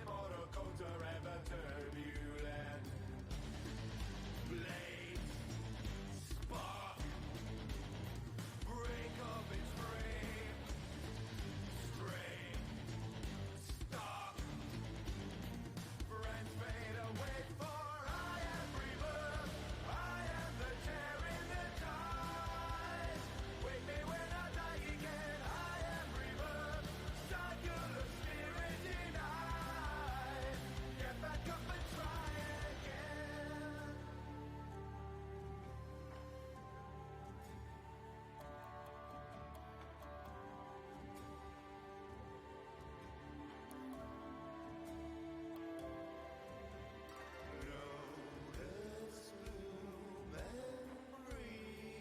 immortal codes are ever turbulent. Blades spark, break of its frame, strain, stop, friends fade away, for I am rebirth, I am the tear in the tide. Wake me when I die again, I am rebirth, cycle of spirit denied. Get back up and try again. Lotus bloom and breathe.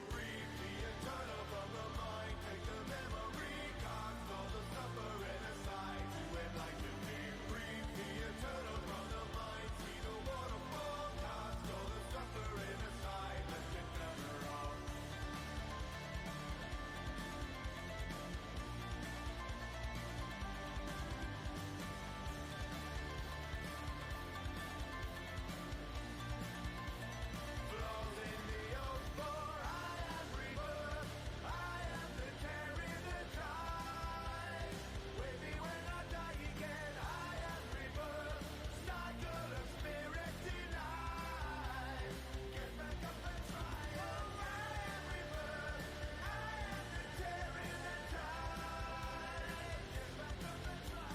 Reap the eternal from the mind. Take the memory, cast all the suffering aside to enlighten me. Reap the eternal from the mind. See the waterfall, cast all the suffering aside. Let it never all. Flows in the old for I am rebirth, I am the tear in the tide. With me when I die again, I am rebirth, cycle of spirit denied. Get back up and try, oh I am rebirth, I am the tear in the tide. Get back up and try,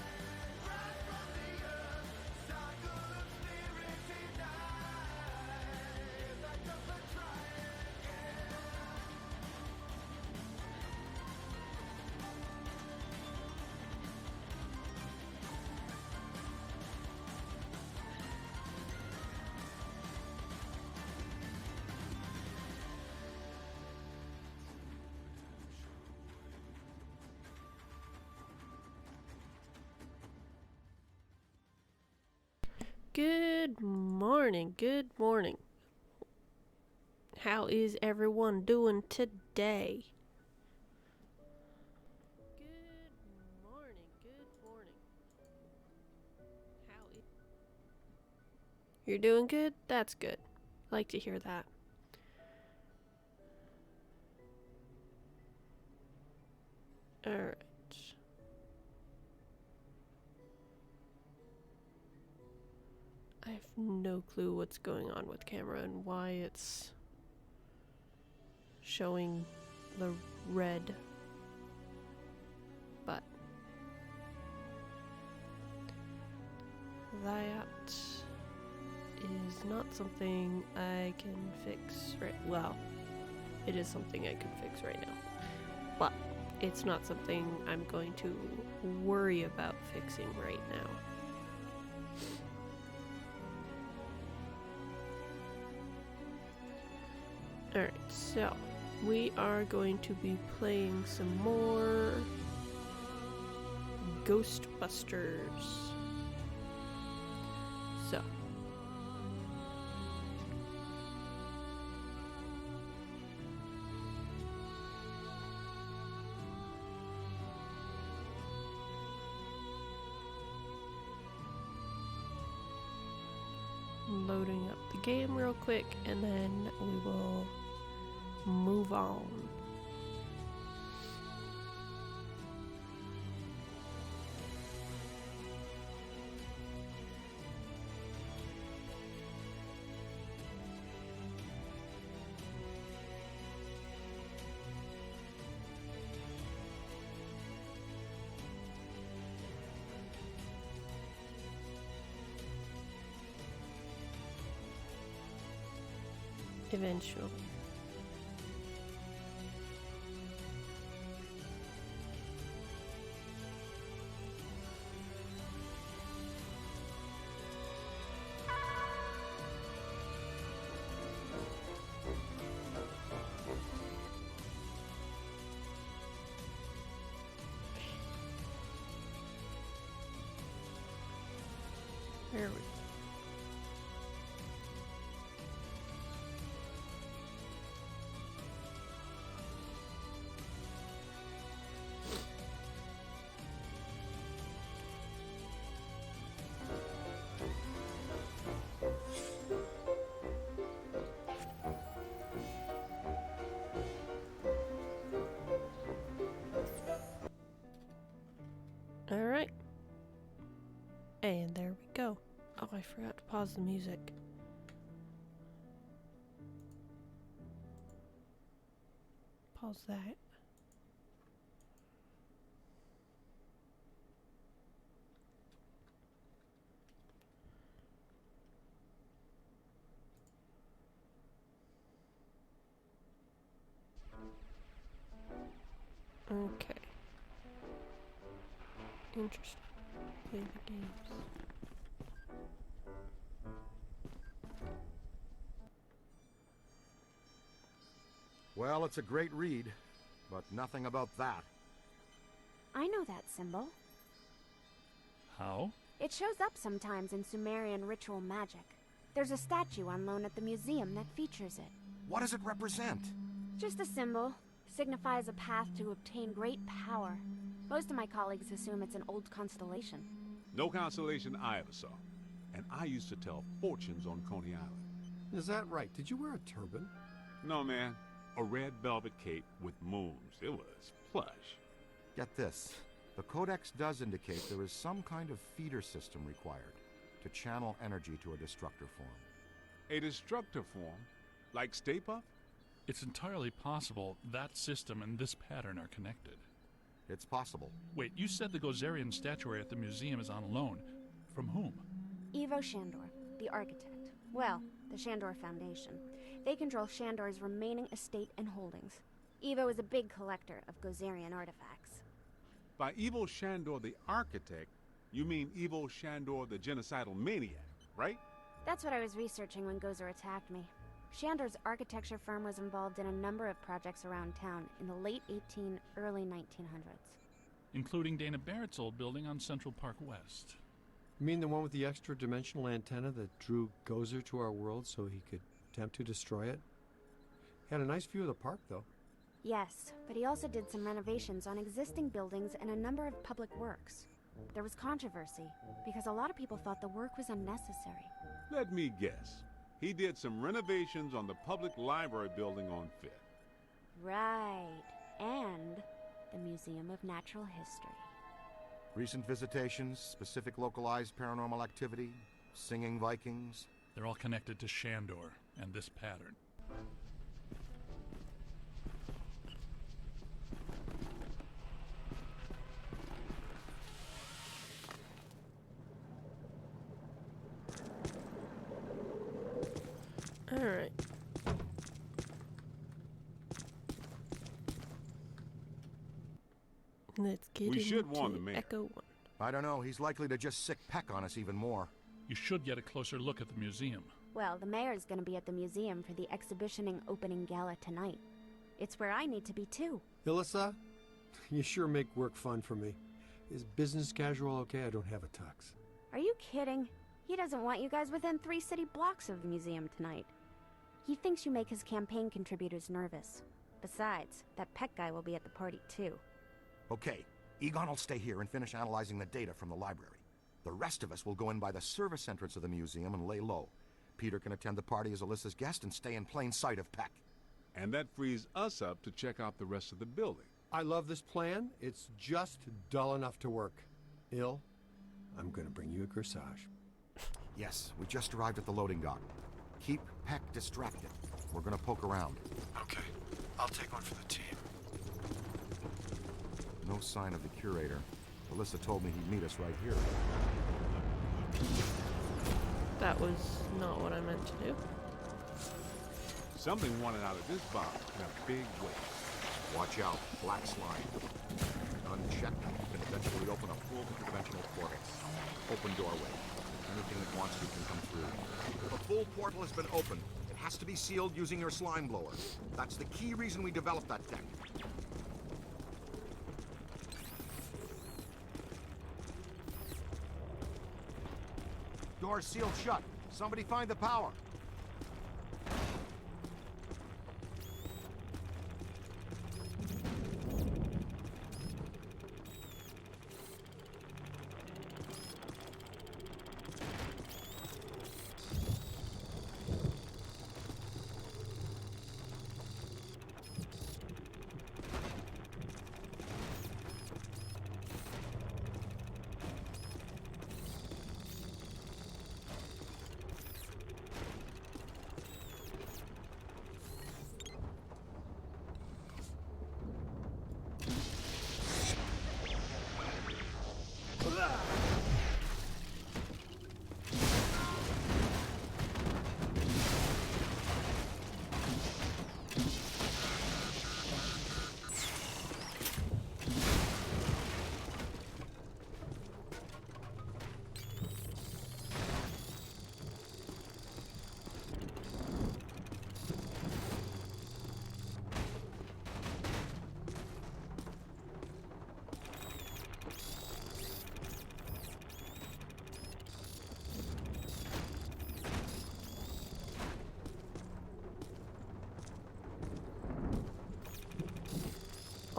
rise from the earth, cycle of spirit denied. Get back up and try again. Good morning, good morning. How is everyone doing today? Good morning, good morning. How is You're doing good? That's good. I like to hear that. Alright. I have no clue what's going on with camera and why it's showing the red, but that is not something I can fix well, it is something I can fix right now, but it's not something I'm going to worry about fixing right now. Alright, so we are going to be playing some more Ghostbusters. So loading up the game real quick and then we will move on. Eventually. There we go. And there we go. Oh, I forgot to pause the music. Pause that. Okay. Interesting. Play the games. Well, it's a great read, but nothing about that. I know that symbol. How? It shows up sometimes in Sumerian ritual magic. There's a statue on loan at the museum that features it. What does it represent? Just a symbol. Signifies a path to obtain great power. Most of my colleagues assume it's an old constellation. No constellation I ever saw. And I used to tell fortunes on Coney Island. Is that right? Did you wear a turban? No, man. A red velvet cape with moons. It was plush. Get this. The Codex does indicate there is some kind of feeder system required to channel energy to a destructor form. A destructor form? Like Stay Puft? It's entirely possible that system and this pattern are connected. It's possible. Wait, you said the Gozerian statuary at the museum is on loan. From whom? Ivo Shandor, the architect. Well, the Shandor Foundation. They control Shandor's remaining estate and holdings. Ivo is a big collector of Gozerian artifacts. By Ivo Shandor the architect, you mean Ivo Shandor the genocidal maniac, right? That's what I was researching when Gozer attacked me. Shandor's architecture firm was involved in a number of projects around town in the late early 1900s. Including Dana Barrett's old building on Central Park West. You mean the one with the extra-dimensional antenna that drew Gozer to our world so he could attempt to destroy it? Had a nice view of the park, though. Yes, but he also did some renovations on existing buildings and a number of public works. There was controversy, because a lot of people thought the work was unnecessary. Let me guess. He did some renovations on the public library building on Fifth. Right, and the Museum of Natural History. Recent visitations, specific localized paranormal activity, singing Vikings. They're all connected to Shandor and this pattern. Alright. Let's get We should into warn the mayor. Echo 1. I don't know, he's likely to just sick peck on us even more. You should get a closer look at the museum. Well, the mayor's gonna be at the museum for the exhibitioning opening gala tonight. It's where I need to be too. Ilissa, you sure make work fun for me. Is business casual okay? I don't have a tux. Are you kidding? He doesn't want you guys within 3 city blocks of the museum tonight. He thinks you make his campaign contributors nervous. Besides, that Peck guy will be at the party too. Okay, Egon will stay here and finish analyzing the data from the library. The rest of us will go in by the service entrance of the museum and lay low. Peter can attend the party as Alyssa's guest and stay in plain sight of Peck. And that frees us up to check out the rest of the building. I love this plan. It's just dull enough to work. Il, I'm gonna bring you a corsage. Yes, we just arrived at the loading dock. Keep Peck distracted. We're gonna poke around. Okay, I'll take one for the team. No sign of the curator. Alyssa told me he'd meet us right here. That was not what I meant to do. Something wanted out of this box in a big way. Watch out, black slime. Unchecked, can eventually open a full interdimensional portal. Open doorway. Anything that wants to can come through. The full portal has been opened. It has to be sealed using your slime blower. That's the key reason we developed that tech. Door's sealed shut. Somebody find the power.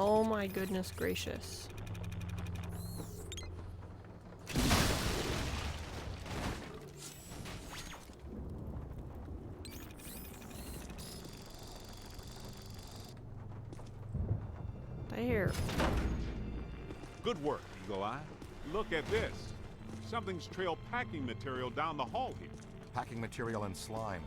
Oh my goodness gracious. There. Good work, Eagle Eye. Look at this. Something's trailed packing material down the hall here. Packing material and slime.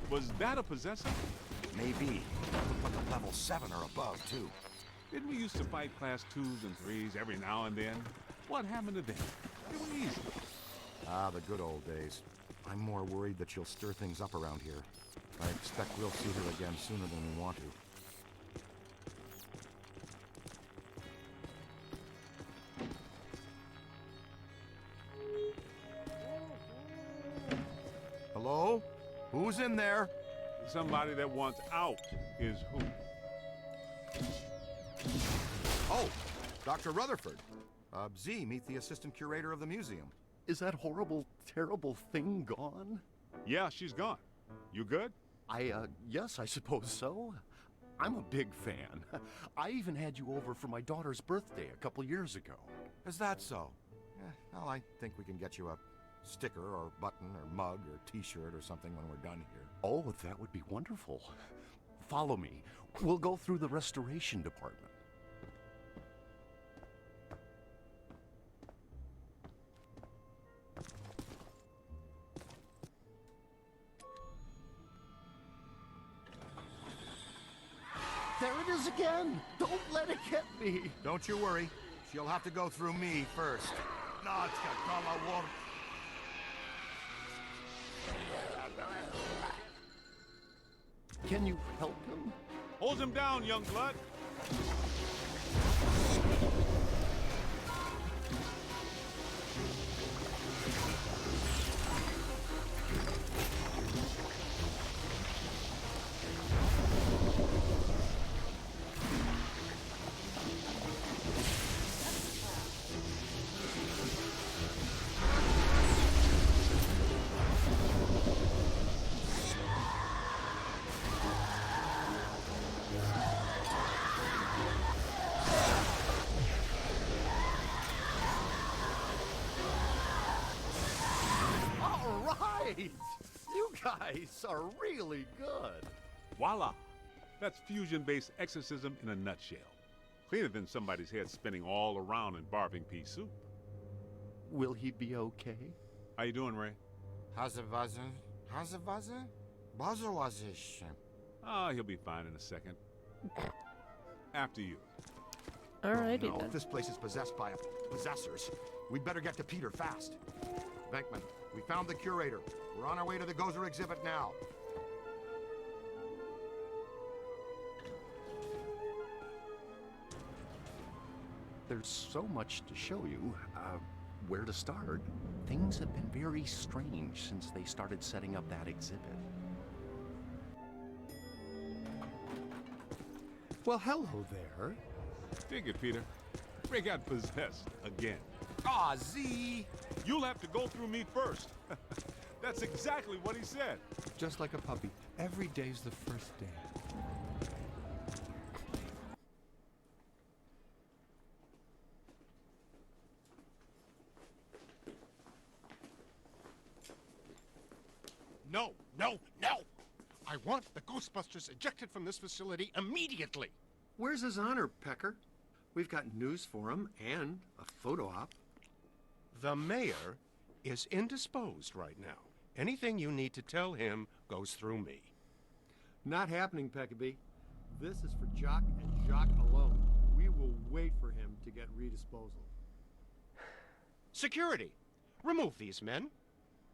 Was that a possessor? Maybe. Looked like a level 7 or above, too. Didn't we used to fight class 2s and 3s every now and then? What happened to them? They were easy. Ah, the good old days. I'm more worried that she'll stir things up around here. I expect we'll see her again sooner than we want to. Hello? Who's in there? Somebody that wants out is who? Oh, Dr. Rutherford. Z, meet the assistant curator of the museum. Is that horrible, terrible thing gone? Yeah, she's gone. You good? Yes, I suppose so. I'm a big fan. I even had you over for my daughter's birthday a couple years ago. Is that so? Well, I think we can get you a sticker or button or mug or t-shirt or something when we're done here. Oh, that would be wonderful. Follow me. We'll go through the restoration department. There it is again! Don't let it get me! Don't you worry. She'll have to go through me first. Can you help him? Hold him down, young blood. You guys are really good. Voila. That's fusion-based exorcism in a nutshell. Cleaner than somebody's head spinning all around in barfing pea soup. Will he be okay? How you doing, Ray? Hazawazen? Bazawazish. Ah, he'll be fine in a second. After you. Alrighty No, then. if this place is possessed by possessors, we'd better get to Peter fast. Venkman, we found the curator. We're on our way to the Gozer exhibit now. There's so much to show you. Where to start? Things have been very strange since they started setting up that exhibit. Well, hello there. Dig it, Peter. Ray got possessed again. Ah, Z! You'll have to go through me first. That's exactly what he said. Just like a puppy. Every day's the first day. No, no, no! I want the Ghostbusters ejected from this facility immediately! Where's his honor, Pecker? We've got news for him and a photo op. The mayor is indisposed right now. Anything you need to tell him goes through me. Not happening, Peckabee. This is for Jock and Jock alone. We will wait for him to get redisposal. Security! Remove these men.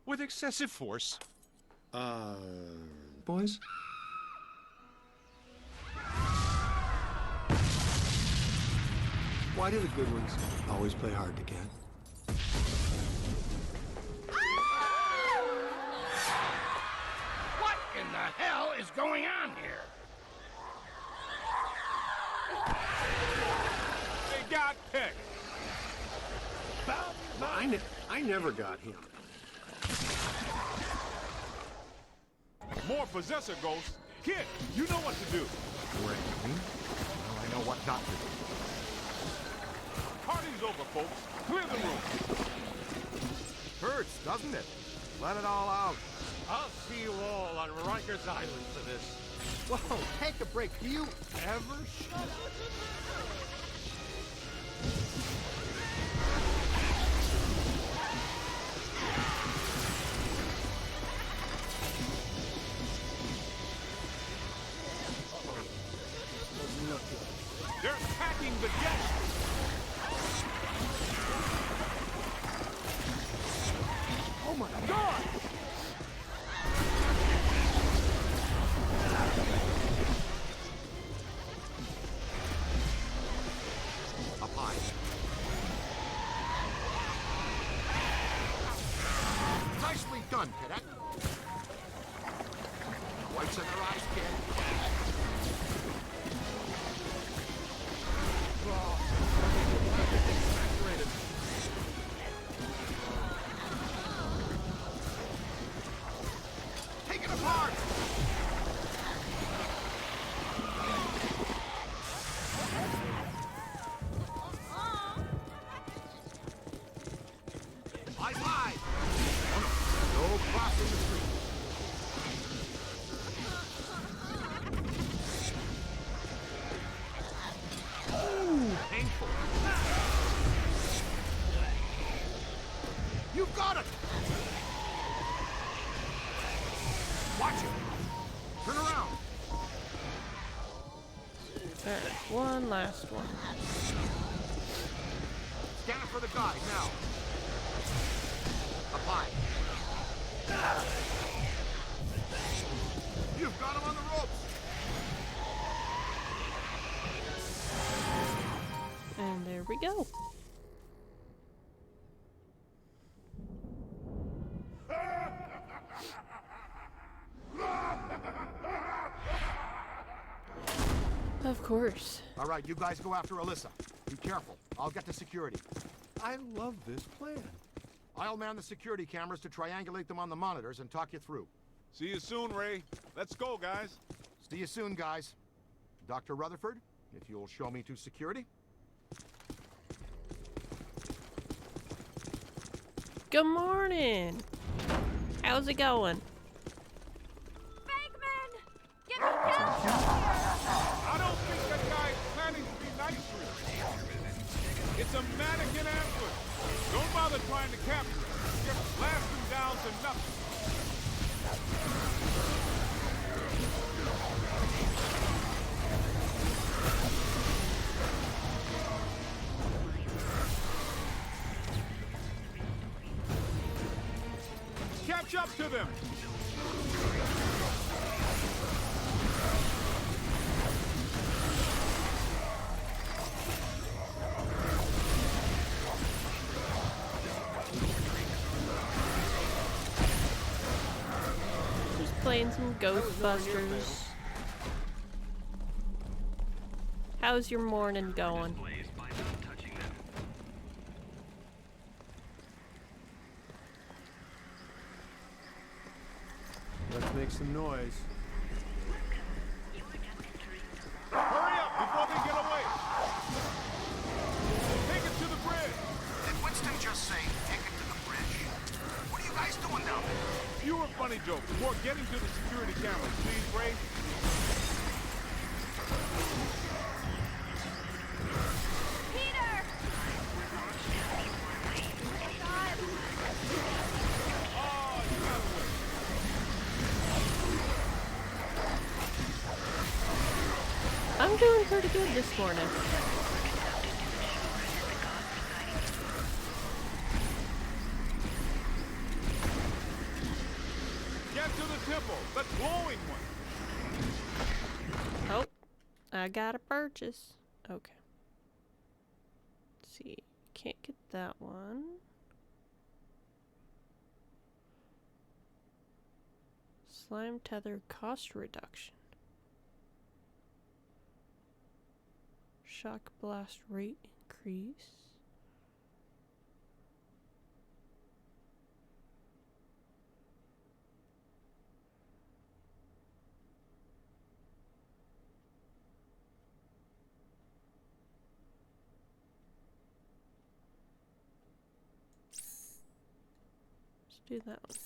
With excessive force. Boys? Why do the good ones always play hard to get? What in the hell is going on here? They got Peck. I never got him. More possessor ghosts. Kid, you know what to do. Well, I know what not to do. Party's over, folks. Clear the room. Hurts, doesn't it? Let it all out. I'll see you all on Rikers Island for this. Whoa, take a break. Do you ever shut up? They're attacking the jet. Oh my God! Up high. Nicely done, cadet. Whites in their eyes, kid. Take it apart! Eyes high! Oh no, no crossing the street. Ooh, painful. You got it! Watch it! Turn around! Alright, one last one. Scan for the guy, now. Up high. You've got him on the ropes! And there we go. Of course. All right, you guys go after Alyssa. Be careful. I'll get to security. I love this plan. I'll man the security cameras to triangulate them on the monitors and talk you through. See you soon, Ray. Let's go, guys. See you soon, guys. Dr. Rutherford, if you'll show me to security. Good morning. How's it going? Bagman! Get him down here! I don't think that guy's planning to be nice to you. It's a mannequin ambush. Don't bother trying to capture it. Just blast him down to nothing. Catch up to them! Just playing some Ghostbusters. How's your morning going? Let's make some noise. Hurry up before they get away! Take it to the bridge! Did Winston just say, take it to the bridge? What are you guys doing down there? Fewer funny jokes before getting to the security cameras, please, Ray. Peter! God! Oh, you got away. doing pretty good this morning. Get to the temple, the glowing one. Oh, I got a purchase. Okay. Let's see. Can't get that one. Slime tether cost reduction. Shock blast rate increase. Let's do that one.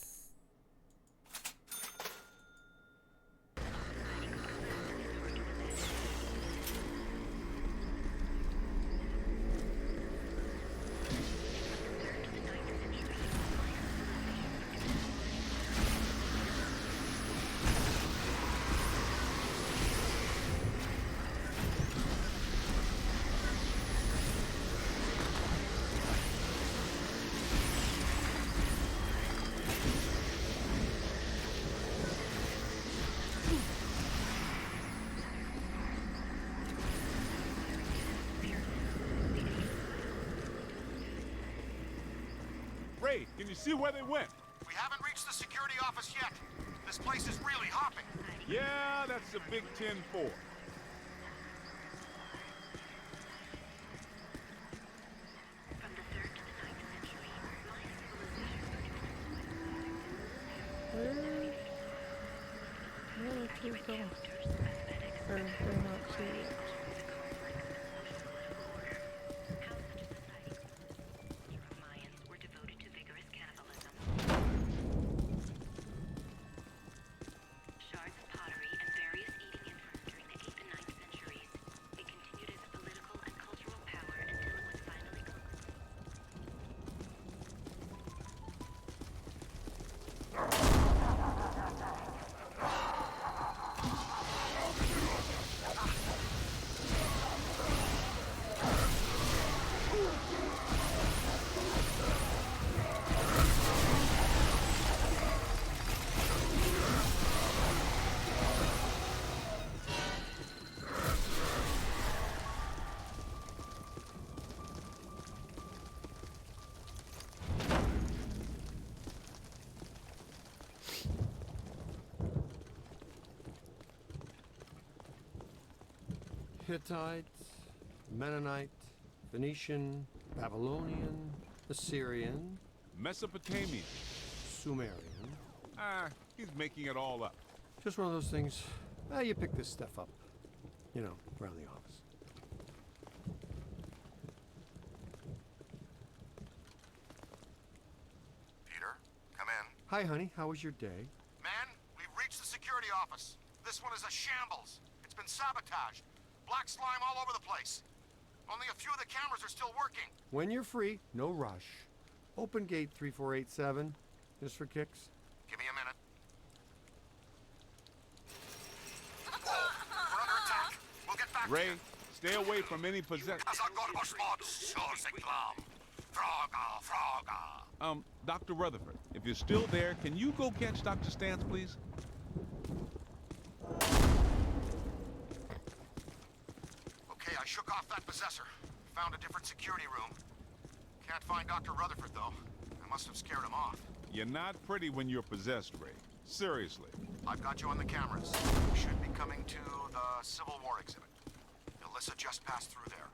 Ray, can you see where they went? We haven't reached the security office yet. This place is really hopping. Yeah, that's the Big 10-4. Where are two going? Or they're not two yet. Hittite, Mennonite, Phoenician, Babylonian, Assyrian, Mesopotamian. Sumerian. Ah, he's making it all up. Just one of those things. You pick this stuff up, you know, around the office. Peter, come in. Hi, honey. How was your day? Man, we've reached the security office. This one is a shambles. It's been sabotaged. Black slime all over the place. Only a few of the cameras are still working. When you're free, no rush. Open gate 3487, just for kicks. Give me a minute. We're under attack. We'll get back Ray, to you. stay away from any possession. Dr. Rutherford, if you're still there, can you go catch Dr. Stantz, please? Okay, I shook off that possessor. Found a different security room. Can't find Dr. Rutherford, though. I must have scared him off. You're not pretty when you're possessed, Ray. Seriously. I've got you on the cameras. We should be coming to the Civil War exhibit. Alyssa just passed through there.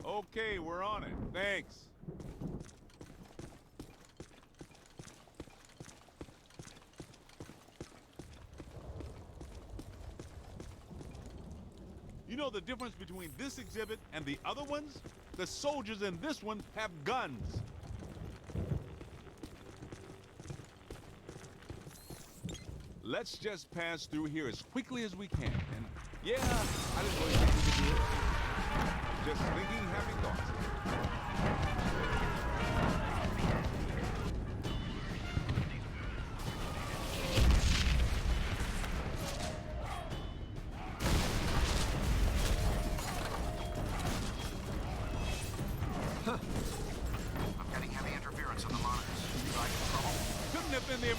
Okay, we're on it. Thanks. You know the difference between this exhibit and the other ones? The soldiers in this one have guns. Let's just pass through here as quickly as we can. And yeah, I didn't really think we could do it. Just thinking happy thoughts.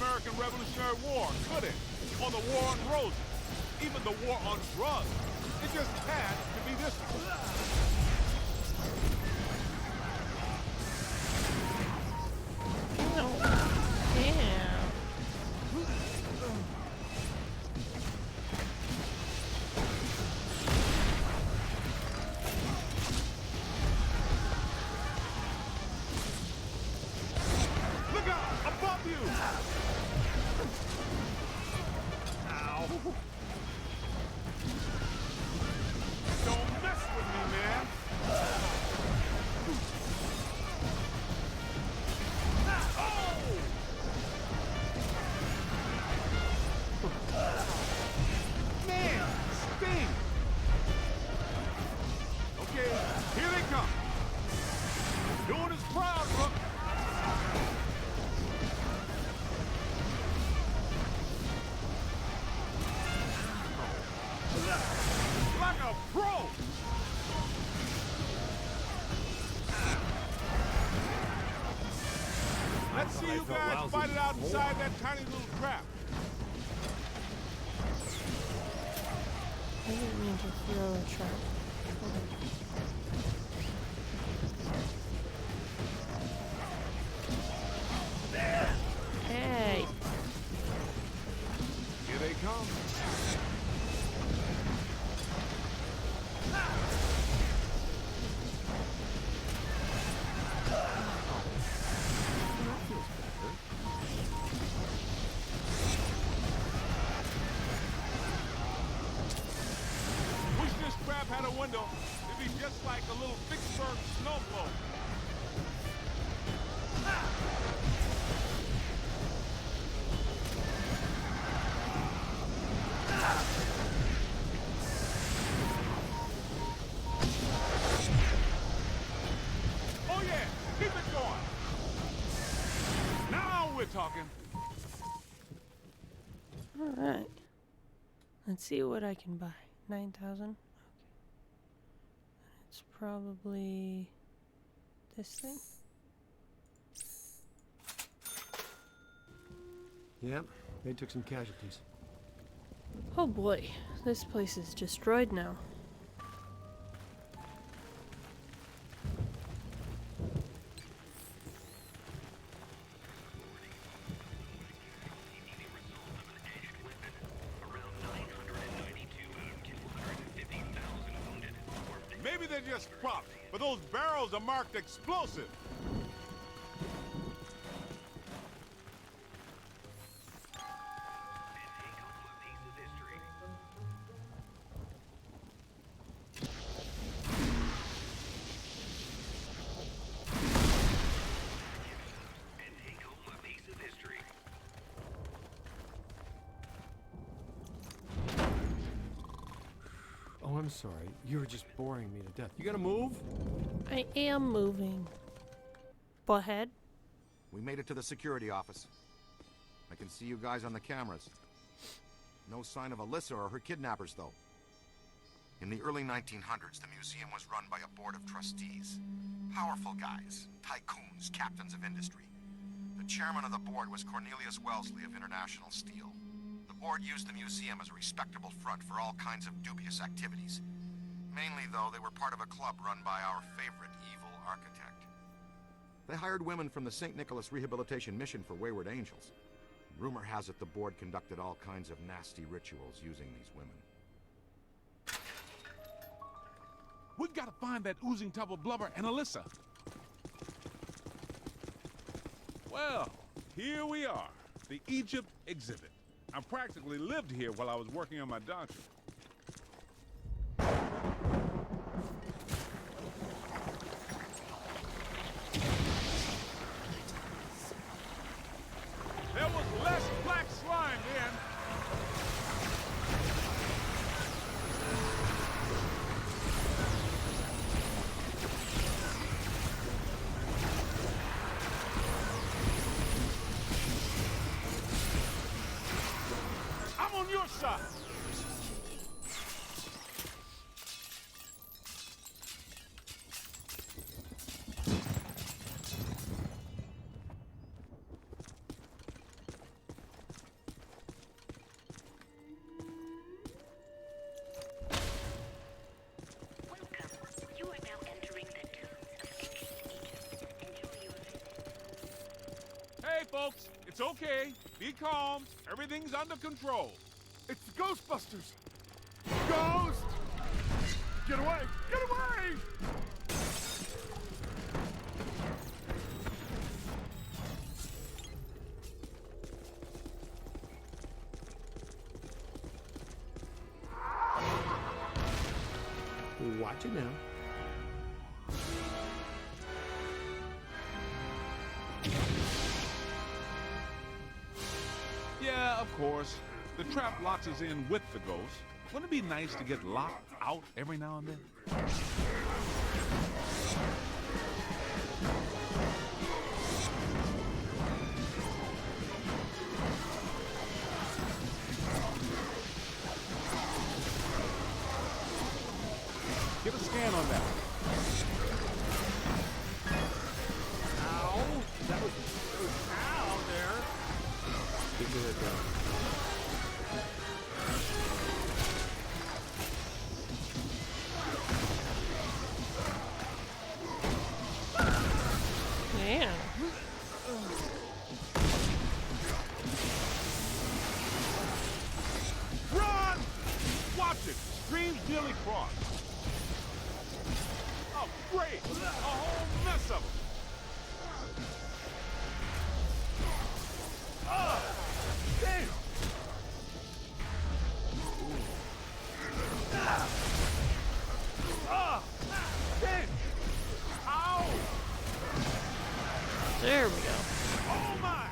American Revolutionary War, could it? Or the war on roses. Even the war on drugs. It just had to be this one. Look out! Above you! Ow! Don't mess with me, man! Man, sting! Okay, here they come. Doing his proud, look. Like a pro! Let's see you guys fight it out inside that tiny little trap. I didn't mean to throw a trap. Hey! Here they come. Wish this trap had a window. It'd be just like a little Vicksburg snowblower. Oh yeah, keep it going. Now we're talking. Alright. Let's see what I can buy. 9,000? Okay. It's probably this thing? Yep, they took some casualties. Oh boy, this place is destroyed now. Maybe they're just props, but those barrels are marked explosive. Oh, I'm sorry. You were just boring me to death. You gotta move? I am moving. Butthead? We made it to the security office. I can see you guys on the cameras. No sign of Alyssa or her kidnappers, though. In the early 1900s, the museum was run by a board of trustees. Powerful guys, tycoons, captains of industry. The chairman of the board was Cornelius Wellesley of International Steel. The board used the museum as a respectable front for all kinds of dubious activities. Mainly, though, they were part of a club run by our favorite evil architect. They hired women from the St. Nicholas Rehabilitation Mission for Wayward Angels. Rumor has it the board conducted all kinds of nasty rituals using these women. We've got to find that oozing tub of blubber and Alyssa. Well, here we are, the Egypt exhibit. I practically lived here while I was working on my doctorate. There was less black slime then. I'm on your side. folks. It's okay. Be calm. Everything's under control. It's the Ghostbusters! Ghost! Get away! Get away! Watch it now. Yeah, of course. The trap locks us in with the ghost. Wouldn't it be nice to get locked out every now and then? Get a scan on that. Ow! That was ow there. Figure it out. Man. Run! Watch it. Streams nearly crossed. Oh, great! A whole mess of them. Damn! Damn! Ow! There we go. Oh my!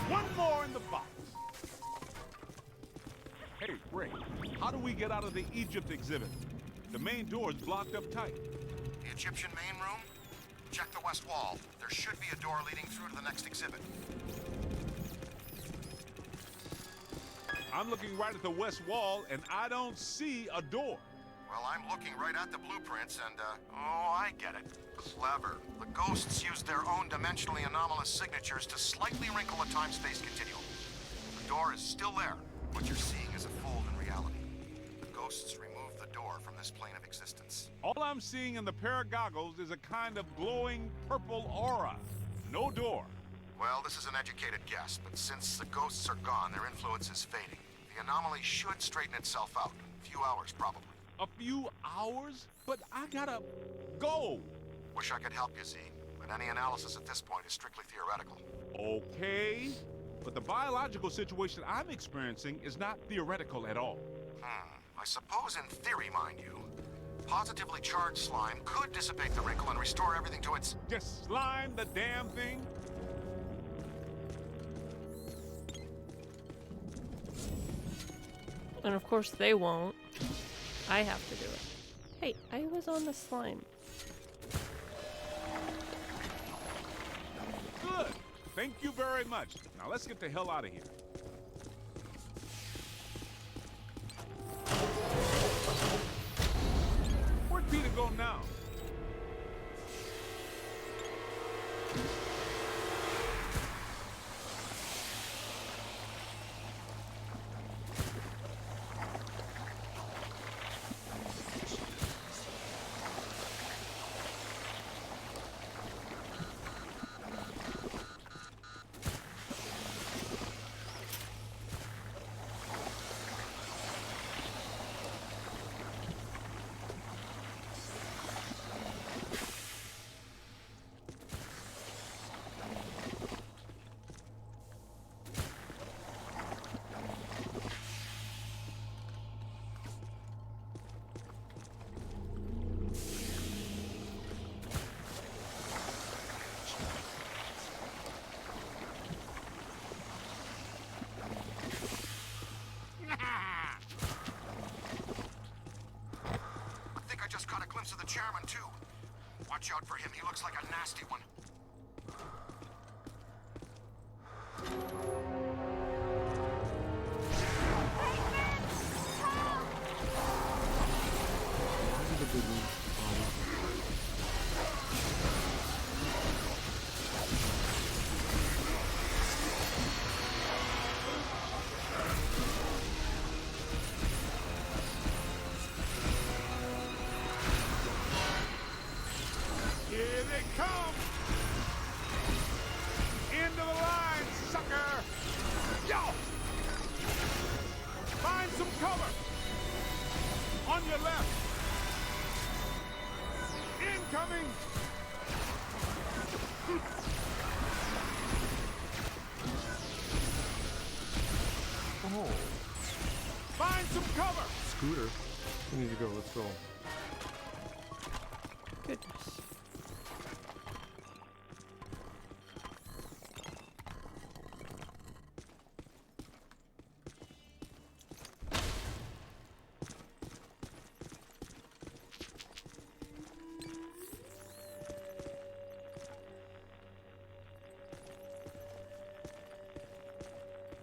One more in the box. Hey, Ray, how do we get out of the Egypt exhibit? The main door's blocked up tight. The Egyptian main room? Check the west wall. There should be a door leading through to the next exhibit. I'm looking right at the west wall, and I don't see a door. Well, I'm looking right at the blueprints, and, oh, I get it. Clever. The ghosts used their own dimensionally anomalous signatures to slightly wrinkle a time-space continuum. The door is still there. What you're seeing is a fold in reality. The ghosts removed the door from this plane of existence. All I'm seeing in the pair of goggles is a kind of glowing purple aura. No door. Well, this is an educated guess, but since the ghosts are gone, their influence is fading. The anomaly should straighten itself out. A few hours, probably. A few hours? But I gotta go. Wish I could help you, Z, but any analysis at this point is strictly theoretical. Okay, but the biological situation I'm experiencing is not theoretical at all. I suppose in theory, mind you, positively charged slime could dissipate the wrinkle and restore everything to its... Just slime the damn thing? And of course they won't. I have to do it. Hey, I was on the slime. Good. Thank you very much. Now let's get the hell out of here. Where'd Peter go now? Caught a glimpse of the chairman, too. Watch out for him. He looks like a nasty one. Those are the big ones. some cover! Scooter. We need to go. Let's roll. Goodness.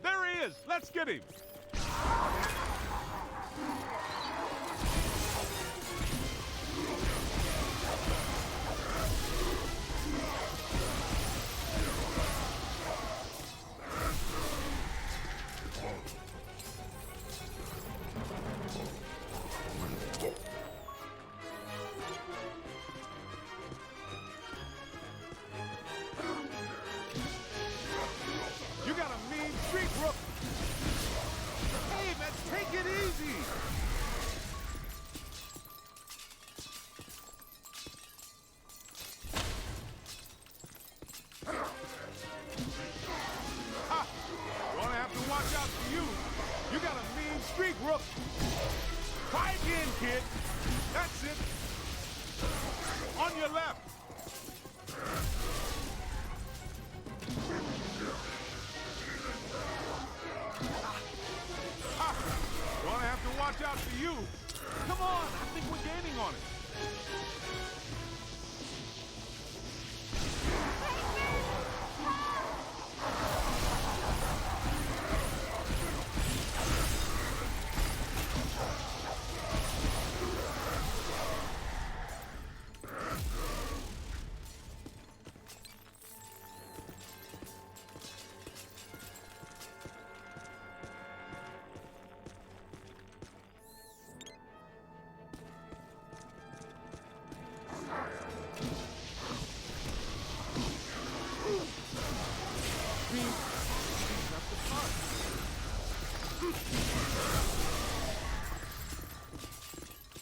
There he is! Let's get him! You got a mean streak, Rook! Hey, man, take it easy! Ha! Gonna have to watch out for you. You got a mean streak, Rook. Try again, kid. That's it. On your left. Ha! Gonna have to watch out for you. Come on, I think we're gaining on it.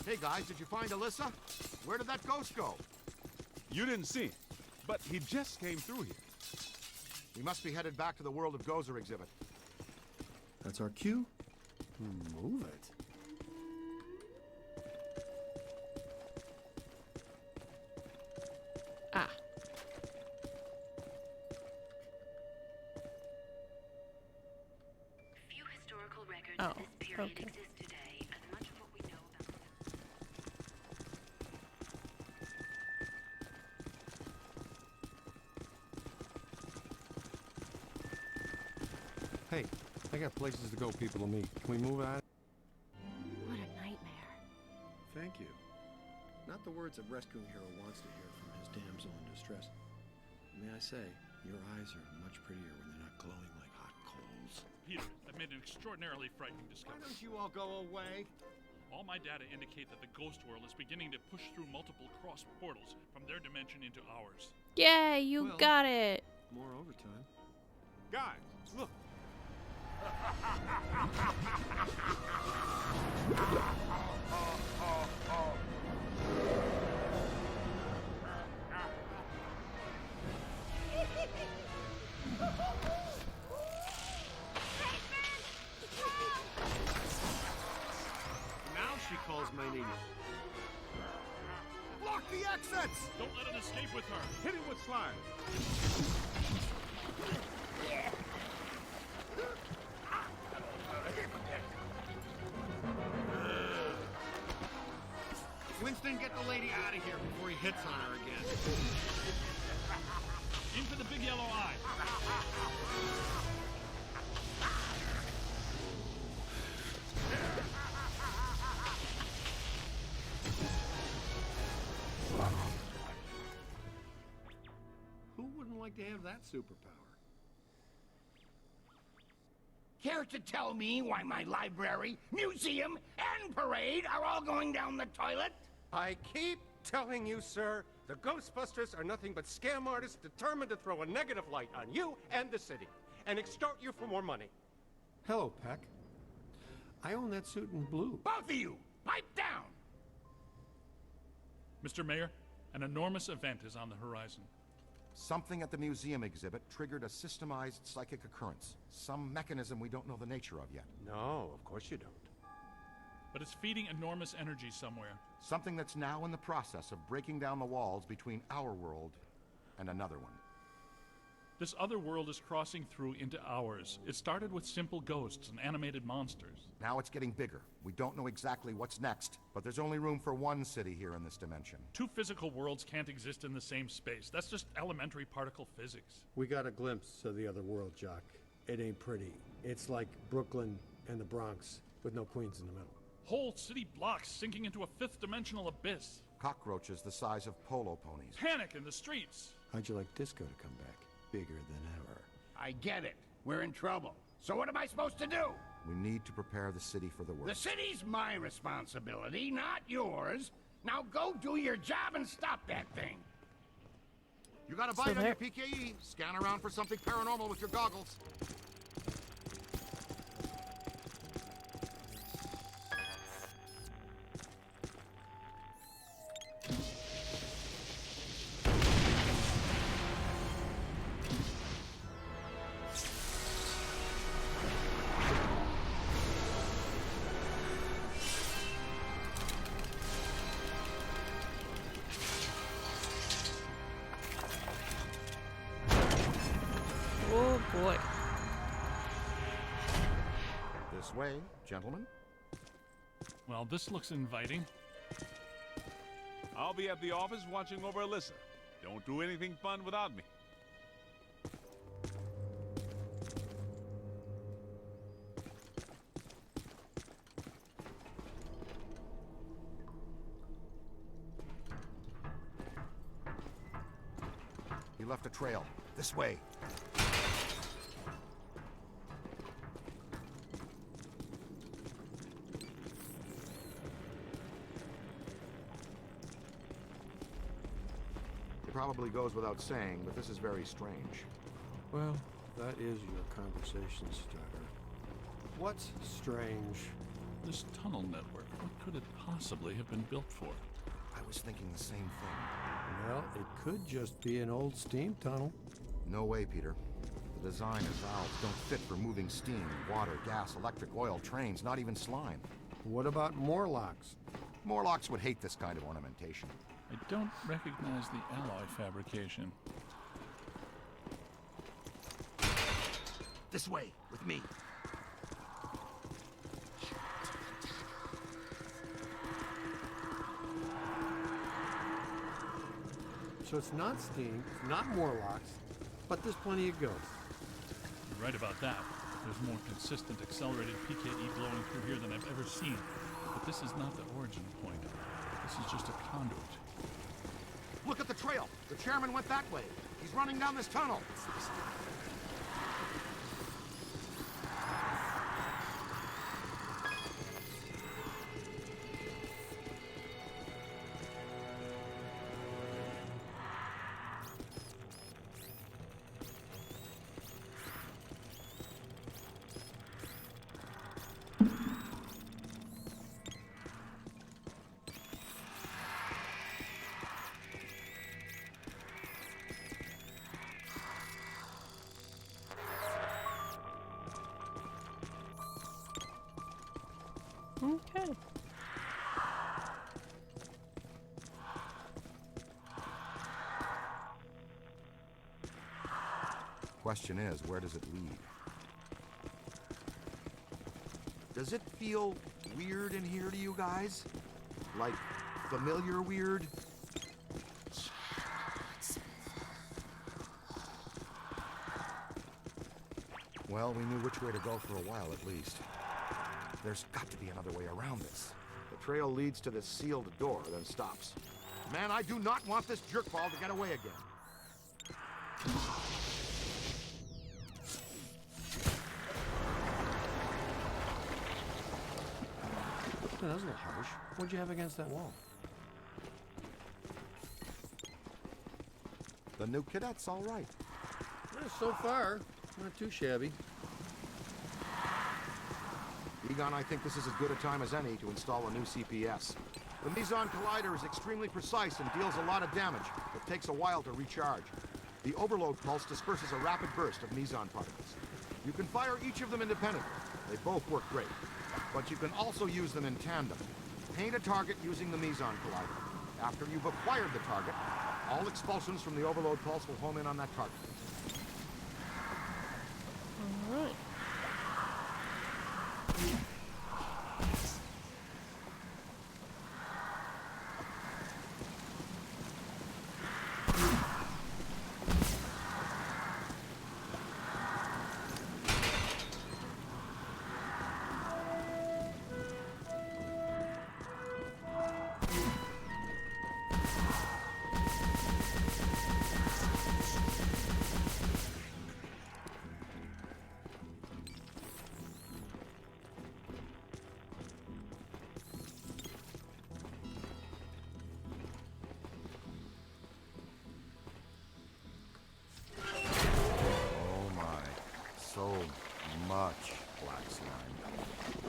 Hey guys, did you find Alyssa? Where did that ghost go? You didn't see him, but he just came through here. We must be headed back to the World of Gozer exhibit. That's our cue. Move it. Ah. Few historical records Oh, of this period okay. exist today, and much of what we know about Hey, I got places to go, people to meet. Can we move on? What a nightmare. Thank you. Not the words a rescuing hero wants to hear from his damsel in distress. May I say, your eyes are much prettier when they're not glowing like hot coals. Peter, I've made an extraordinarily frightening Why discovery. don't you all go away? All my data indicate that the ghost world is beginning to push through multiple cross portals from their dimension into ours. Yay, you Well- got it. More overtime. Guys, look. Now she calls my name. Block the exits! Don't let it escape with her. Hit him with slime. Winston, get the lady out of here before he hits on her again. In for the big yellow eye. Who wouldn't like to have that superpower? Care to tell me why my library, museum, and parade are all going down the toilet? I keep telling you, sir, the Ghostbusters are nothing but scam artists determined to throw a negative light on you and the city, and extort you for more money. Hello, Peck. I own that suit in blue. Both of you, pipe down! Mr. Mayor, an enormous event is on the horizon. Something at the museum exhibit triggered a systemized psychic occurrence. Some mechanism we don't know the nature of yet. No, of course you don't. but it's feeding enormous energy somewhere. Something that's now in the process of breaking down the walls between our world and another one. This other world is crossing through into ours. It started with simple ghosts and animated monsters. Now it's getting bigger. We don't know exactly what's next, but there's only room for one city here in this dimension. Two physical worlds can't exist in the same space. That's just elementary particle physics. We got a glimpse of the other world, Jock. It ain't pretty. It's like Brooklyn and the Bronx, with no Queens in the middle. Whole city blocks sinking into a fifth-dimensional abyss. Cockroaches the size of polo ponies. Panic in the streets. How'd you like Disco to come back? Bigger than ever. I get it. We're in trouble. So what am I supposed to do? We need to prepare the city for the worst. The city's my responsibility, not yours. Now go do your job and stop that thing. You got a bite on your PKE. Scan around for something paranormal with your goggles. Oh boy. This way, gentlemen. Well, this looks inviting. I'll be at the office watching over Alyssa. Don't do anything fun without me. He left a trail. This way. It probably goes without saying, but this is very strange. Well, that is your conversation starter. What's strange? This tunnel network, what could it possibly have been built for? I was thinking the same thing. Well, it could just be an old steam tunnel. No way, Peter. The design and valves don't fit for moving steam, water, gas, electric, oil, trains, not even slime. What about Morlocks? Morlocks would hate this kind of ornamentation. I don't recognize the alloy fabrication. This way, with me. So it's not steam, it's not Morlocks, but there's plenty of ghosts. You're right about that. There's more consistent accelerated PKE blowing through here than I've ever seen. But this is not the origin point. This is just a conduit. Look at the trail. The chairman went that way. He's running down this tunnel. Okay. Question is, where does it lead? Does it feel weird in here to you guys? Like familiar weird? Well, we knew which way to go for a while at least. There's got to be another way around this. The trail leads to this sealed door, then stops. Man, I do not want this jerkball to get away again. That was a little harsh. What'd you have against that wall? The new cadet's all right. So far, not too shabby. Egon, I think this is as good a time as any to install a new CPS. The Meson Collider is extremely precise and deals a lot of damage, but takes a while to recharge. The overload pulse disperses a rapid burst of Meson particles. You can fire each of them independently. They both work great. but you can also use them in tandem. Paint a target using the Meson Collider. After you've acquired the target, all expulsions from the Overload Pulse will home in on that target. Alright. Oh my. So much black slime.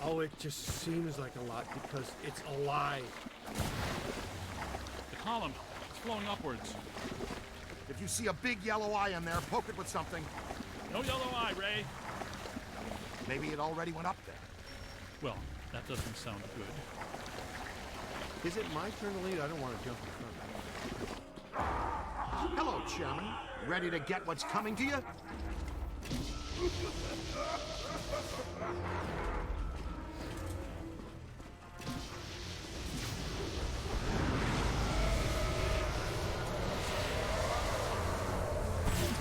Oh, it just seems like a lot because it's alive. The column, it's flowing upwards. If you see a big yellow eye in there, poke it with something. No yellow eye, Ray. Maybe it already went up there. Well, that doesn't sound good. Is it my turn to lead? I don't want to jump in front. Hello, Chairman. Ready to get what's coming to you?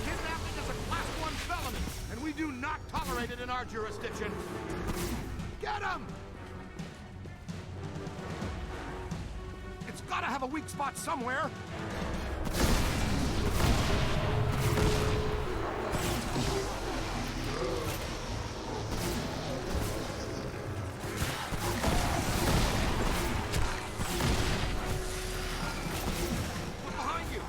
Kidnapping is a Class 1 felony, and we do not tolerate it in our jurisdiction. Get him! It's gotta have a weak spot somewhere. Look behind you.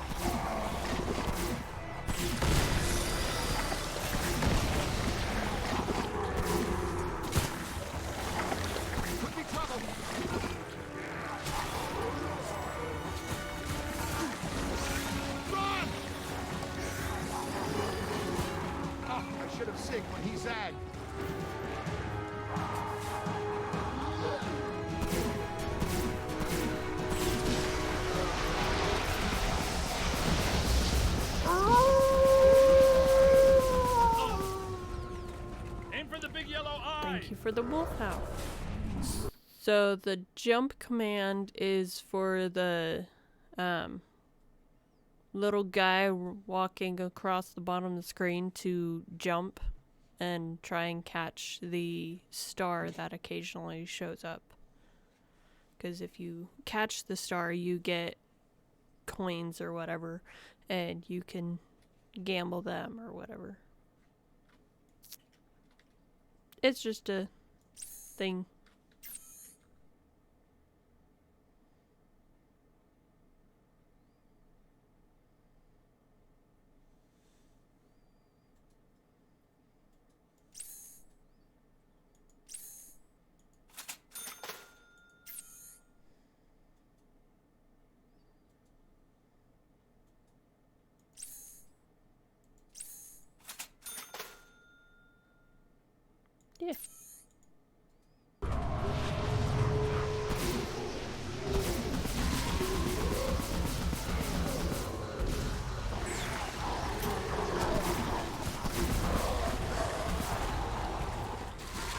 Could be trouble. Run! Oh, I should have sigged when he zagged. Aim for the big yellow eye! Thank you for the wolf howl. So the jump command is for the little guy walking across the bottom of the screen to jump and try and catch the star that occasionally shows up. Because if you catch the star, you get coins or whatever, and you can gamble them or whatever. It's just a thing. Yeah.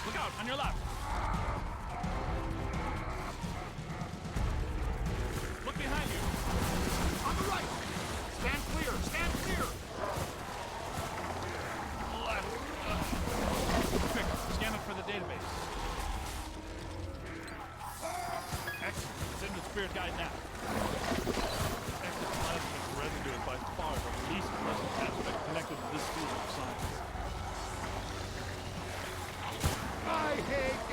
Look out, on your left. Look behind you. On the right. Stand clear. Stand clear. Left. Quick, scan it for the database. Excellent. Send the spirit guide now. Ectoplasmic residue is by far the least pleasant aspect connected to this field of science. I hate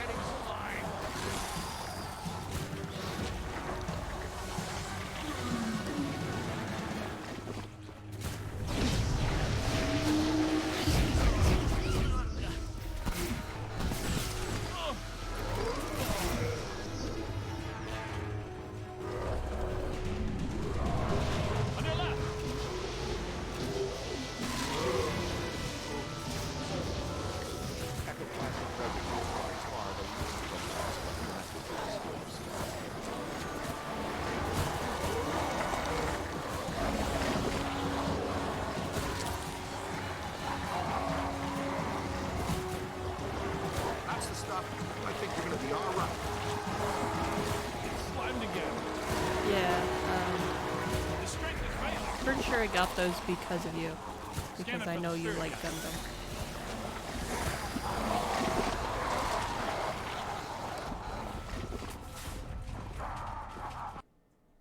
sure I got those because of you. Because I know you like Gundam.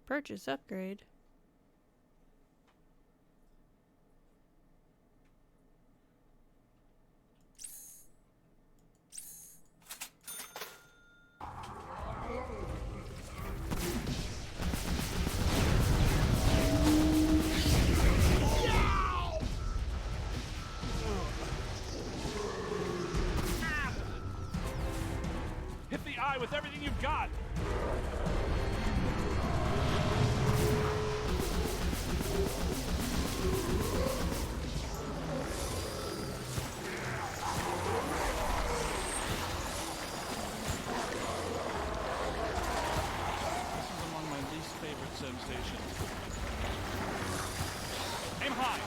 Purchase upgrade. Hit the eye with everything you've got. This is among my least favorite sensations. Aim high.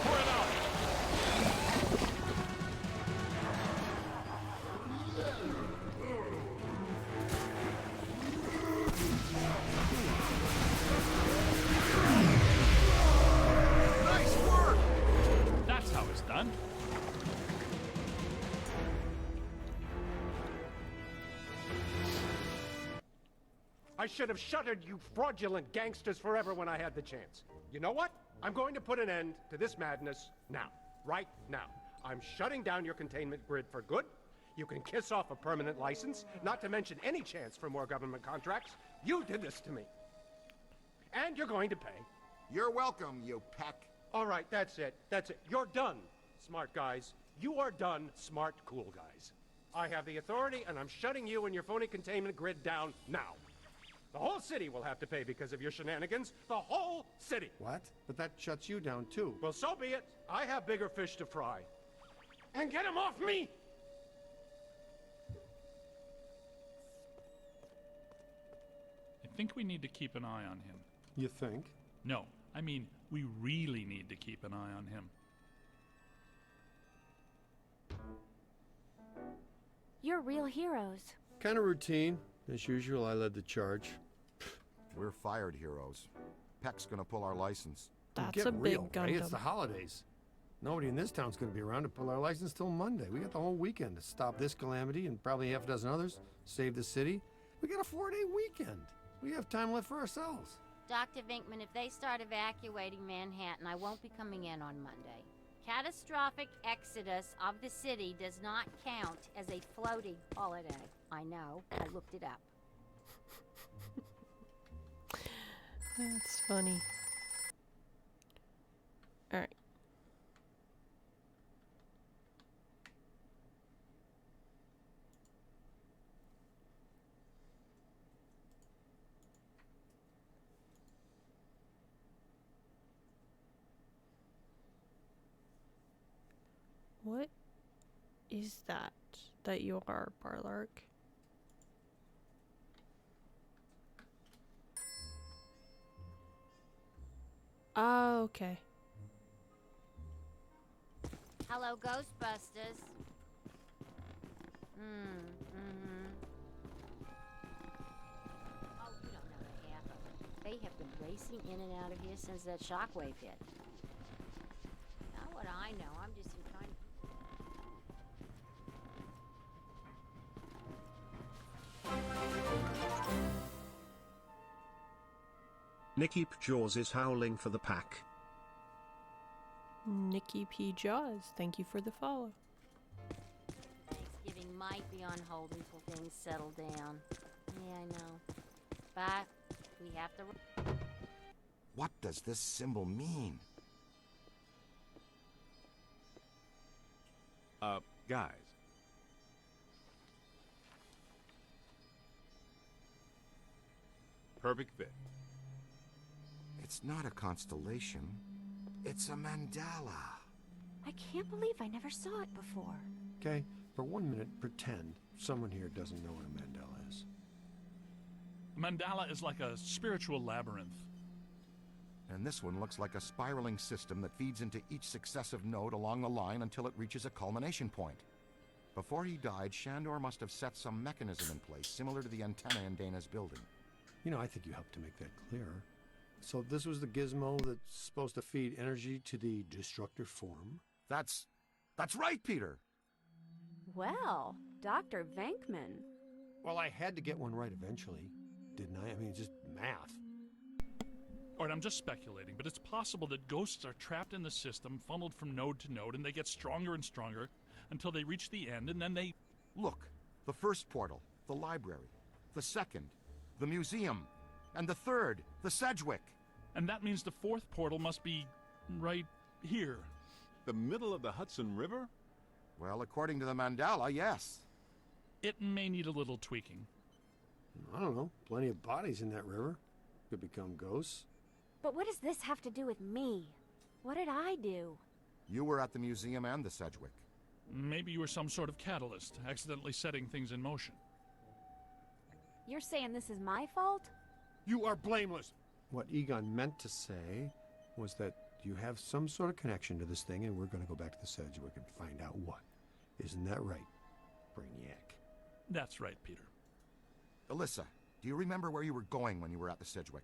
Pour it out. Nice work! That's how it's done. I should have shuttered you fraudulent gangsters forever when I had the chance. You know what? I'm going to put an end to this madness now. Right now. I'm shutting down your containment grid for good. You can kiss off a permanent license, not to mention any chance for more government contracts. You did this to me. And you're going to pay. You're welcome, you peck. All right, that's it. That's it. You're done, smart guys. You are done, smart, cool guys. I have the authority, and I'm shutting you and your phony containment grid down now. The whole city will have to pay because of your shenanigans. The whole city. What? But that shuts you down, too. Well, so be it. I have bigger fish to fry. And get him off me! I think we need to keep an eye on him. You think? No, I mean, we really need to keep an eye on him. You're real heroes. Kind of routine. As usual, I led the charge. We're fired heroes. Peck's gonna pull our license. That's Get a big real, Ray. It's Gundam. the holidays. Nobody in this town's going to be around to pull our license till Monday. We got the whole weekend to stop this calamity and probably half a dozen others, save the city. We got a 4-day weekend. We have time left for ourselves. Dr. Vinkman, if they start evacuating Manhattan, I won't be coming in on Monday. Catastrophic exodus of the city does not count as a floating holiday. I know. I looked it up. That's funny. Alright. What is that you are, Barlark? Oh, okay. Hello, Ghostbusters. Mm-hmm. Oh, you don't know the half of it. They have been racing in and out of here since that shockwave hit. Not what I know. I'm just here trying to... Nikki P. Jaws is howling for the pack. Nikki P. Jaws, thank you for the follow. Thanksgiving might be on hold until things settle down. Yeah, I know. But we have to... What does this symbol mean? Guys. Perfect fit. It's not a constellation. It's a mandala. I can't believe I never saw it before. Okay, for 1 minute, pretend someone here doesn't know what a mandala is. A mandala is like a spiritual labyrinth. And this one looks like a spiraling system that feeds into each successive node along the line until it reaches a culmination point. Before he died, Shandor must have set some mechanism in place, similar to the antenna in Dana's building. You know, I think you helped to make that clearer. So this was the gizmo that's supposed to feed energy to the destructor form? That's right, Peter! Well, Dr. Venkman. Well, I had to get one right eventually, didn't I? I mean, just math. Alright, I'm just speculating, but it's possible that ghosts are trapped in the system, funneled from node to node, and they get stronger and stronger until they reach the end, and then they... Look, the first portal, the library. The second, the museum. And the third, the Sedgwick. And that means the fourth portal must be right here. The middle of the Hudson River? Well, according to the mandala, yes. It may need a little tweaking. I don't know. Plenty of bodies in that river. Could become ghosts. But what does this have to do with me? What did I do? You were at the museum and the Sedgwick. Maybe you were some sort of catalyst, accidentally setting things in motion. You're saying this is my fault? You are blameless. What Egon meant to say was that you have some sort of connection to this thing, and we're going to go back to the Sedgwick and find out what. Isn't that right, Brainiac? That's right, Peter. Alyssa, do you remember where you were going when you were at the Sedgwick?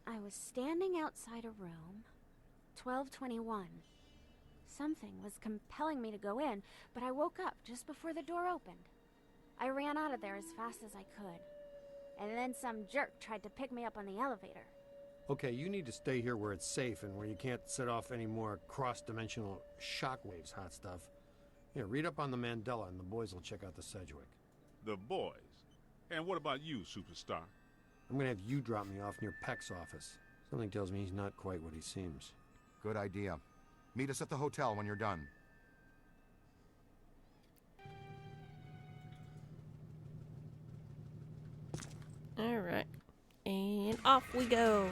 I was standing outside a room, 1221. Something was compelling me to go in, but I woke up just before the door opened. I ran out of there as fast as I could. And then some jerk tried to pick me up on the elevator. Okay, you need to stay here where it's safe and where you can't set off any more cross-dimensional shockwaves, hot stuff. Yeah, read up on the Mandela, and the boys will check out the Sedgwick. The boys? And what about you, superstar? I'm gonna have you drop me off near Peck's office. Something tells me he's not quite what he seems. Good idea. Meet us at the hotel when you're done. Alright. And off we go.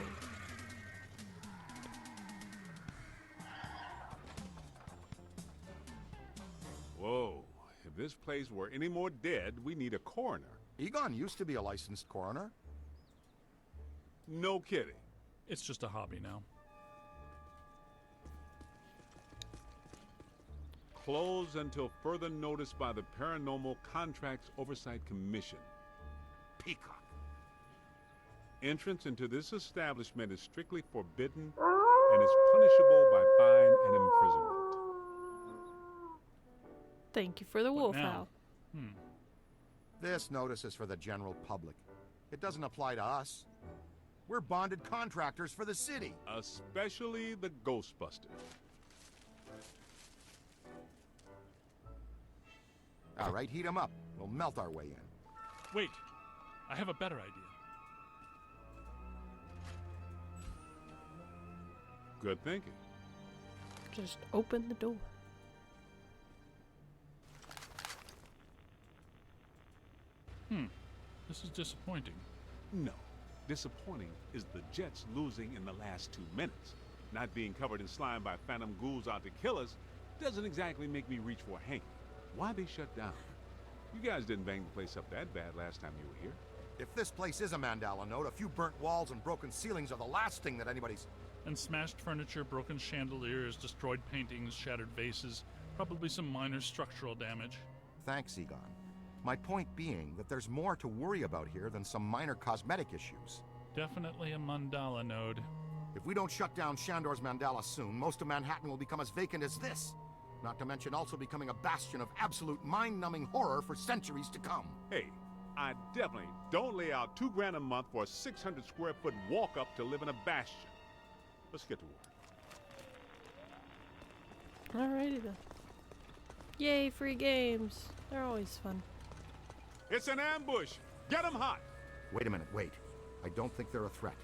Whoa. If this place were any more dead, we need a coroner. Egon used to be a licensed coroner. No kidding. It's just a hobby now. Closed until further notice by the Paranormal Contracts Oversight Commission. Peacock. Entrance into this establishment is strictly forbidden and is punishable by fine and imprisonment. Thank you for the wolf now- owl. This notice is for the general public. It doesn't apply to us. We're bonded contractors for the city. Especially the Ghostbusters. All right, heat 'em up. We'll melt our way in. Wait, I have a better idea. Good thinking. Just open the door. This is disappointing. No. Disappointing is the Jets losing in the last 2 minutes. Not being covered in slime by phantom ghouls out to kill us doesn't exactly make me reach for a hanky. Why'd they shut down? You guys didn't bang the place up that bad last time you were here. If this place is a Mandala node, a few burnt walls and broken ceilings are the last thing that anybody's... And smashed furniture, broken chandeliers, destroyed paintings, shattered vases, probably some minor structural damage. Thanks, Egon. My point being that there's more to worry about here than some minor cosmetic issues. Definitely a mandala node. If we don't shut down Shandor's Mandala soon, most of Manhattan will become as vacant as this. Not to mention also becoming a bastion of absolute mind-numbing horror for centuries to come. Hey, I definitely don't lay out $2,000 a month for a 600 square foot walk-up to live in a bastion. Let's get to work. Alrighty then. Yay, free games. They're always fun. It's an ambush! Get 'em hot! Wait a minute, wait. I don't think they're a threat.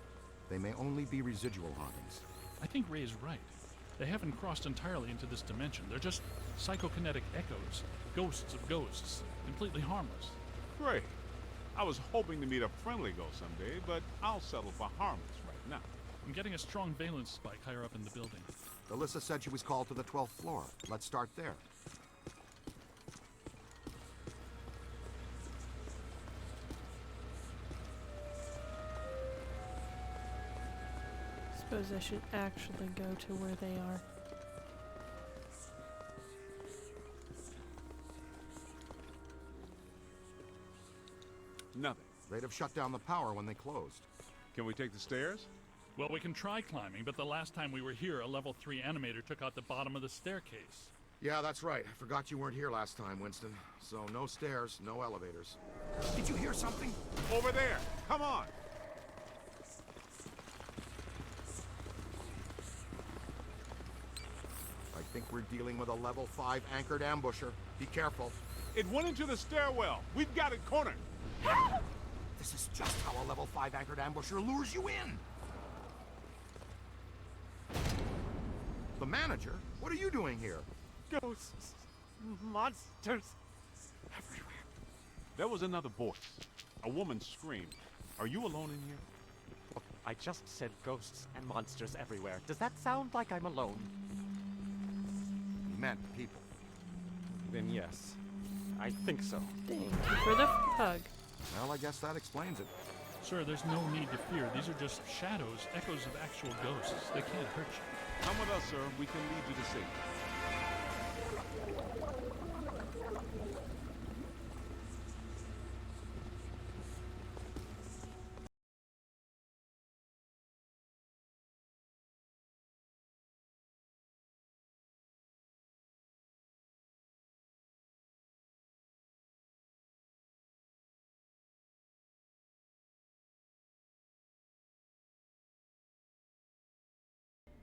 They may only be residual hauntings. I think Ray is right. They haven't crossed entirely into this dimension. They're just psychokinetic echoes. Ghosts of ghosts. Completely harmless. Great. I was hoping to meet a friendly ghost someday, but I'll settle for harmless right now. I'm getting a strong valence spike higher up in the building. Alyssa said she was called to the 12th floor. Let's start there. Suppose I should actually go to where they are. Nothing. They'd have shut down the power when they closed. Can we take the stairs? Well, we can try climbing, but the last time we were here, a level 3 animator took out the bottom of the staircase. Yeah, that's right. I forgot you weren't here last time, Winston. So no stairs, no elevators. Did you hear something? Over there! Come on! I think we're dealing with a level 5 anchored ambusher. Be careful. It went into the stairwell. We've got it cornered. This is just how a level 5 anchored ambusher lures you in. The manager? What are you doing here? Ghosts, monsters, everywhere. There was another voice. A woman screamed. Are you alone in here? Look, I just said ghosts and monsters everywhere. Does that sound like I'm alone? He meant people. Then yes, I think so. Thank you for the hug. Well, I guess that explains it. Sir, there's no need to fear. These are just shadows, echoes of actual ghosts. They can't hurt you. Come with us, sir. We can lead you to safety.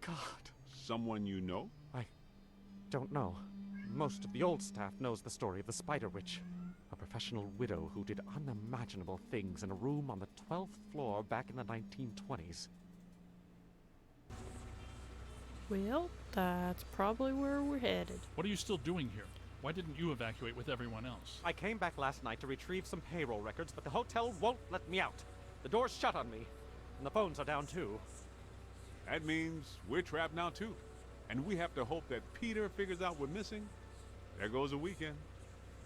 God. Someone you know? I don't know. Most of the old staff knows the story of the Spider Witch, a professional widow who did unimaginable things in a room on the 12th floor back in the 1920s. Well, that's probably where we're headed. What are you still doing here? Why didn't you evacuate with everyone else? I came back last night to retrieve some payroll records, but the hotel won't let me out. The door's shut on me, and the phones are down too. That means we're trapped now too. And we have to hope that Peter figures out we're missing. There goes a weekend.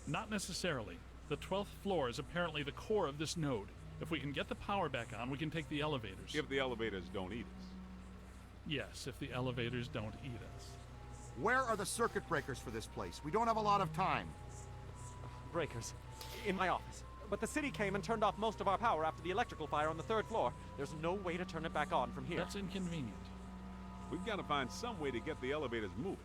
Not necessarily. The 12th floor is apparently the core of this node. If we can get the power back on, we can take the elevators. If the elevators don't eat us. Yes, if the elevators don't eat us. Where are the circuit breakers for this place? We don't have a lot of time. Breakers. In my office. But the city came and turned off most of our power after the electrical fire on the 3rd floor. There's no way to turn it back on from here. That's inconvenient. We've got to find some way to get the elevators moving.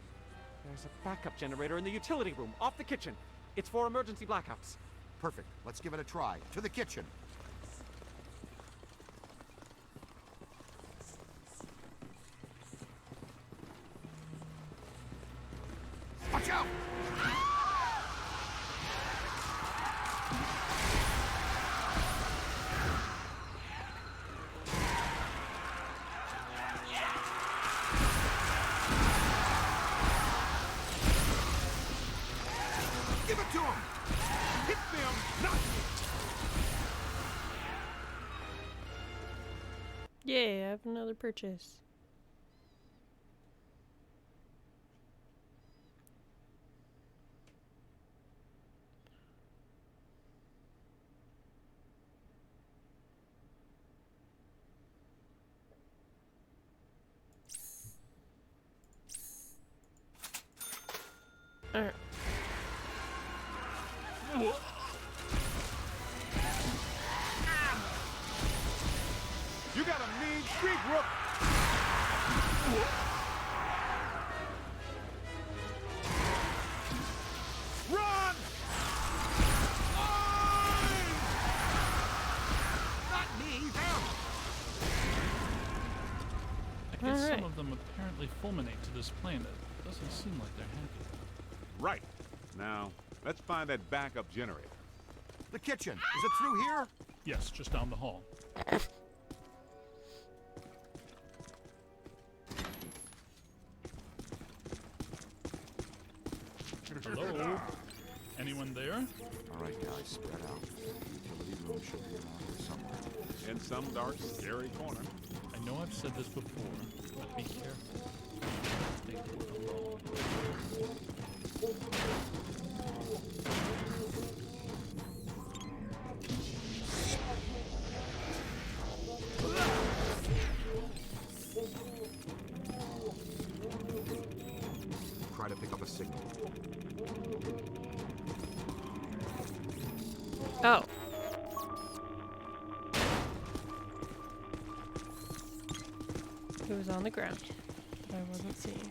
There's a backup generator in the utility room, off the kitchen. It's for emergency blackouts. Perfect. Let's give it a try. To the kitchen. Watch out! Give it to him! Hit them, not me! Yay, I have another purchase. Alright. You got a mean streak, Rook! Run! Not me, them! I guess some of them apparently fulminate to this plane. It doesn't seem like they're happy. Right. Now, let's find that backup generator. The kitchen. Is it through here? Yes, just down the hall. Hello? Anyone there? All right, guys, spread out. The utility room should be around here somewhere. In some dark, scary corner. I know I've said this before, but be careful. Stay alone. Try to pick up a signal. Oh. It was on the ground, but I wasn't seeing.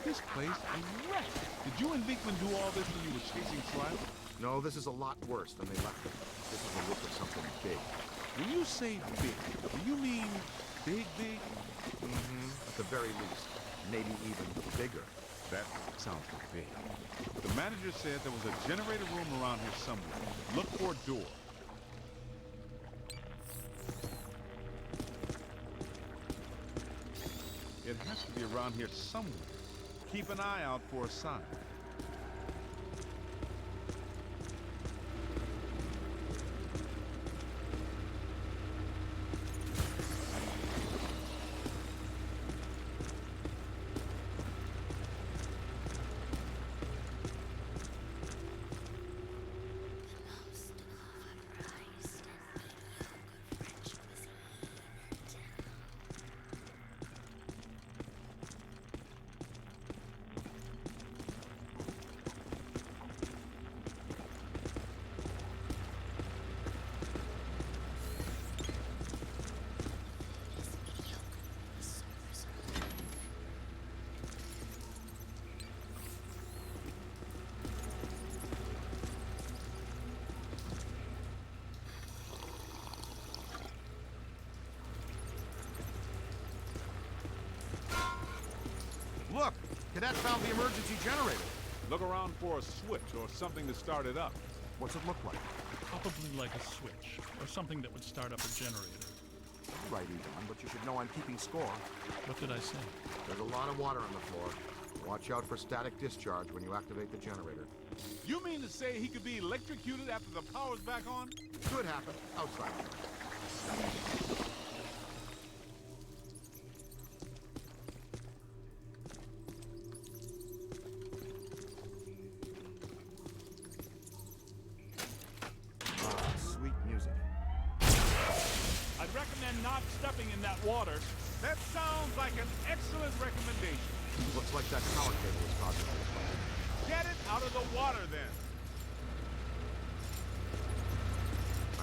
This place is wrecked. Did you and Vinkman do all this when you were chasing Slime? No, this is a lot worse than they left it. This is a look of something big. When you say big, do you mean big, big? Mm-hmm. At the very least. Maybe even bigger. That sounds big. The manager said there was a generator room around here somewhere. Look for a door. It has to be around here somewhere. Keep an eye out for a sign. Look! Cadet found the emergency generator. Look around for a switch or something to start it up. What's it look like? Probably like a switch, or something that would start up a generator. All right, Egon, but you should know I'm keeping score. What did I say? There's a lot of water on the floor. Watch out for static discharge when you activate the generator. You mean to say he could be electrocuted after the power's back on? Could happen. Outside. Sweet music. I'd recommend not stepping in that water. That sounds like an excellent recommendation. Looks like that power cable is causing all this trouble. Get it out of the water, then.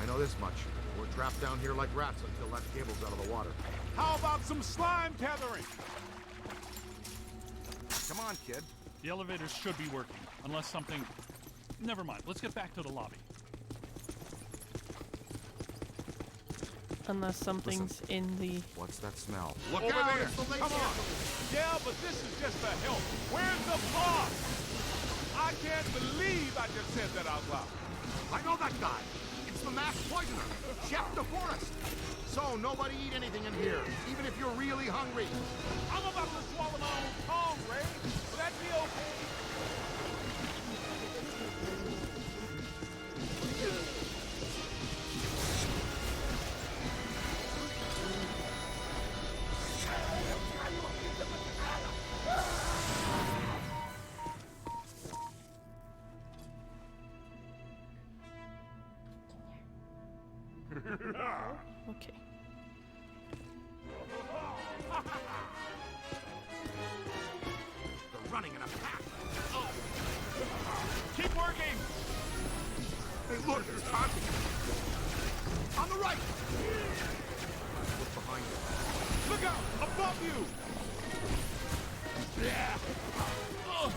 I know this much. We're trapped down here like rats until that cable's out of the water. How about some slime tethering? Come on, kid. The elevators should be working, unless something... Never mind, let's get back to the lobby. Unless something's in the... What's that smell? Look Over out there. there! Come on! Yeah, but this is just a help. Where's the boss? I can't believe I just said that out loud. I know that guy. It's the masked poisoner, Chef DeForest. So nobody eat anything in here, even if you're really hungry. I'm about to swallow my own tongue, Ray. Will that be okay? Okay. They're running in a pack. Oh. Keep working! Hey, look, there's Tati. On the right! Look behind you. Look out! Above you! Yeah! Oh.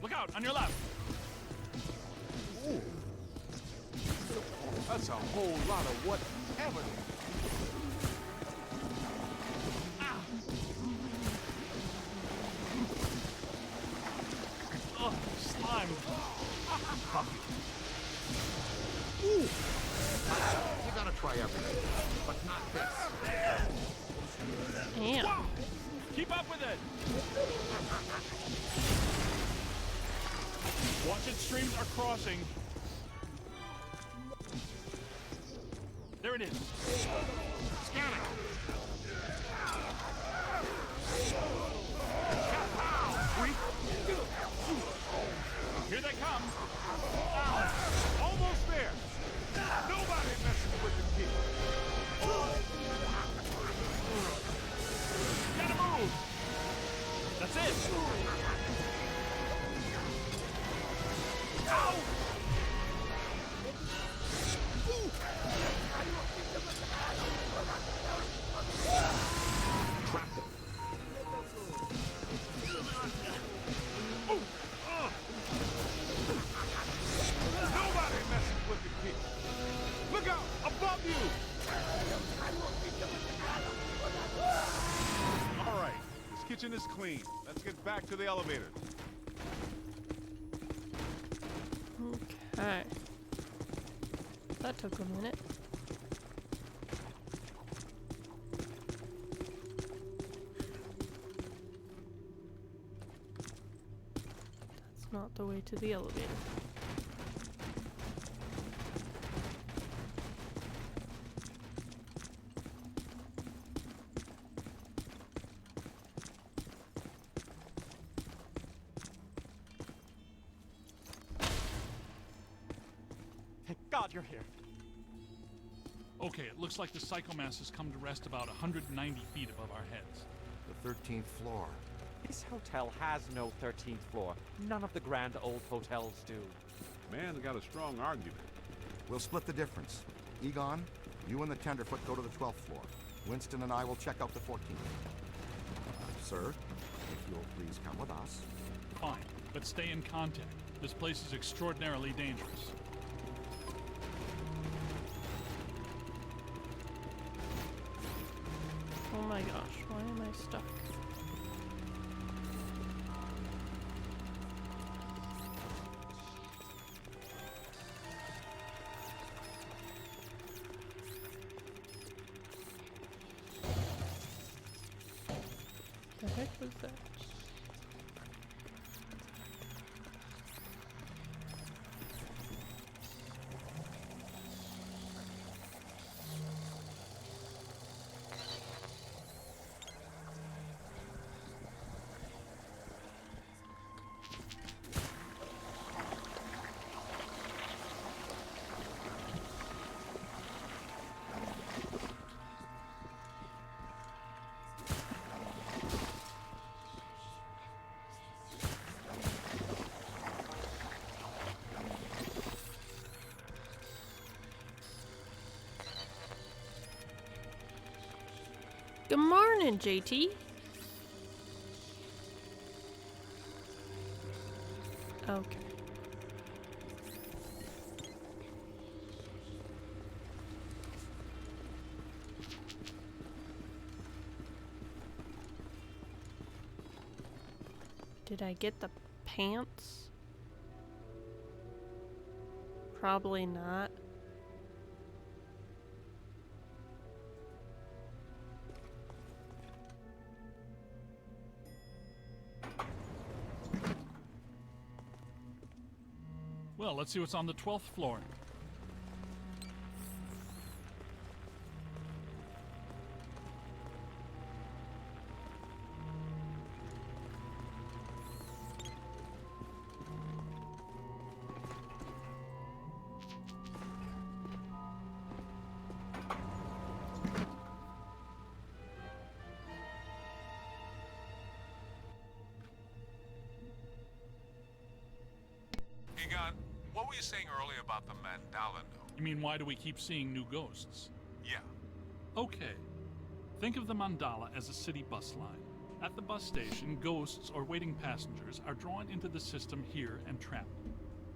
Look out! On your left! Ooh. That's a whole lot of whatever. Ah. Oh, slime. Ooh. You gotta try everything, but not this. Damn. Wow. Keep up with it. Watch it, streams are crossing. There it is. Scan it! Here they come. Almost there! Nobody messes with the kid! Gotta move! That's it! Ow! Trap them. Nobody messes with the kid! Look out! Above you! All right, this kitchen is clean. Let's get back to the elevator. Okay. That took a minute. That's not the way to the elevator. Thank God you're here. Okay, it looks like the psychomass has come to rest about 190 feet above our heads. The 13th floor. This hotel has no 13th floor. None of the grand old hotels do. Man's got a strong argument. We'll split the difference. Egon, you and the Tenderfoot go to the 12th floor. Winston and I will check out the 14th. Sir, if you'll please come with us. Fine, but stay in contact. This place is extraordinarily dangerous. Oh my gosh, why am I stuck? The heck was that? Good morning, JT. Okay. Did I get the pants? Probably not. Well, let's see what's on the 12th floor. Egon, what were you saying earlier about the mandala node? You mean, why do we keep seeing new ghosts? Yeah. Okay. Think of the mandala as a city bus line. At the bus station, ghosts or waiting passengers are drawn into the system here and trapped.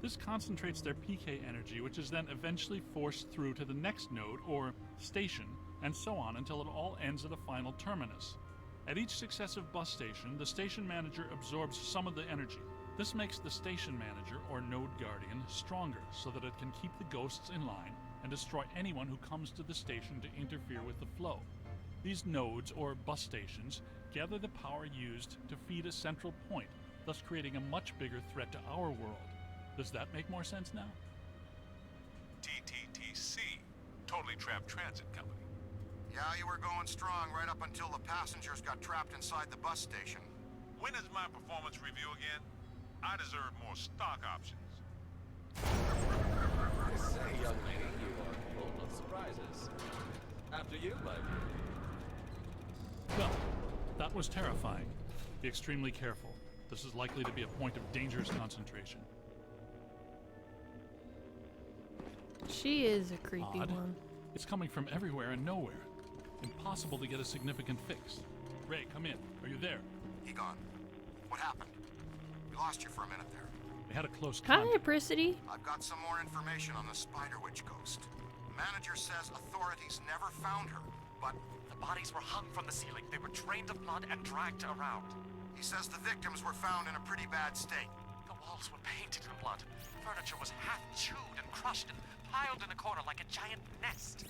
This concentrates their PK energy, which is then eventually forced through to the next node or station, and so on until it all ends at a final terminus. At each successive bus station, the station manager absorbs some of the energy. This makes the station manager, or node guardian, stronger so that it can keep the ghosts in line and destroy anyone who comes to the station to interfere with the flow. These nodes, or bus stations, gather the power used to feed a central point, thus creating a much bigger threat to our world. Does that make more sense now? TTTC. totally trapped transit company. Yeah, you were going strong right up until the passengers got trapped inside the bus station. When is my performance review again? I deserve more stock options. I say, young lady, you are full of surprises. After you, my dear. Well, that was terrifying. Be extremely careful. This is likely to be a point of dangerous concentration. She is a creepy Odd. one. It's coming from everywhere and nowhere. Impossible to get a significant fix. Ray, come in. Are you there? Egon, what happened? We lost you for a minute there. We had a close Hi, contact. Prissity. I've got some more information on the Spider Witch ghost. The manager says authorities never found her, but The bodies were hung from the ceiling. They were drained of blood and dragged around. he says the victims were found in a pretty bad state. The walls were painted in blood. Furniture was half chewed and crushed and piled in a corner like a giant nest.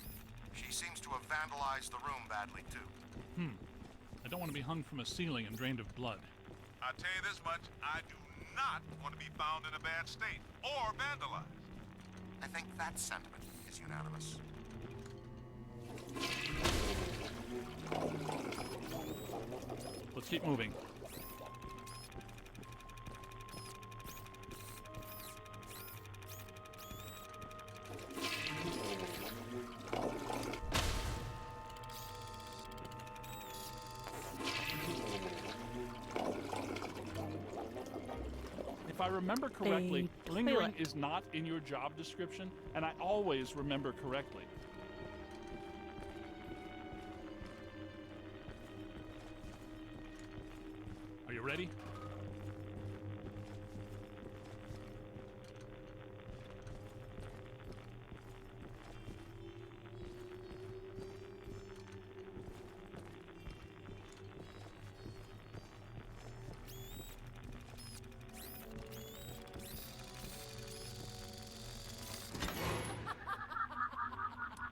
She seems to have vandalized the room badly, too. I don't want to be hung from a ceiling and drained of blood. I'll tell you this much, I do not want to be found in a bad state or vandalized. I think that sentiment is unanimous. Let's keep moving. If I remember correctly, A lingering toilet. is not in your job description, and I always remember correctly. Are you ready?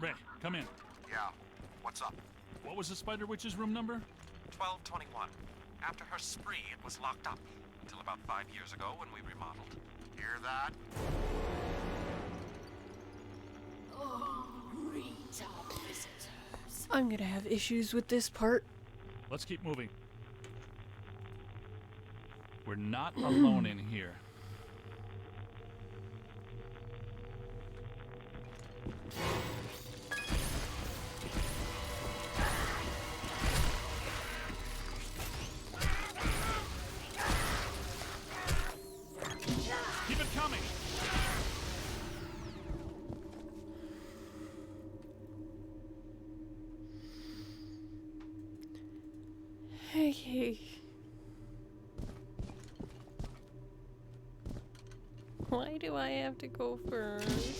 Ray, come in. Yeah, what's up? What was the Spider Witch's room number? 1221. After her spree, it was locked up. Until about 5 years ago when we remodeled. Hear that? I'm gonna have issues with this part. Let's keep moving. We're not alone in here. Keep it coming. Okay. Why do I have to go first?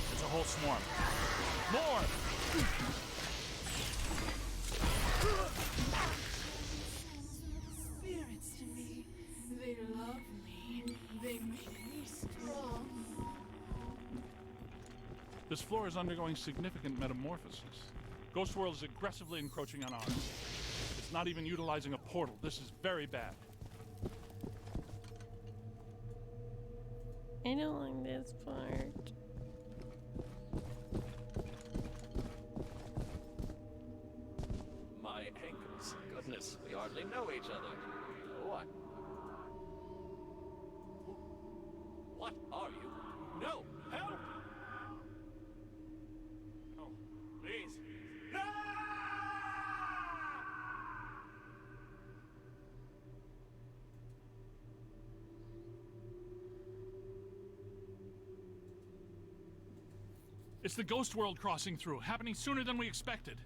There's a whole swarm. More! Spirits to me. They love me. They make me strong. This floor is undergoing significant metamorphosis. Ghost World is aggressively encroaching on ours. It's not even utilizing a portal. This is very bad. I don't like this part. My ankles. Goodness, we hardly know each other. What? What are you? No! Help! Oh, please. It's the Ghost World crossing through, happening sooner than we expected.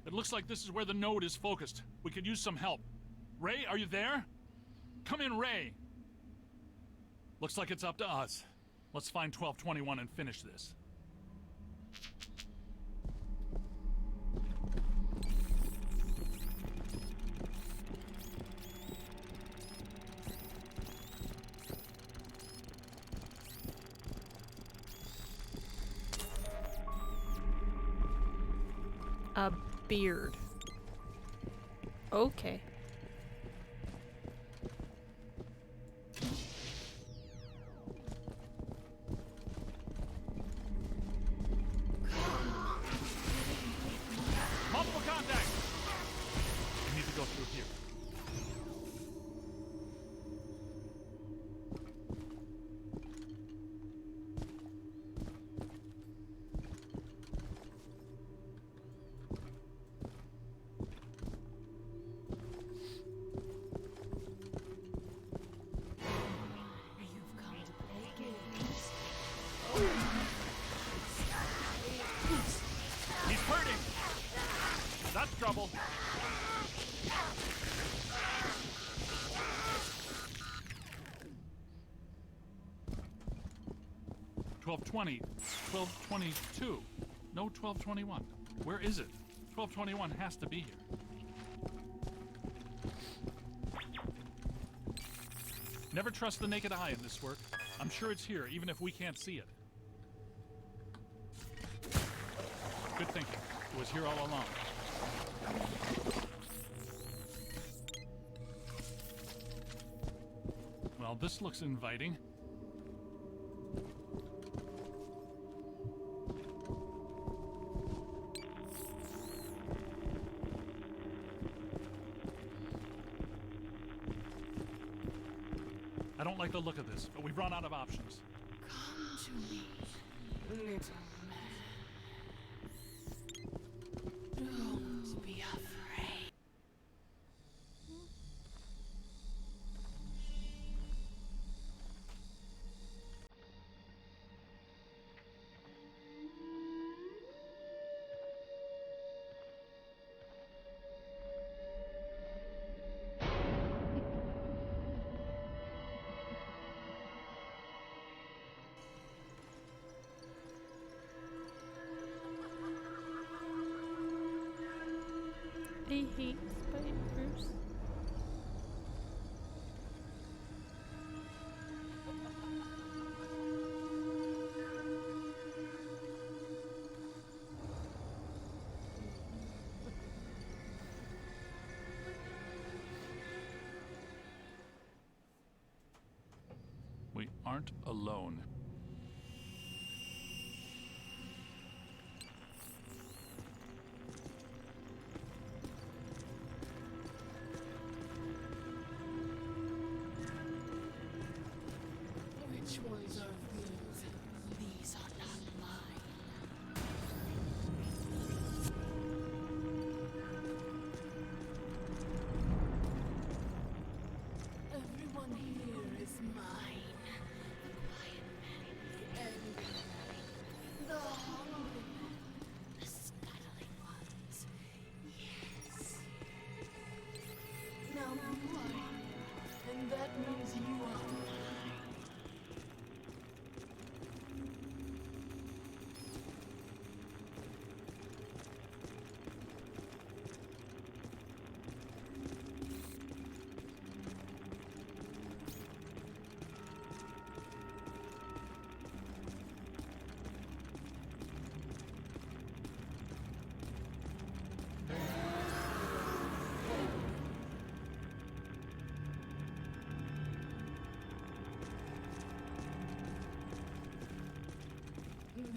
It looks like this is where the node is focused. We could use some help. Ray, are you there? Come in, Ray. Looks like it's up to us. Let's find 1221 and finish this. A beard. Okay. Multiple contact! We need to go through here. He's hurting! That's trouble. $12.20, $12.22. No $12.21. Where is it? $12.21 has to be here. Never trust the naked eye in this work. I'm sure it's here, even if we can't see it. Good thinking. It was here all along. Well, this looks inviting. I don't like the look of this, but we've run out of options. Come to me, little man. Don't be afraid. I hate spiders. We aren't alone. Which ones are these? These are not mine. Everyone here is mine. The quiet men, the angry men, the hungry men, the scuttling ones. Yes. Now you are here, and that means you are mine.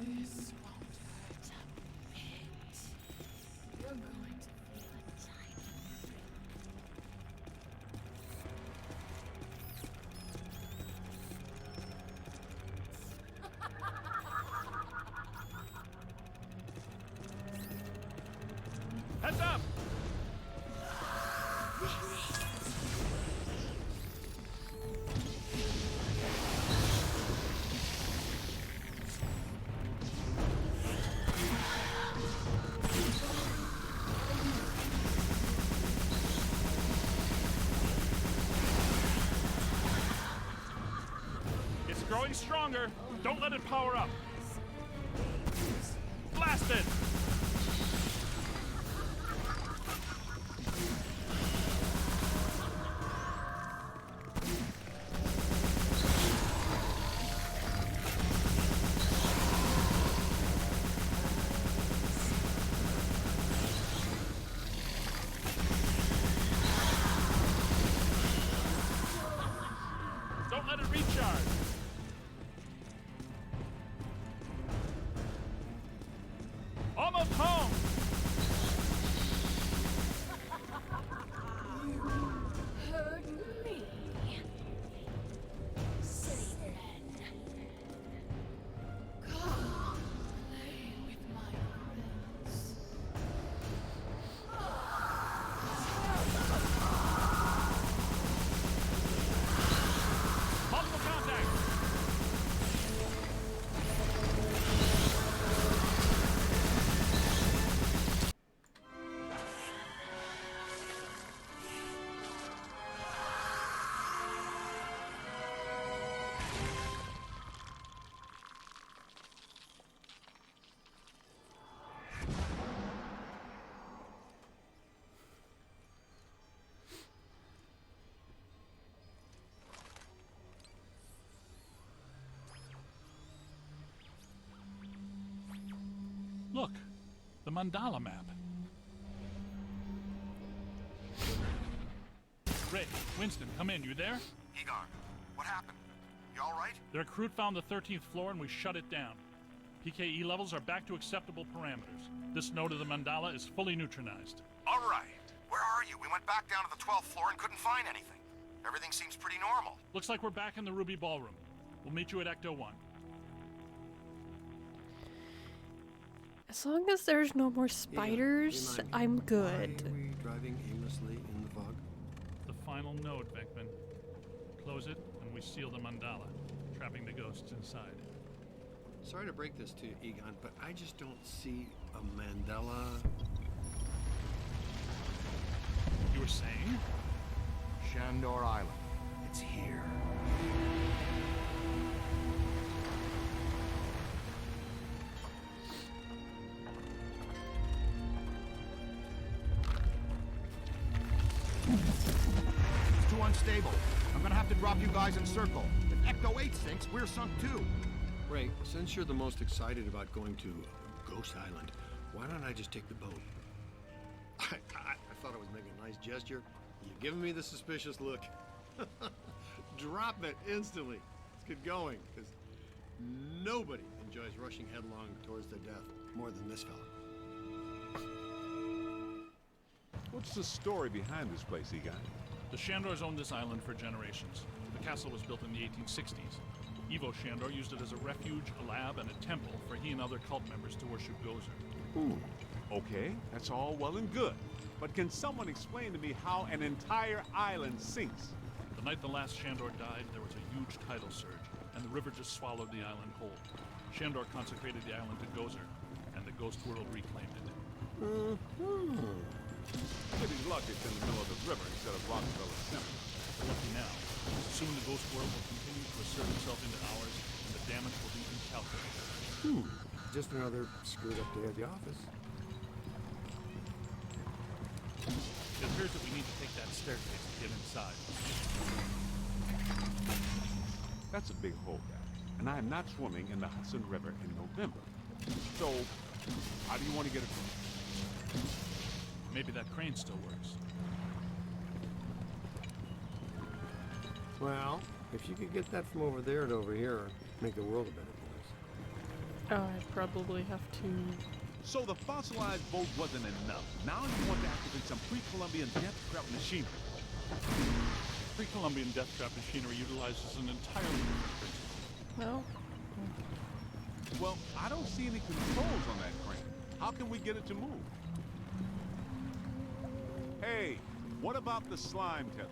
This won't hurt a bit. You're going to feel a tiny Heads up! It's growing stronger. Don't let it power up. Blast it! home! Heard me. Say then. Come, play with my friends. Multiple contact! Look, the mandala map. Ray, Winston, come in. You there? Egon, what happened? You all right? The recruit found the 13th floor and we shut it down. PKE levels are back to acceptable parameters. This node of the mandala is fully neutronized. All right. Where are you? We went back down to the 12th floor and couldn't find anything. Everything seems pretty normal. Looks like we're back in the Ruby Ballroom. We'll meet you at Ecto 1. As long as there's no more spiders, I'm good. Why are we driving aimlessly in the fog? The final node, Beckman. Close it, and we seal the mandala, trapping the ghosts inside. Sorry to break this to you, Egon, but I just don't see a Mandela. You were saying? Shandor Island. It's here. It's too unstable. I'm gonna have to drop you guys in circle. If Ecto 8 sinks, we're sunk too. Ray, since you're the most excited about going to Ghost Island, why don't I just take the boat? I thought I was making a nice gesture. You're giving me the suspicious look. Drop it instantly. Let's get going, because nobody enjoys rushing headlong towards their death more than this fella. What's the story behind this place, Egon? The Shandors owned this island for generations. The castle was built in the 1860s. Ivo Shandor used it as a refuge, a lab, and a temple for he and other cult members to worship Gozer. Ooh. Okay, that's all well and good. But can someone explain to me how an entire island sinks? The night the last Shandor died, there was a huge tidal surge, and the river just swallowed the island whole. Shandor consecrated the island to Gozer, and the ghost world reclaimed it. Pretty lucky it's in the middle of the river instead of Rockefeller Center. We're lucky now. Soon the ghost world will continue to assert itself into ours, and the damage will be incalculable. Just another screwed up day at the office. It appears that we need to take that staircase to get inside. That's a big holdout, and I am not swimming in the Hudson River in November. So, how do you want to get across? Maybe that crane still works. Well, if you could get that from over there to over here, it'd make the world a better place. Oh, I'd probably have to. So the fossilized boat wasn't enough. Now you want to activate some pre-Columbian death trap machinery. Pre-Columbian death trap machinery utilizes an entirely different principle. No. Well, I don't see any controls on that crane. How can we get it to move? Hey, what about the slime tether?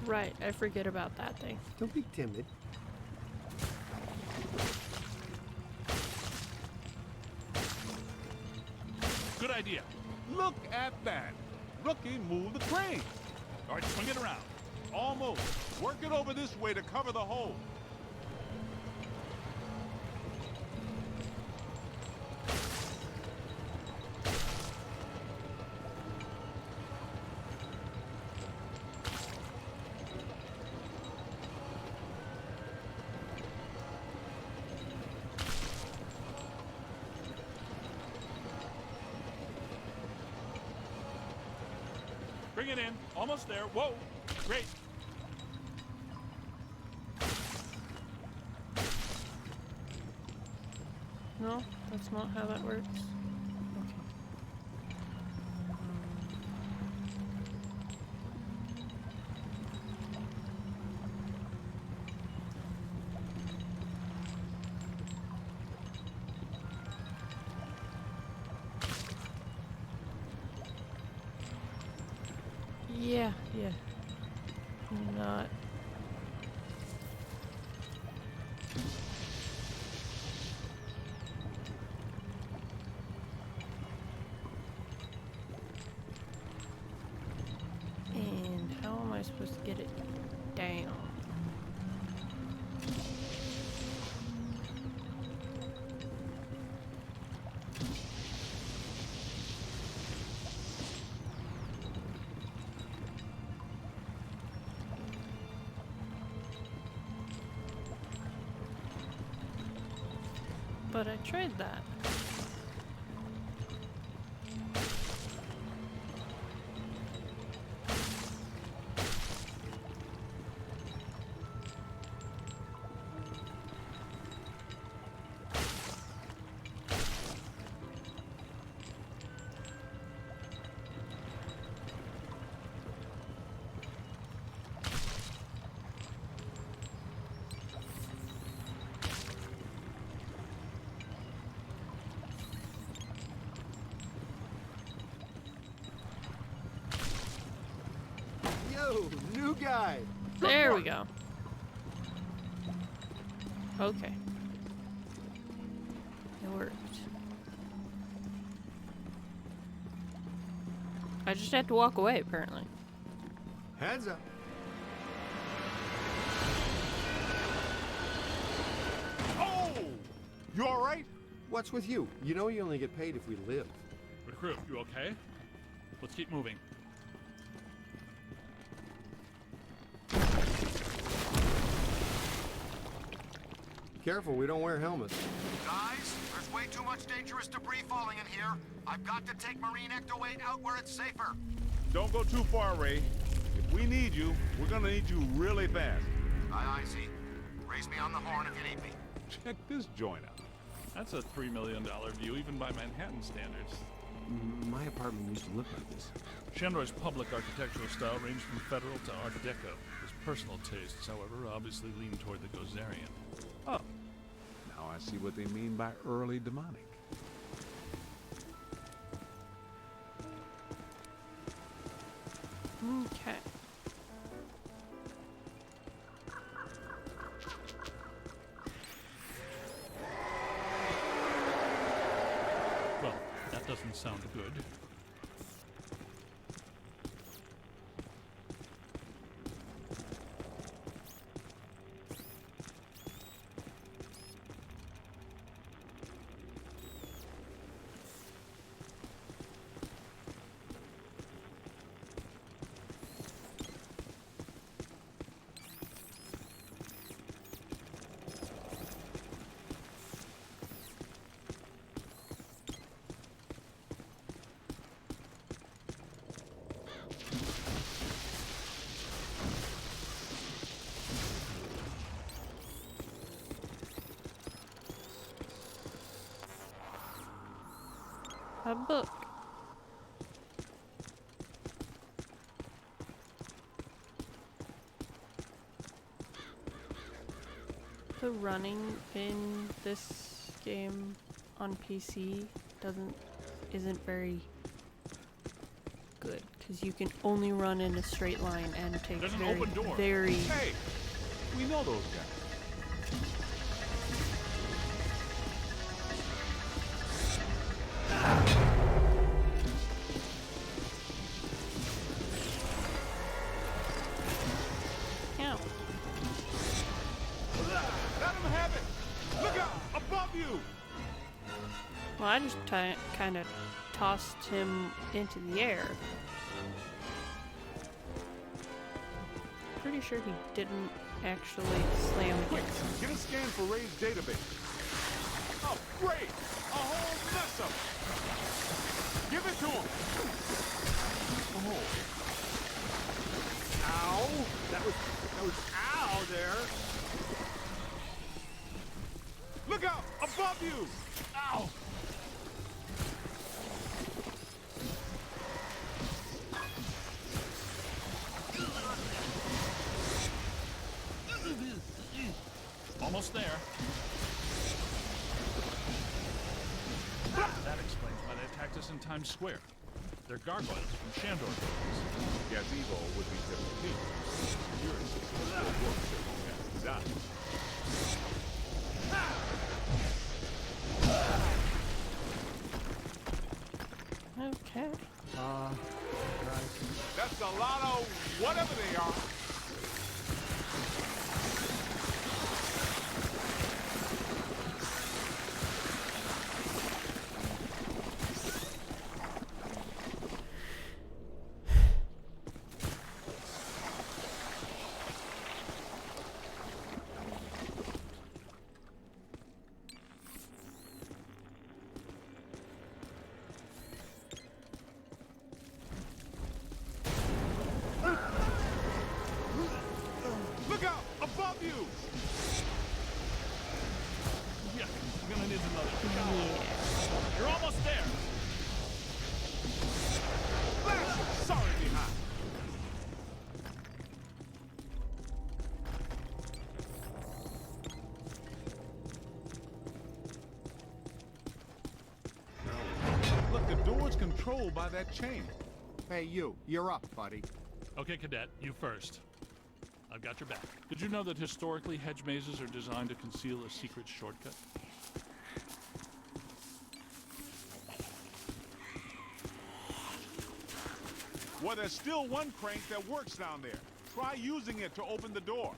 Right, I forget about that thing. Don't be timid. Good idea. Look at that. Rookie moved the crane. All right, swing it around. Almost. Work it over this way to cover the hole. Bring it in. Almost there. Whoa. Great. No, that's not how that works. Yeah. Not. And how am I supposed to get it down? But I tried that. Yo, new guy. There we go. Okay. It worked. I just had to walk away, apparently. Heads up. Oh! You all right? What's with you? You know you only get paid if we live. Recruit, you okay? Let's keep moving. Careful, we don't wear helmets. Guys, there's way too much dangerous debris falling in here. I've got to take Marine Ecto-8 out where it's safer. Don't go too far, Ray. If we need you, we're gonna need you really fast. Aye, Z. Raise me on the horn if you need me. Check this joint out. That's a $3 million view, even by Manhattan standards. My apartment used to look like this. Shandor's public architectural style ranged from Federal to Art Deco. His personal tastes, however, obviously lean toward the Gozerian. Oh. Now I see what they mean by early demonic. Okay. Well, that doesn't sound good. A book. The running in this game on PC isn't very good because you can only run in a straight line and it takes There's an open door. very Hey, we know those guys. Ow. Let him have it! Look out! Above you! Well, I just kind of tossed him into the air. Pretty sure he didn't actually slam Quick, him. get a scan for Ray's database. Oh, great! A whole mess of it! Give it to him! Oh. Ow! That was ow there. Look out! Above you! Ow! Almost there. That explains why they attacked us in Times Square. They're gargoyles from Shandor Games. Gazebo would be 15. Security system still works as long as it does. Okay. That's a lot of whatever they are. Look out! Above you! Yeah, I'm gonna need another shot. You're almost there. Flash! Sorry, behind. Look, the door's controlled by that chain. Hey, you're up, buddy. Okay, Cadet, you first. I've got your back. Did you know that historically hedge mazes are designed to conceal a secret shortcut? Well, there's still one crank that works down there. Try using it to open the door.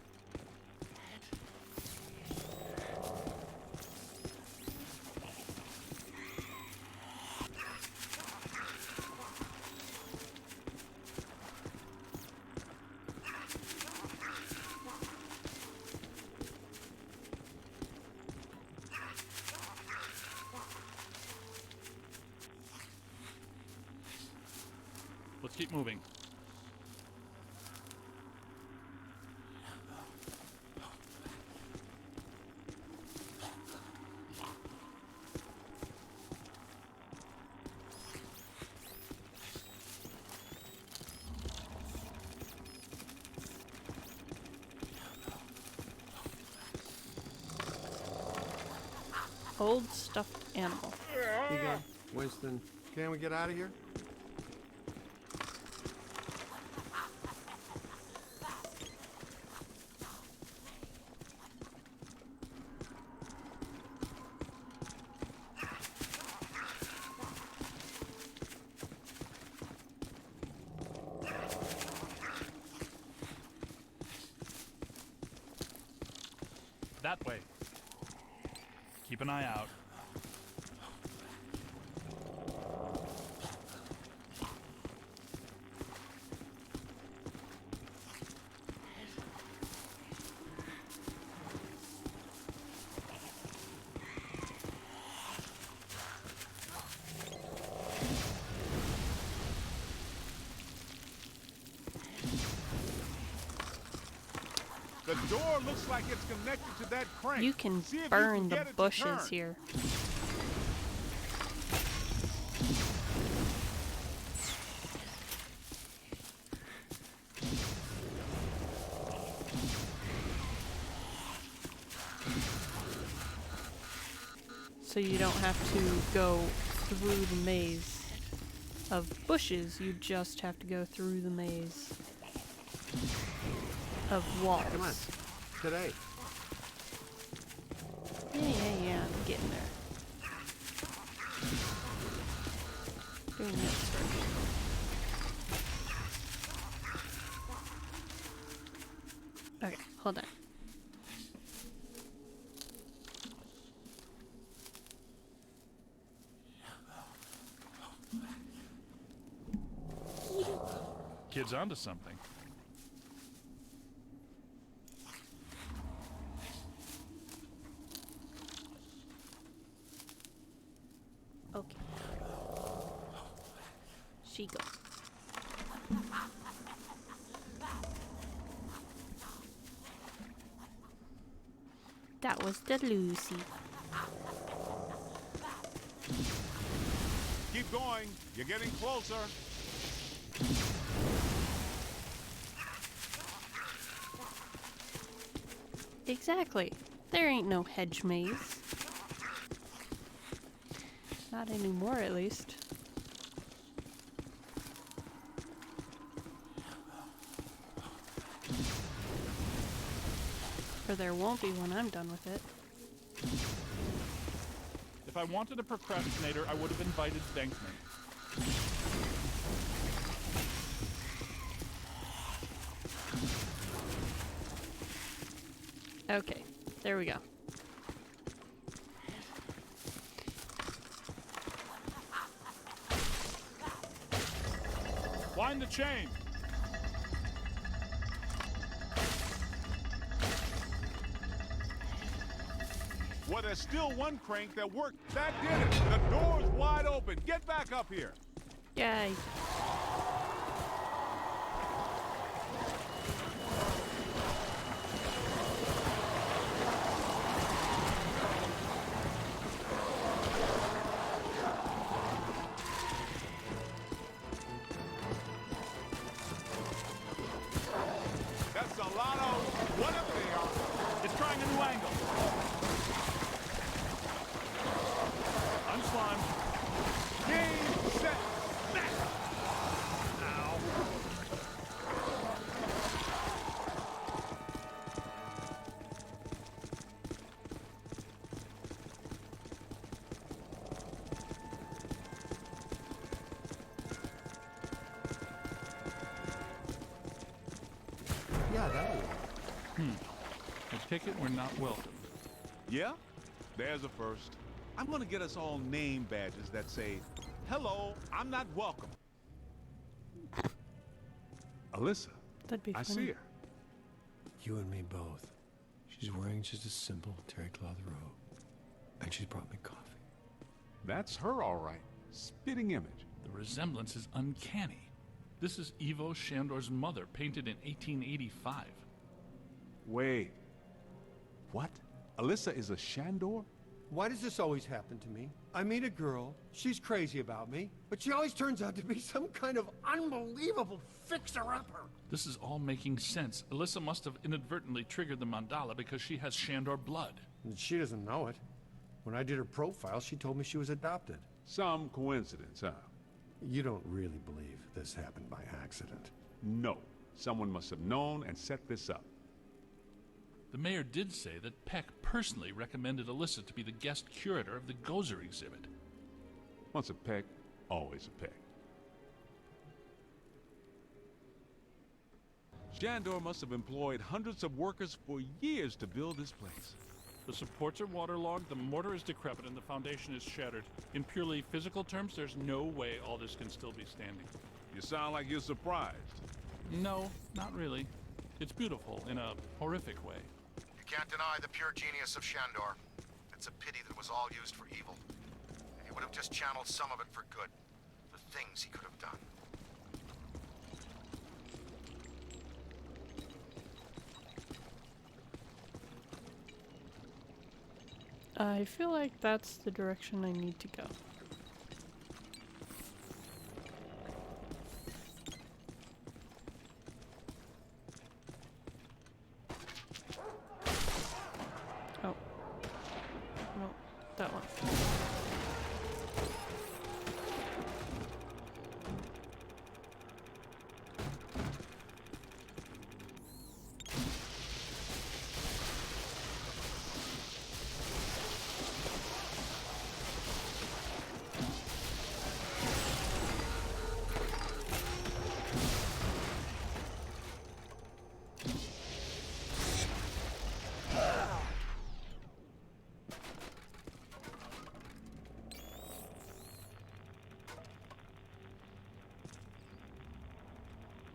Let's keep moving. Old stuffed animal. You go, Winston. Can we get out of here? That way. Keep an eye out. The door looks like it's connected to that crank. You can See if burn you the get it to bushes turn. here. So you don't have to go through the maze of bushes, you just have to go through the maze of walls. Come on. Today. Yeah, I'm getting there. Doing this first. Okay, hold on. Kid's onto something. Okay. She goes. That was the Lucy. Keep going. You're getting closer. Exactly. There ain't no hedge maze. Not anymore, at least. For there won't be when I'm done with it. If I wanted a procrastinator, I would have invited Venkman. Okay, there we go. Wind the chain! Well, there's still one crank that worked. That did it. The door's wide open. Get back up here. Yay. That's a lot of whatever they are. It's trying a new angle. I'm slimed. Game, set, smash! Ow. Yeah, that'll work. I take it we're not welcome. Yeah? There's a first. I'm gonna get us all name badges that say, "Hello, I'm not welcome." Alyssa, That'd be I funny. see her. You and me both. She's wearing just a simple terry cloth robe. And she's brought me coffee. That's her, all right. Spitting image. The resemblance is uncanny. This is Ivo Shandor's mother, painted in 1885. Wait. What? Alyssa is a Shandor? Why does this always happen to me? I meet a girl, she's crazy about me, but she always turns out to be some kind of unbelievable fixer-upper. This is all making sense. Alyssa must have inadvertently triggered the mandala because she has Shandor blood. And she doesn't know it. When I did her profile, she told me she was adopted. Some coincidence, huh? You don't really believe this happened by accident? No. Someone must have known and set this up. The mayor did say that Peck personally recommended Alyssa to be the guest curator of the Gozer exhibit. Once a Peck, always a Peck. Shandor must have employed hundreds of workers for years to build this place. The supports are waterlogged, the mortar is decrepit, and the foundation is shattered. In purely physical terms, there's no way all this can still be standing. You sound like you're surprised. No, not really. It's beautiful in a horrific way. You can't deny the pure genius of Shandor. It's a pity that it was all used for evil. If he would have just channeled some of it for good, the things he could have done. I feel like that's the direction I need to go. Oh. No, that one.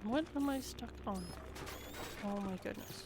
What am I stuck on? Oh my goodness.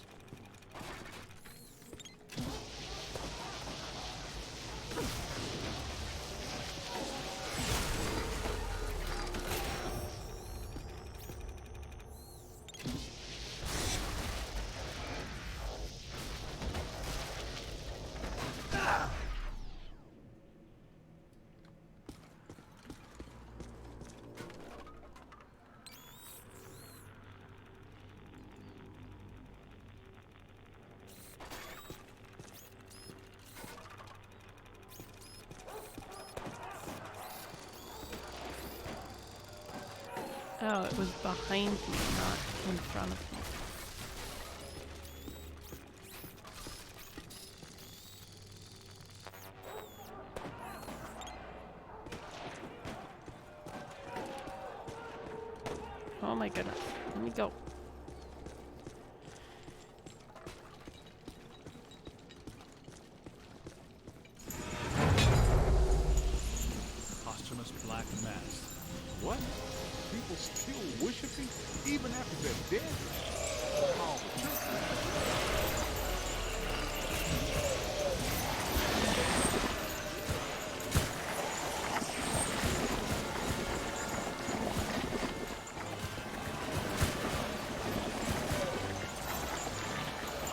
Oh, it was behind me, not in front of me. Oh my goodness. Let me go. Posthumous black mass. What? People still worshiping even after they're dead? Oh, the church.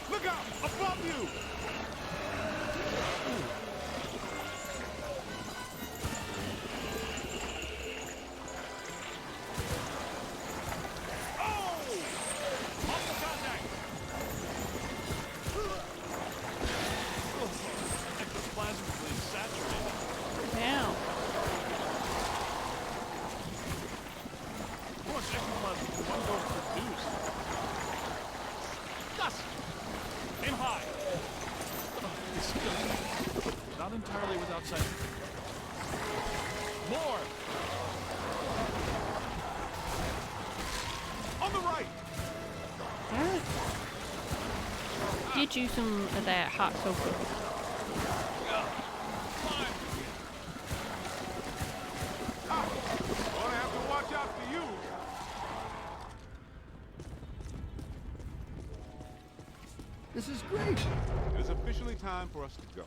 Look out! Above you! Ectoplasmically saturated. Damn. How much ectoplasm can one dog produce? Dust! Aim high! Disgusting. Not entirely without sight. More! On the right! Get you some of that hot cocoa. Gonna have to watch out for you. This is great. It is officially time for us to go.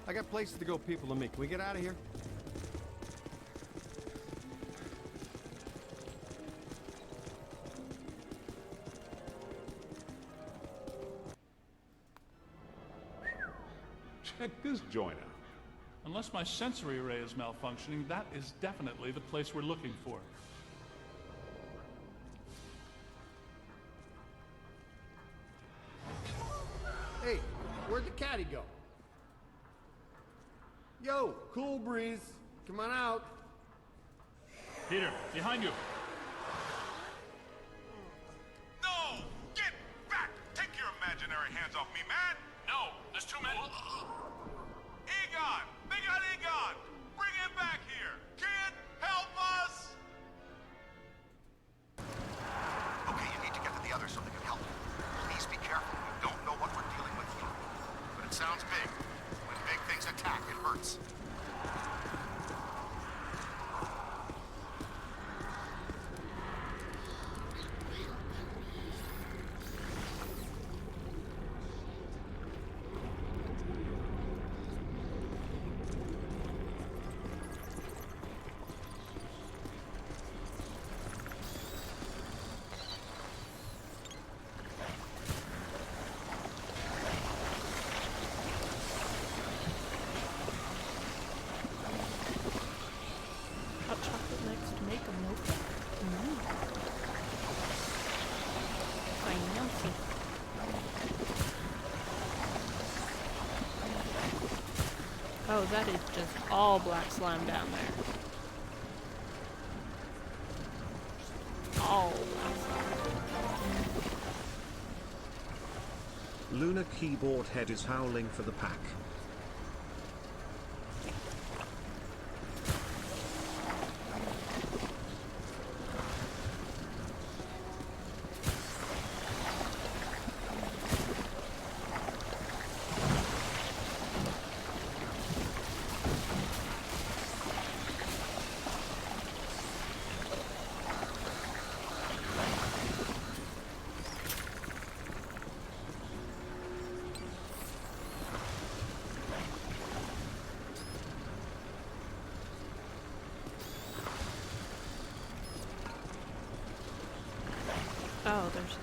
I got places to go, people to meet. Can we get out of here? Check this joint out. Unless my sensory array is malfunctioning, that is definitely the place we're looking for. Hey, where'd the caddy go? Yo, cool breeze. Come on out. Peter, behind you. No! Get back! Take your imaginary hands off me, man! No, there's too many. Egon! They got Egon! Bring him back here! Kid, help us! Okay, you need to get to the others so they can help you. Please be careful. We don't know what we're dealing with here. But it sounds big. When big things attack, it hurts. Hot chocolate next to make a mocha. Fancy. Oh, that is just all black slime down there. All black slime. Luna keyboard head is howling for the pack. Oh, there's.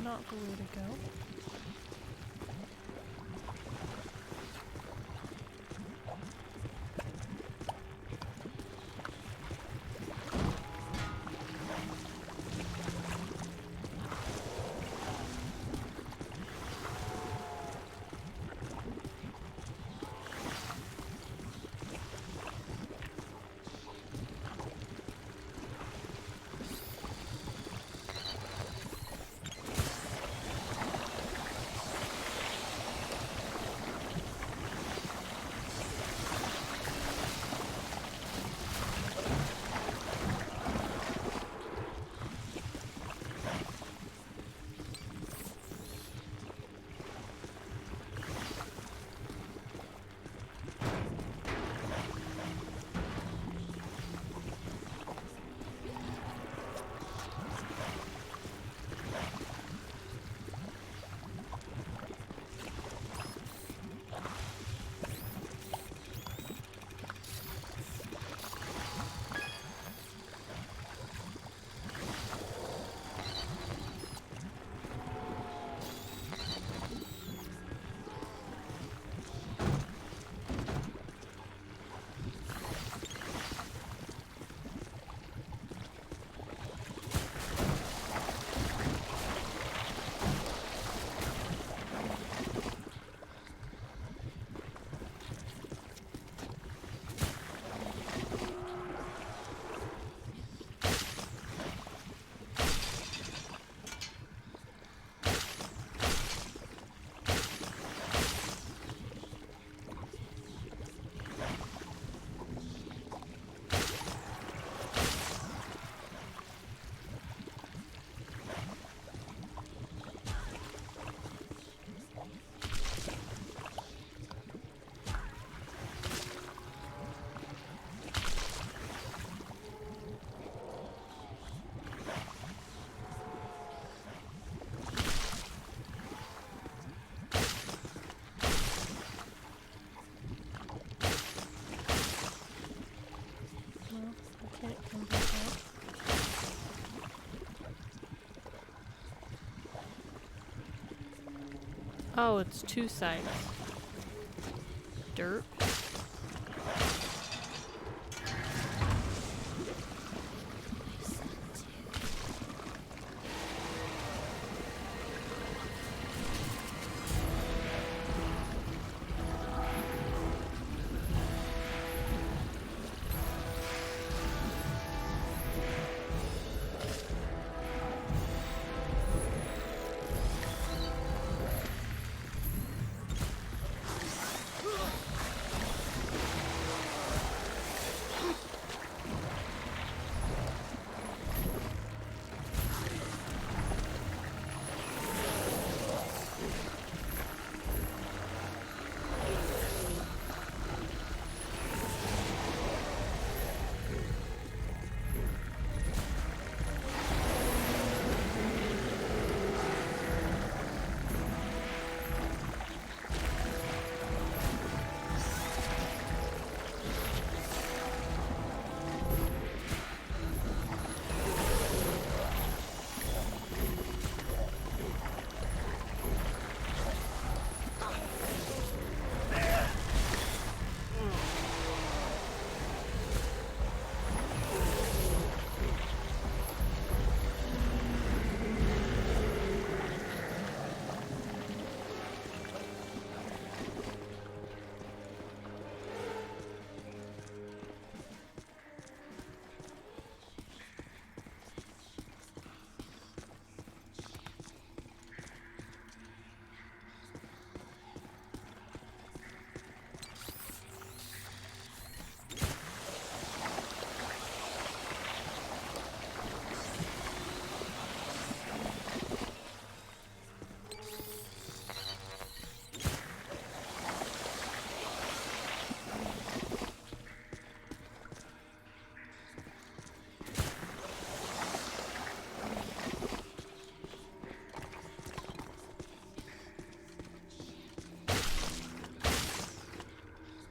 not the way to go. Oh, it's two sides. Dirt.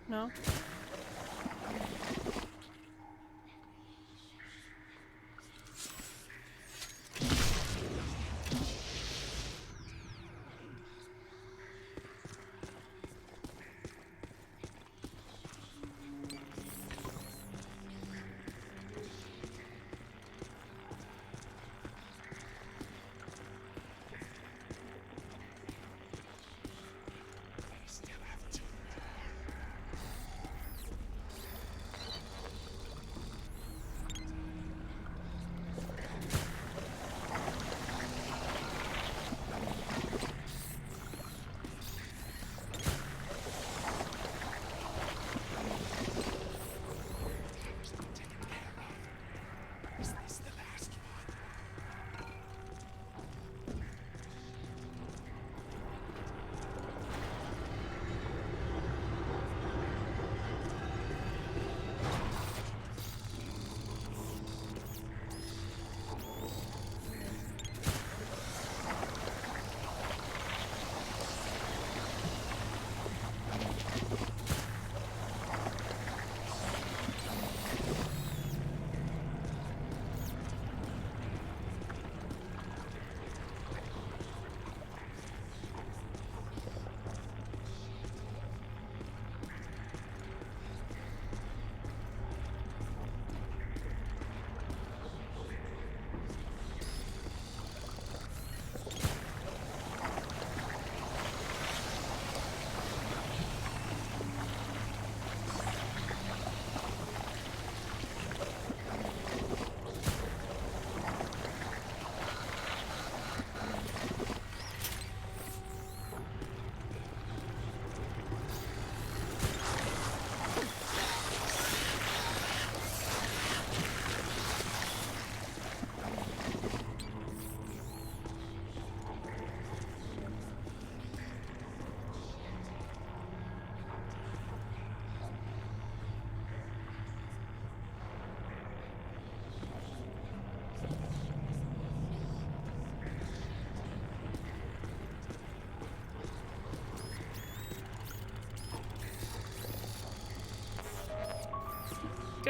No?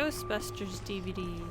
Ghostbusters DVD.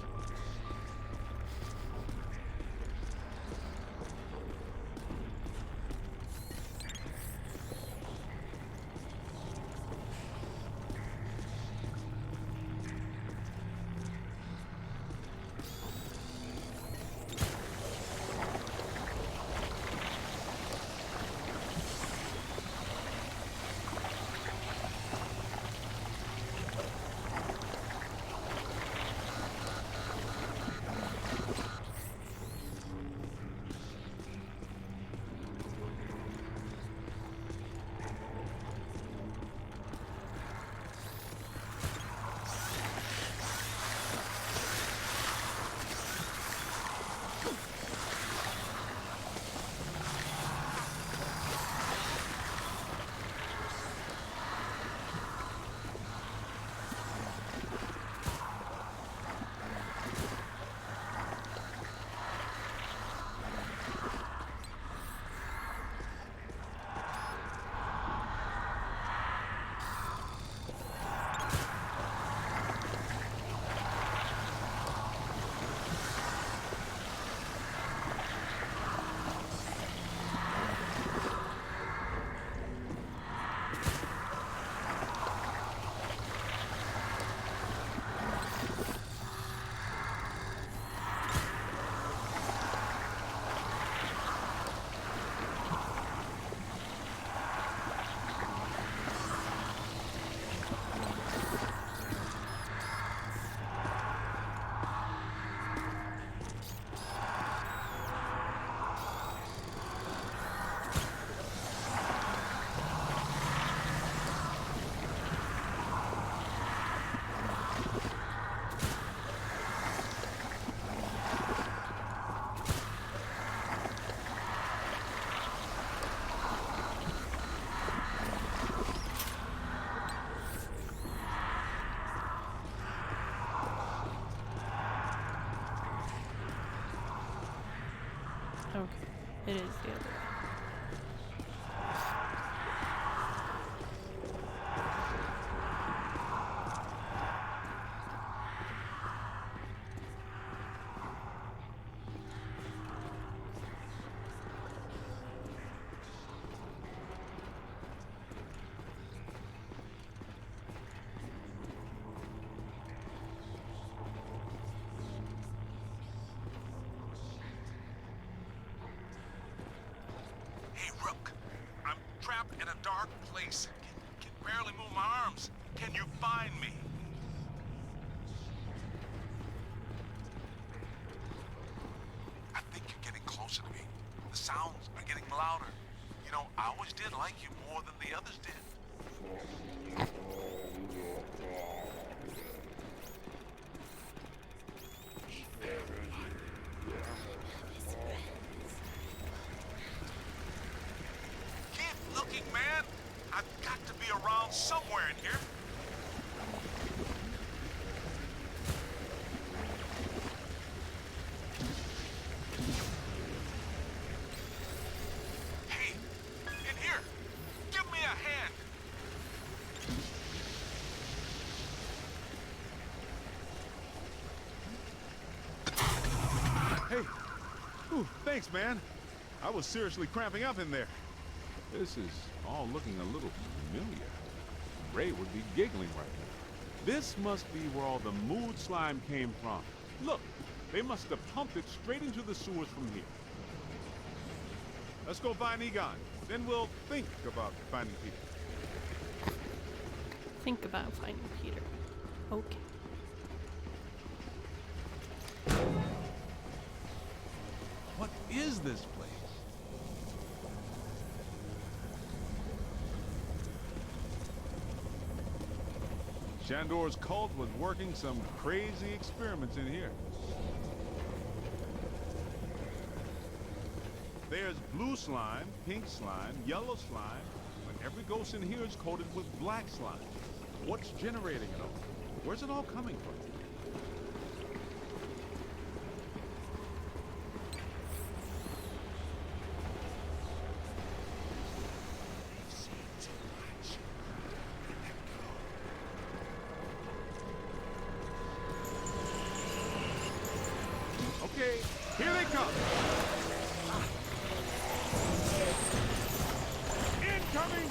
Okay, it is the other way. Hey, Rook. I'm trapped in a dark place. Can barely move my arms. Can you find me? I think you're getting closer to me. The sounds are getting louder. You know, I always did like you more than the others did. Keep looking, man. I've got to be around somewhere in here. Hey, in here. Give me a hand. Hey. Ooh, thanks, man. I was seriously cramping up in there. This is all looking a little familiar. Ray would be giggling right now. This must be where all the mood slime came from. Look, they must have pumped it straight into the sewers from here. Let's go find Egon. Then we'll think about finding Peter. Think about finding Peter. Okay. What is this place? Shandor's cult was working some crazy experiments in here. There's blue slime, pink slime, yellow slime, but every ghost in here is coated with black slime. What's generating it all? Where's it all coming from? Okay, here they come. Incoming!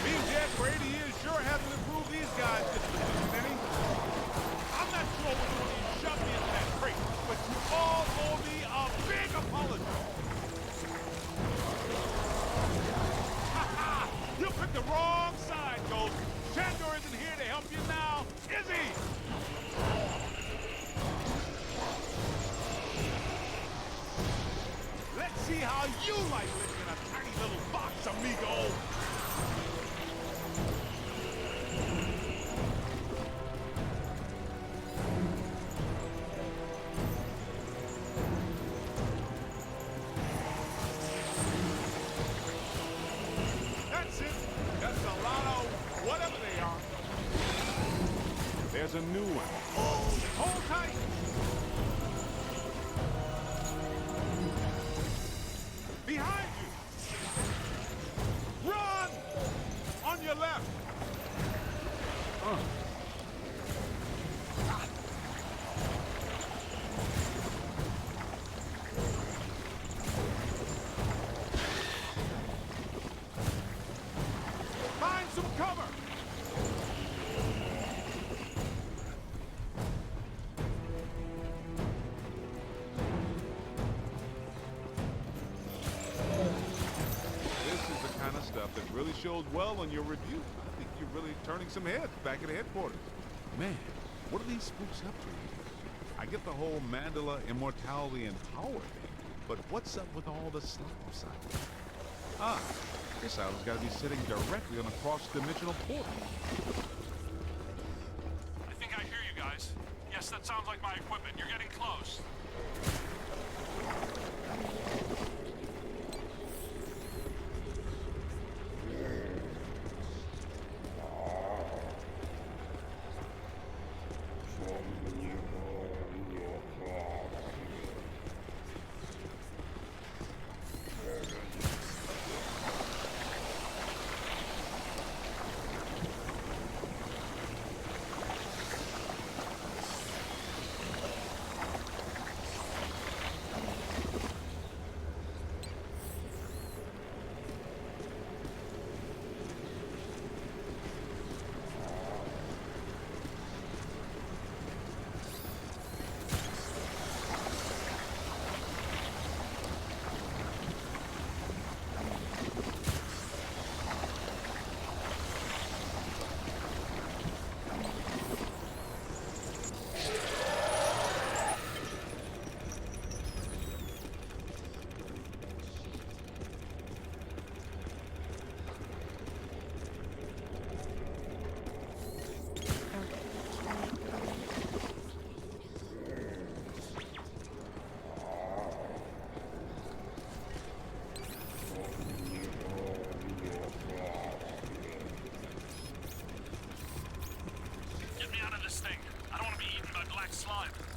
Being dead for 80 years sure hasn't improved these guys any. I'm not sure which one of you shoved me into that crate, but you all owe me a big apology. Ha ha! You picked the wrong side, Ghost. Shandor isn't here to help you now, is he? Let's see how you like living in a tiny little box, amigo. That's it. That's a lot of whatever they are. There's a new one. Hold tight. Behind you! Run! On your left! Find some cover! Stuff that really shows well on your review. I think you're really turning some heads back at the headquarters. Man, what are these spooks up to? I get the whole Mandala immortality and power thing, but what's up with all the slime sites? Ah, this island's got to be sitting directly on a cross-dimensional portal. I think I hear you guys. Yes, that sounds like my equipment. You're getting close.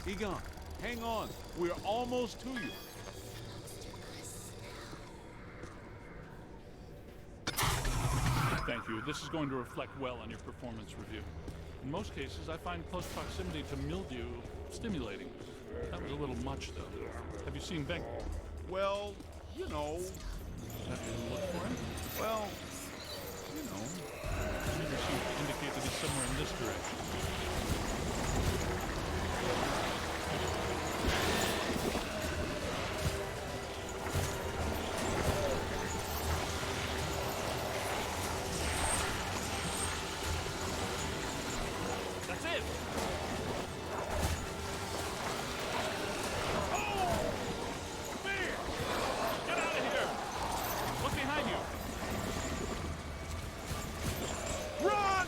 Egon, hang on. We're almost to you. Thank you. This is going to reflect well on your performance review. In most cases, I find close proximity to mildew stimulating. That was a little much, though. Have you seen Venk? Well, you know. Have you looked for him? Well, you know. Leadership indicate that he's somewhere in this direction. That's it! Oh! Fear! Get out of here! Look behind you! Run!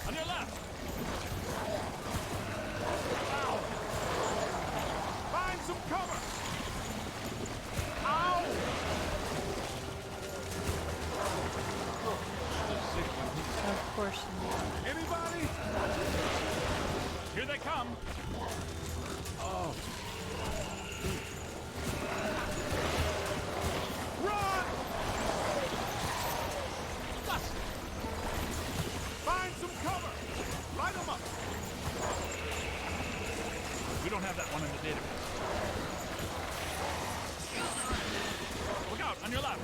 On your left! Ow! Find some cover! Ow! Of course not. Anybody? Here they come! Oh. Run! Dust! Find some cover! Light them up! don't have that one in the database. Look out, on your left.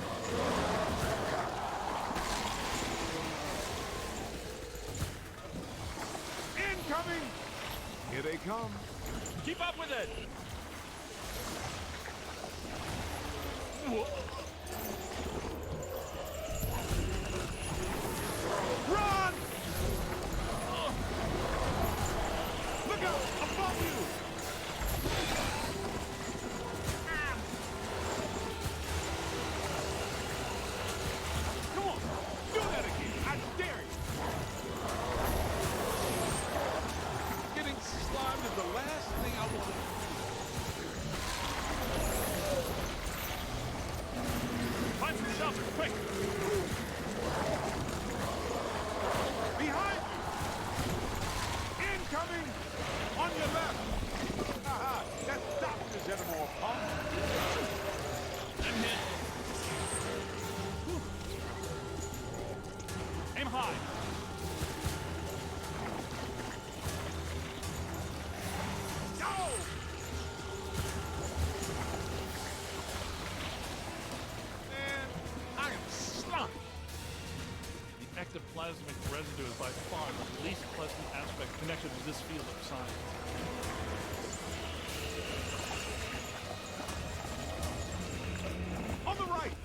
Incoming! Here they come. Keep up with it! Run! Look out! Above you! Come on! Do that again! I dare you! Getting slimed is the last thing I want. Find some shelter, quick! Behind you! Incoming! On your left! Haha! That's Dr. Zeddemore, punk! I'm hit. Whew. Aim high. Go! Man, I am stunned! The ectoplasmic residue is by far the least pleasant aspect connected to this field of science. On the right!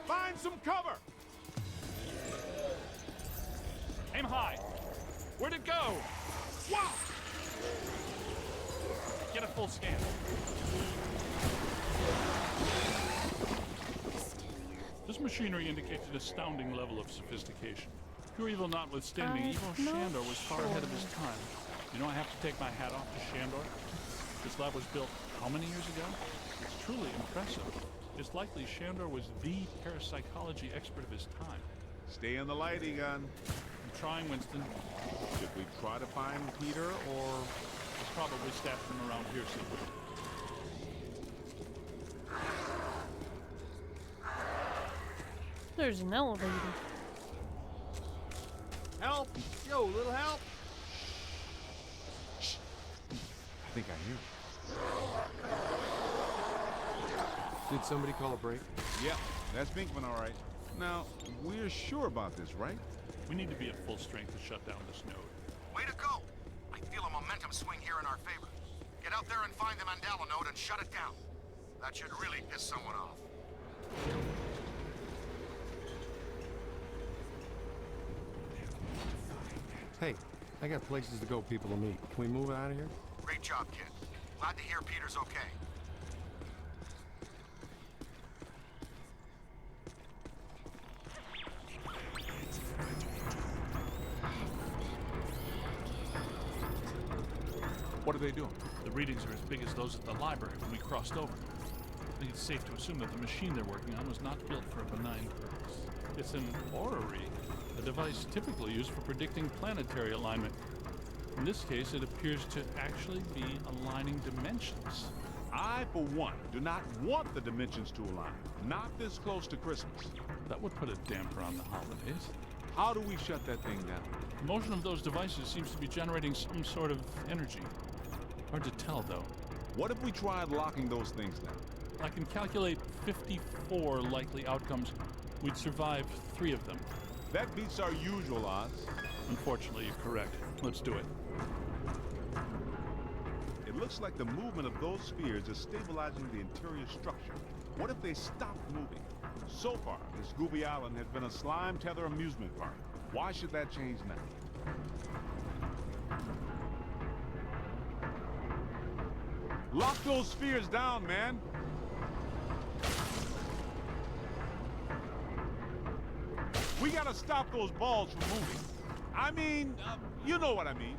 Find some cover! Aim high. Where'd it go? Wow! Get a full scan. This machinery indicates an astounding level of sophistication. Pure evil notwithstanding, Evil Shandor was far ahead of his time. You know, I have to take my hat off to Shandor. This lab was built how many years ago? It's truly impressive. It's likely Shandor was the parapsychology expert of his time. Stay in the light, Egon. I'm trying, Winston. Should we try to find Peter, or... There's probably staff from around here somewhere. There's an elevator. Help! Yo, little help! I think I hear it. Did somebody call a break? Yep, that's Binkman, all right. Now, we're sure about this, right? We need to be at full strength to shut down this node. Way to go! I feel a momentum swing here in our favor. Get out there and find the Mandala node and shut it down. That should really piss someone off. Hey, I got places to go, people to meet. Can we move out of here? Great job, kid. Glad to hear Peter's okay. What are they doing? The readings are as big as those at the library when we crossed over. I think it's safe to assume that the machine they're working on was not built for a benign purpose. It's an orrery, a device typically used for predicting planetary alignment. In this case, it appears to actually be aligning dimensions. I, for one, do not want the dimensions to align. Not this close to Christmas. That would put a damper on the holidays. How do we shut that thing down? The motion of those devices seems to be generating some sort of energy. Hard to tell, though. What if we tried locking those things down? I can calculate 54 likely outcomes. We'd survive 3 of them. That beats our usual odds. Unfortunately, you're correct. Let's do it. It looks like the movement of those spheres is stabilizing the interior structure. What if they stopped moving? So far, this Gooby Island has been a slime tether amusement park. Why should that change now? Lock those spheres down, man! We gotta stop those balls from moving. I mean, you know what I mean.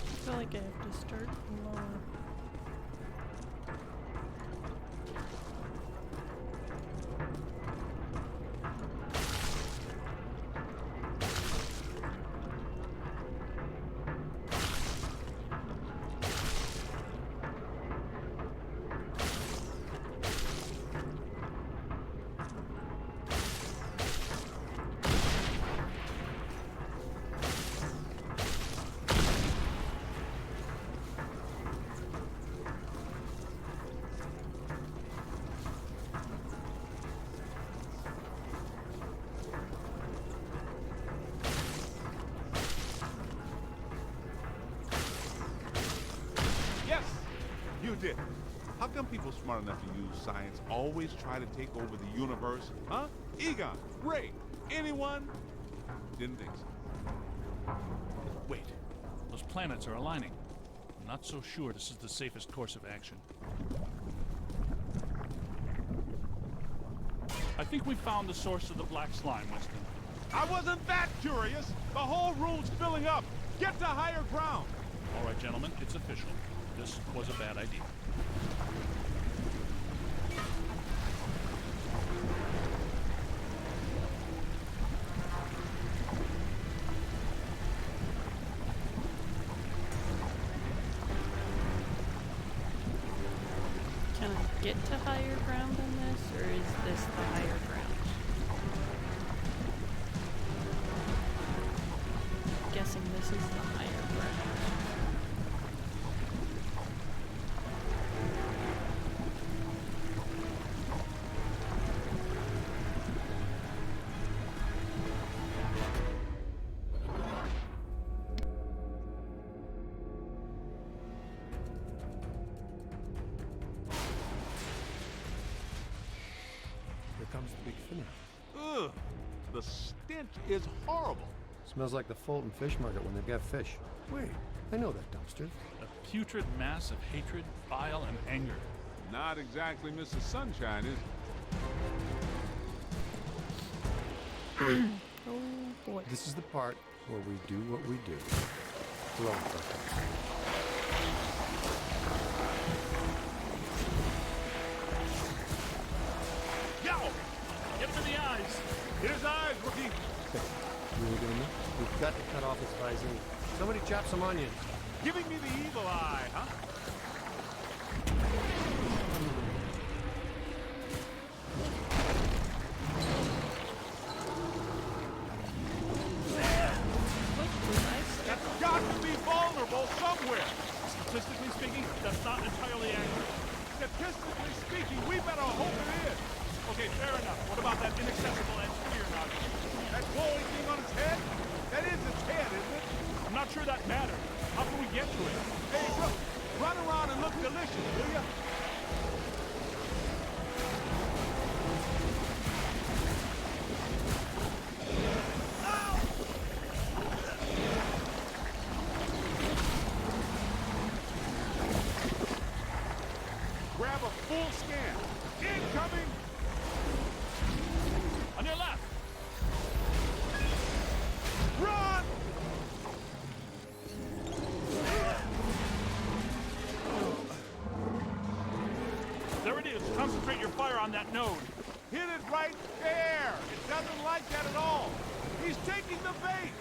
I feel like I have to start lower. did. How come people smart enough to use science always try to take over the universe? Huh? Egon, Ray, anyone? Didn't think so. Wait, those planets are aligning. I'm not so sure this is the safest course of action. I think we found the source of the black slime, Winston. I wasn't that curious. The whole room's filling up. Get to higher ground. All right, gentlemen, it's official. This was a bad idea. Can I get to higher ground on this, or is this the higher ground? Guessing this is the higher ground. Here comes the big finale. Ugh, the stench is horrible. Smells like the Fulton Fish Market when they've got fish. Wait, I know that dumpster. A putrid mass of hatred, bile, and anger. Not exactly Mrs. Sunshine, is it? Oh boy. This is the part where we do what we do. Throw it. Yo! Get him in the eyes! Hit his eyes, rookie! Really doing that? We've got to cut off his visine. Somebody chop some onions. Giving me the evil eye, huh? That's got to be vulnerable somewhere. Statistically speaking, that's not entirely accurate. Statistically speaking, we better hope it is. Okay, fair enough. What about that inaccessible engineer nugget? That glowing thing on his head? That is its head, isn't it? I'm not sure that matters. How can we get to it? Hey, look, run around and look delicious, will ya? Grab a full scan. Incoming! On your left! Run! There it is. Concentrate your fire on that node. Hit it right there! It doesn't like that at all! He's taking the bait!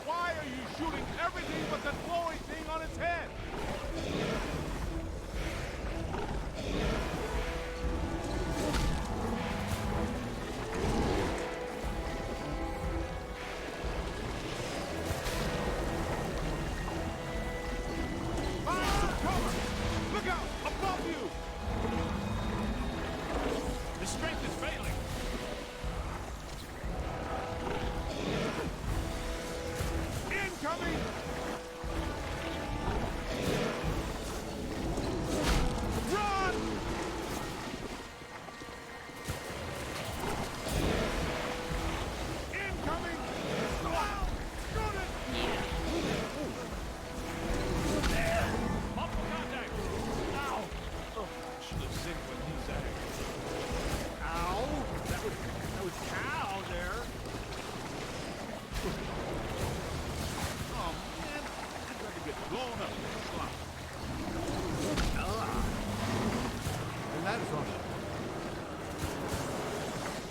Why are you shooting everything but the glowing thing on its head? Find some cover! Look out! Above you! His strength is failing. Incoming! Run! Incoming! Wow! Shoot it! Multiple contact. Ow! Oh, should have zigged when he said it. Ow! That was cow there. Oh man, I'd rather get blown up than slime. And that is wrong.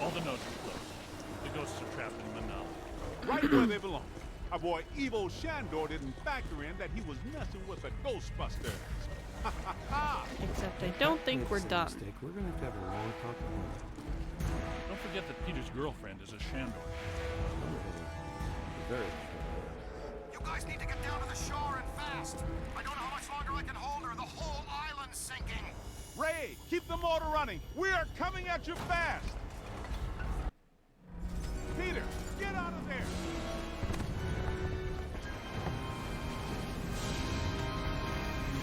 All the nodes are closed. The ghosts are trapped in Manala. Right where they belong. Our boy Evo Shandor didn't factor in that he was messing with the Ghostbusters. Ha ha ha! Except I don't think we're done. Mistake. We're going to have a long talk about it. Don't forget that Peter's girlfriend is a Shandor. Very. You guys need to get down to the shore and fast. I don't know how much longer I can hold her. The whole island's sinking. Ray, keep the motor running. We are coming at you fast. Peter, get out of there.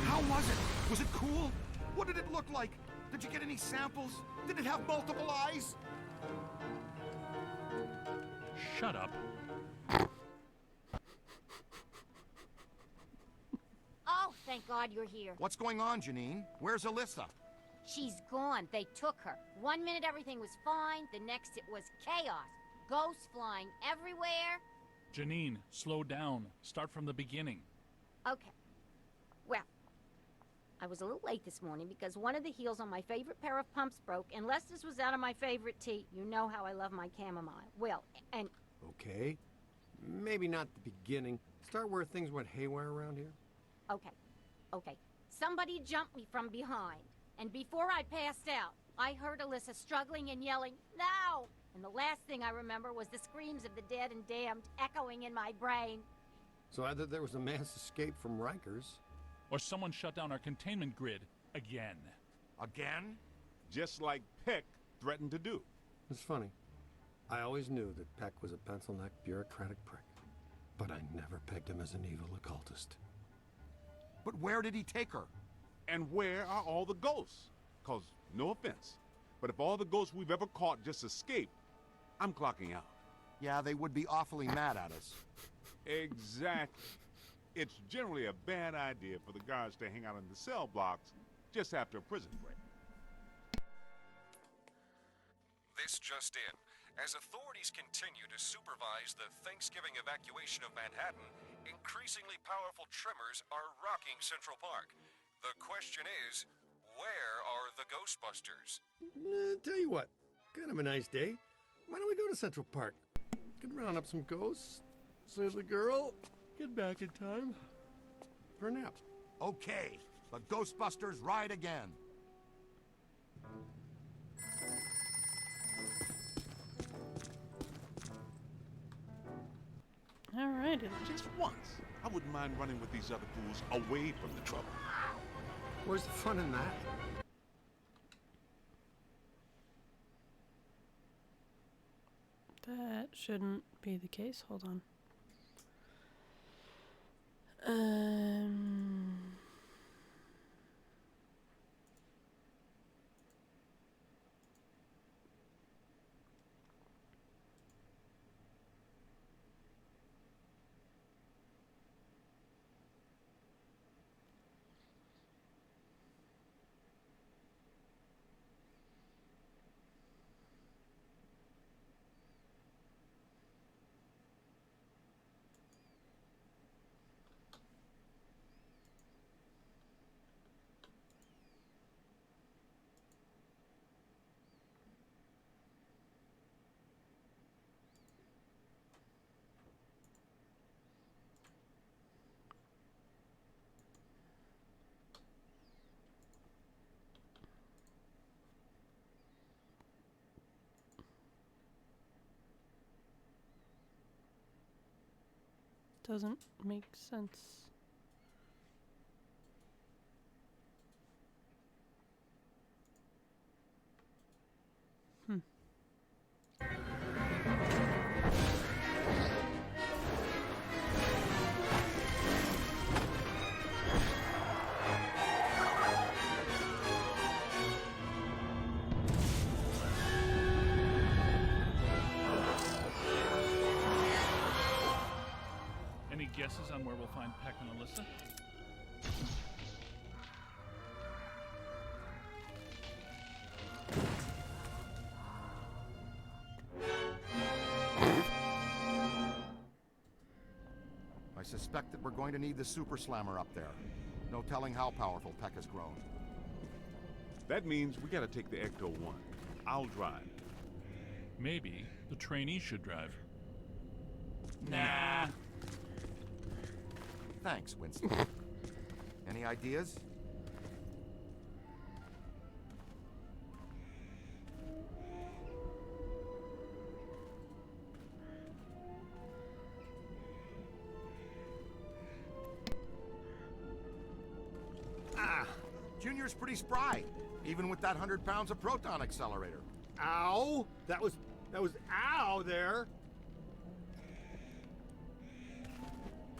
How was it? Was it cool? What did it look like? Did you get any samples? Did it have multiple eyes? Shut up. Oh, thank God you're here. What's going on, Janine? Where's Alyssa? She's gone. They took her. 1 minute everything was fine, the next it was chaos. Ghosts flying everywhere. Janine, slow down. Start from the beginning. Okay. Well, I was a little late this morning because one of the heels on my favorite pair of pumps broke, and Lester's was out of my favorite tea. You know how I love my chamomile. Well, and... Okay. Maybe not the beginning. Start where things went haywire around here. Okay. Somebody jumped me from behind. And before I passed out, I heard Alyssa struggling and yelling, "No!" And the last thing I remember was the screams of the dead and damned echoing in my brain. So either there was a mass escape from Rikers, Or someone shut down our containment grid again. Again? Just like Peck threatened to do. It's funny. I always knew that Peck was a pencil-necked, bureaucratic prick. But I never pegged him as an evil occultist. But where did he take her? And where are all the ghosts? 'Cause, no offense, but if all the ghosts we've ever caught just escaped, I'm clocking out. Yeah, they would be awfully mad at us. Exactly. It's generally a bad idea for the guards to hang out in the cell blocks just after a prison break. This just in. As authorities continue to supervise the Thanksgiving evacuation of Manhattan, increasingly powerful tremors are rocking Central Park. The question is, where are the Ghostbusters? Tell you what, kind of a nice day. Why don't we go to Central Park? Could round up some ghosts, save the girl, get back in time for a nap. Okay, the Ghostbusters ride again. Alrighty. Just once. I wouldn't mind running with these other fools away from the trouble. Where's the fun in that? That shouldn't be the case. Hold on. Doesn't make sense. Any guesses on where we'll find Peck and Alyssa? I suspect that we're going to need the Super Slammer up there. No telling how powerful Peck has grown. That means we gotta take the Ecto-1. I'll drive. Maybe the trainee should drive. Nah. Thanks, Winston. Any ideas? Junior's pretty spry, even with that 100 pounds of proton accelerator. Ow! That was ow there.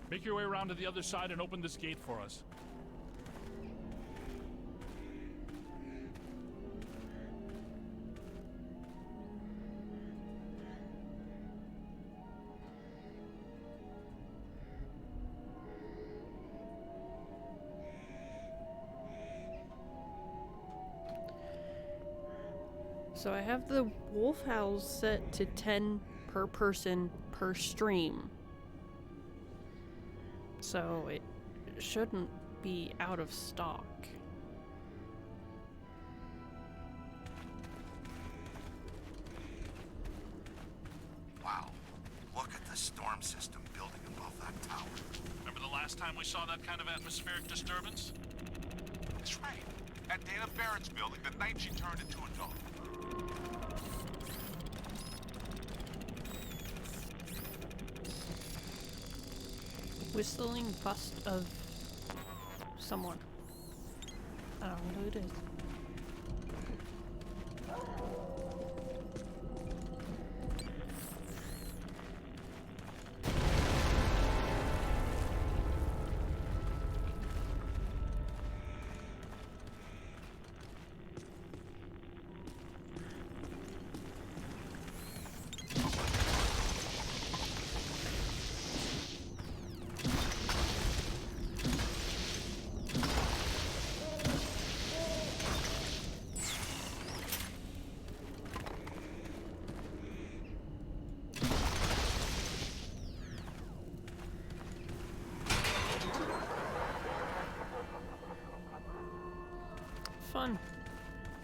Make your way around to the other side and open this gate for us. So I have the wolf howls set to 10 per person per stream. So it shouldn't be out of stock. Wow. Look at the storm system building above that tower. Remember the last time we saw that kind of atmospheric disturbance? That's right. At Dana Barrett's building, the night she turned into a dog. Whistling bust of someone. I don't know who it is. Fun.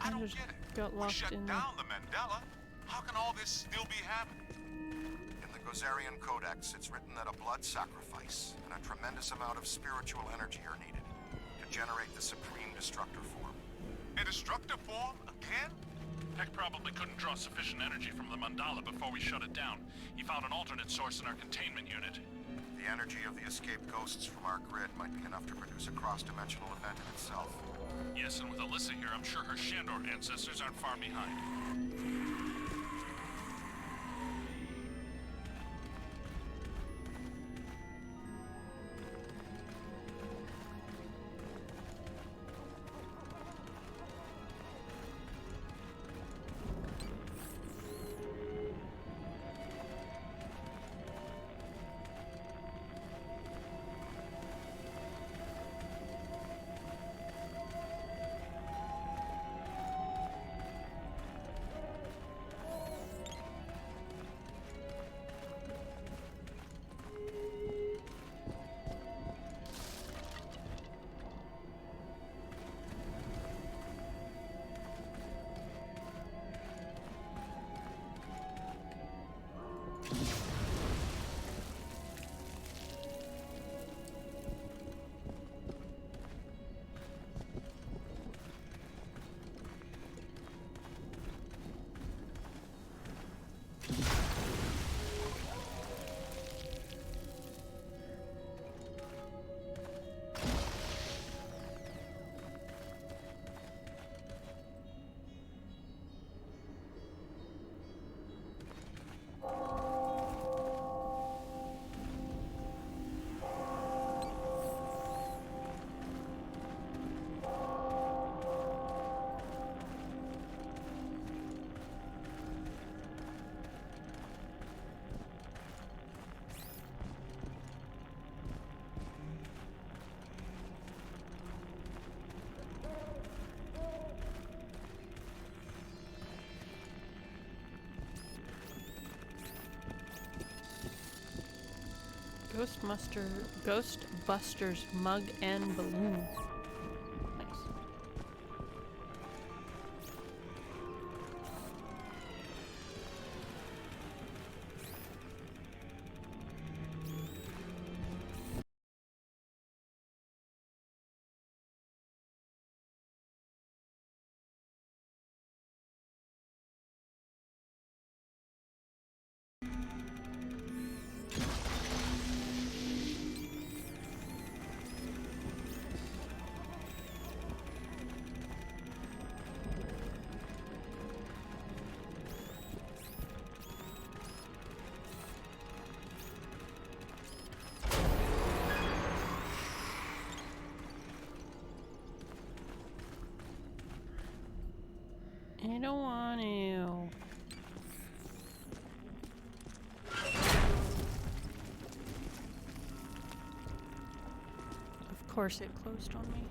I don't get it. Got We lost shut in down the Mandela. How can all this still be happening? In the Gozerian Codex, it's written that a blood sacrifice and a tremendous amount of spiritual energy are needed to generate the Supreme Destructor form. A destructive form? Again? Peck probably couldn't draw sufficient energy from the mandala before we shut it down. He found an alternate source in our containment unit. The energy of the escaped ghosts from our grid might be enough to produce a cross-dimensional event in itself. Yes, and with Alyssa here, I'm sure her Shandor ancestors aren't far behind. Ghostbusters mug and balloon. Nice. I don't want to. Of course it closed on me.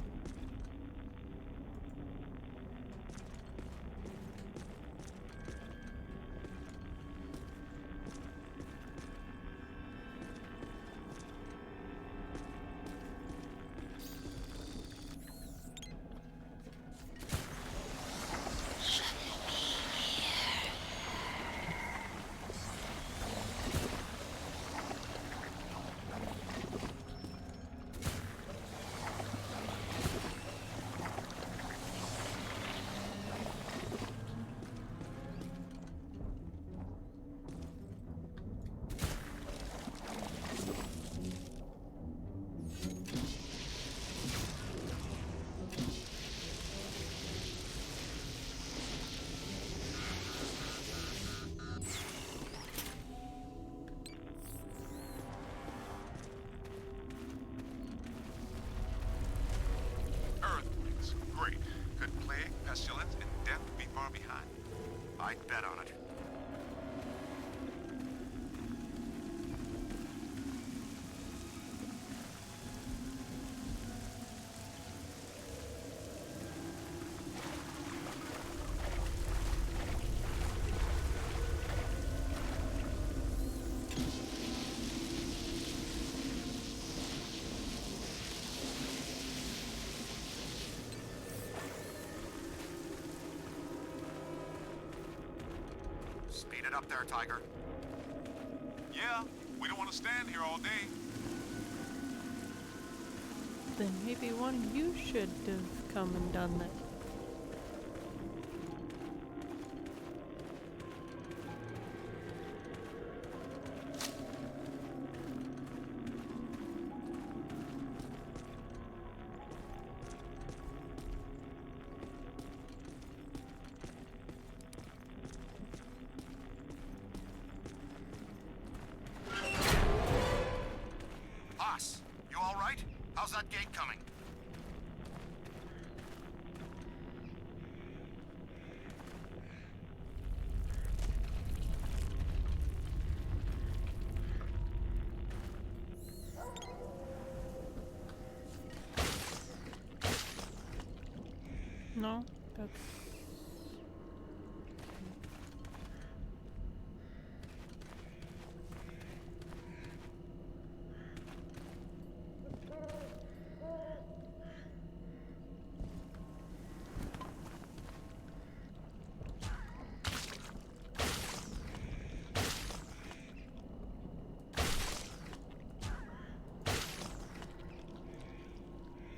it up there, Tiger? Yeah, we don't want to stand here all day. Then maybe one of you should have come and done that. Boss, you all right? How's that gate coming? No, that's...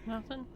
Nothing?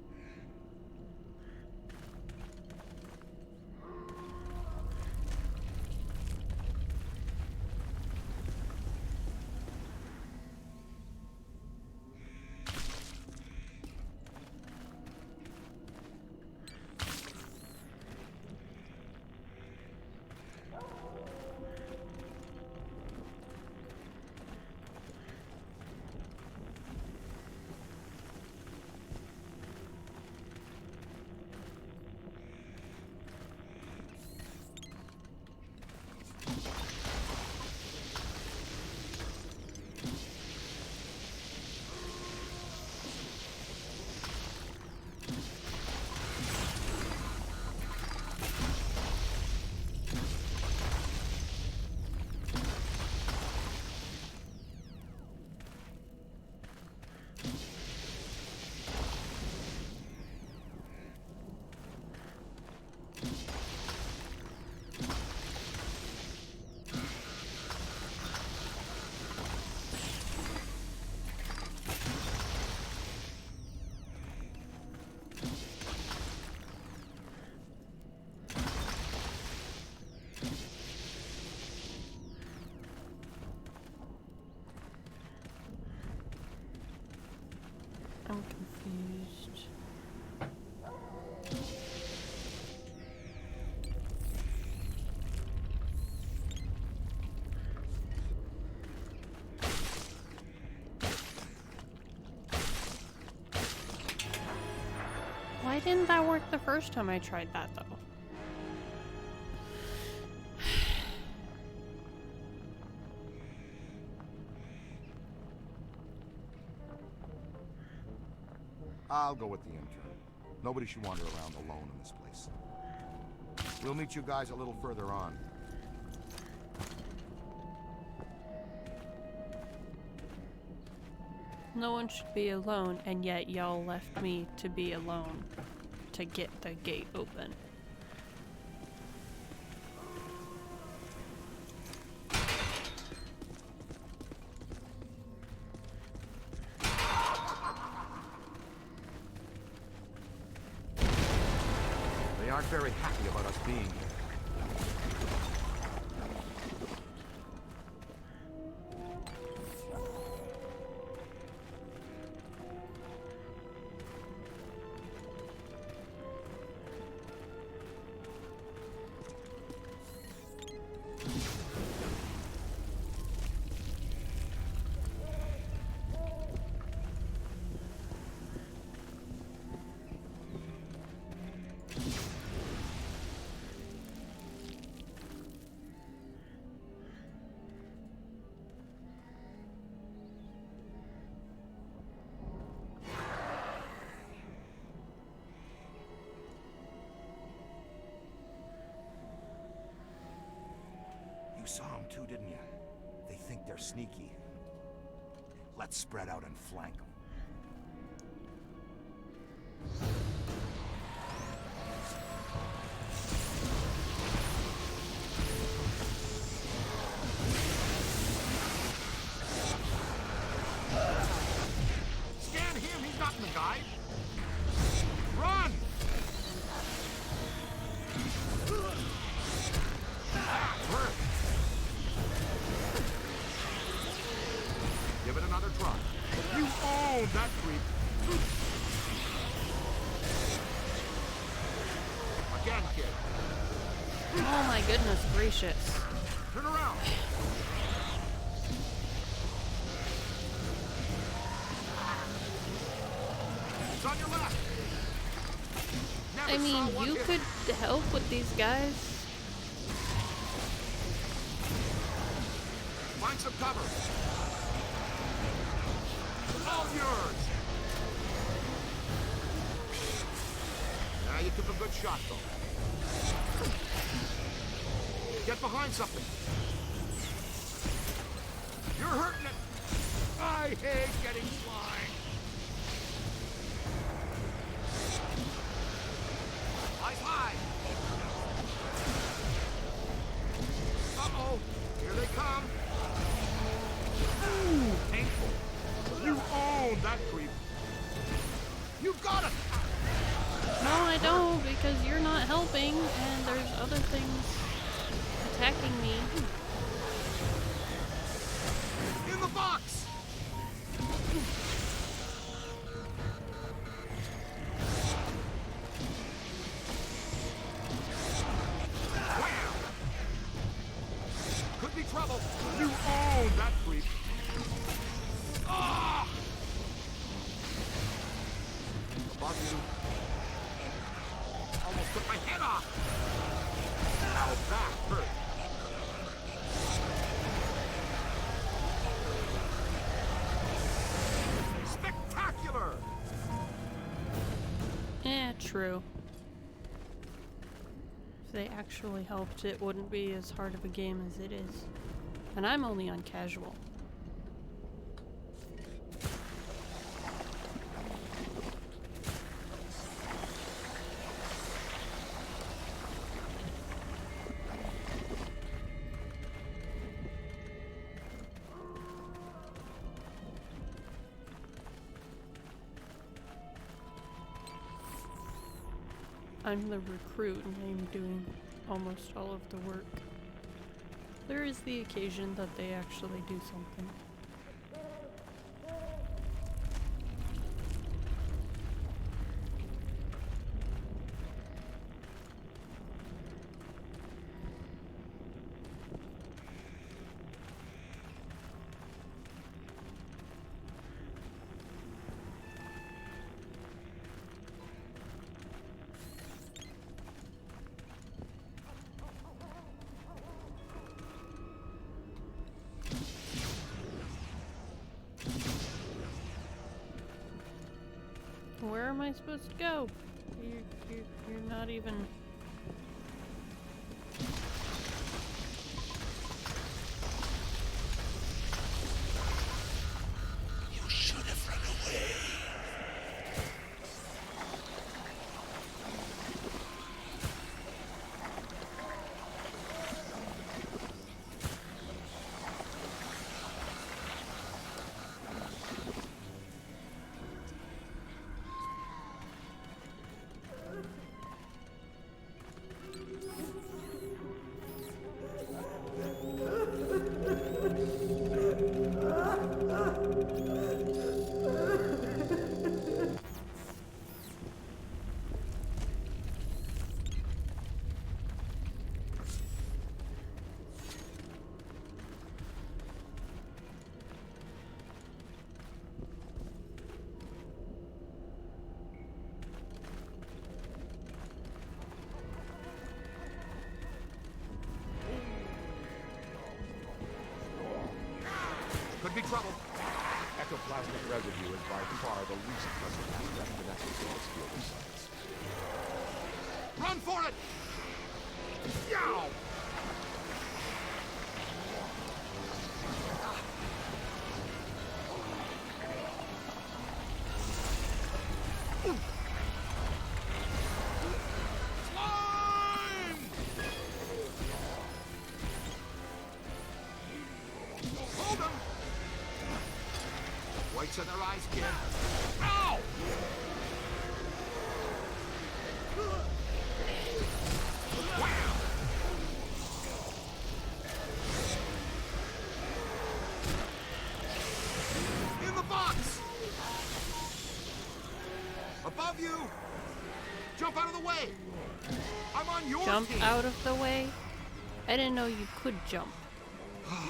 I'm confused. Why didn't that work the first time I tried that, though? I'll go with the intern. Nobody should wander around alone in this place. We'll meet you guys a little further on. No one should be alone, and yet y'all left me to be alone to get the gate open. They aren't very happy about us being here. You saw them too, didn't you? They think they're sneaky. Let's spread out and flank them. Listen, guy. Run! That hurt. Give it another try. You own that creep. Again, kid. Oh my goodness gracious. Turn around. It's on your left. Never I mean, saw one you hit. could help with these guys. Find some cover. All yours. Now you took a good shot, though. Get behind something. You're hurting it. I hate getting flying. Eyes high. Uh-oh. Here they come. Ooh, painful. You own that creep. You got it. No, I don't, because you're not helping, and there's other things attacking me. In the box. Wham! Could be trouble. You own that creep. Ah! Above you. Almost took my head off. Now that hurt. Spectacular! Yeah, true. If they actually helped, it wouldn't be as hard of a game as it is. And I'm only on casual. I'm the recruit and I'm doing almost all of the work. There is the occasion that they actually do something. Where am I supposed to go? You're not even... You should have run away. Could be trouble. Ectoplasmic residue is by far the least pleasant aspect connected to this field of science. Run for it! Yow! Hold them! Whites in their eyes, kid. Ow! In the box! Above you! Jump out of the way! I'm on your Jump team! out of the way? I didn't know you could jump. Bad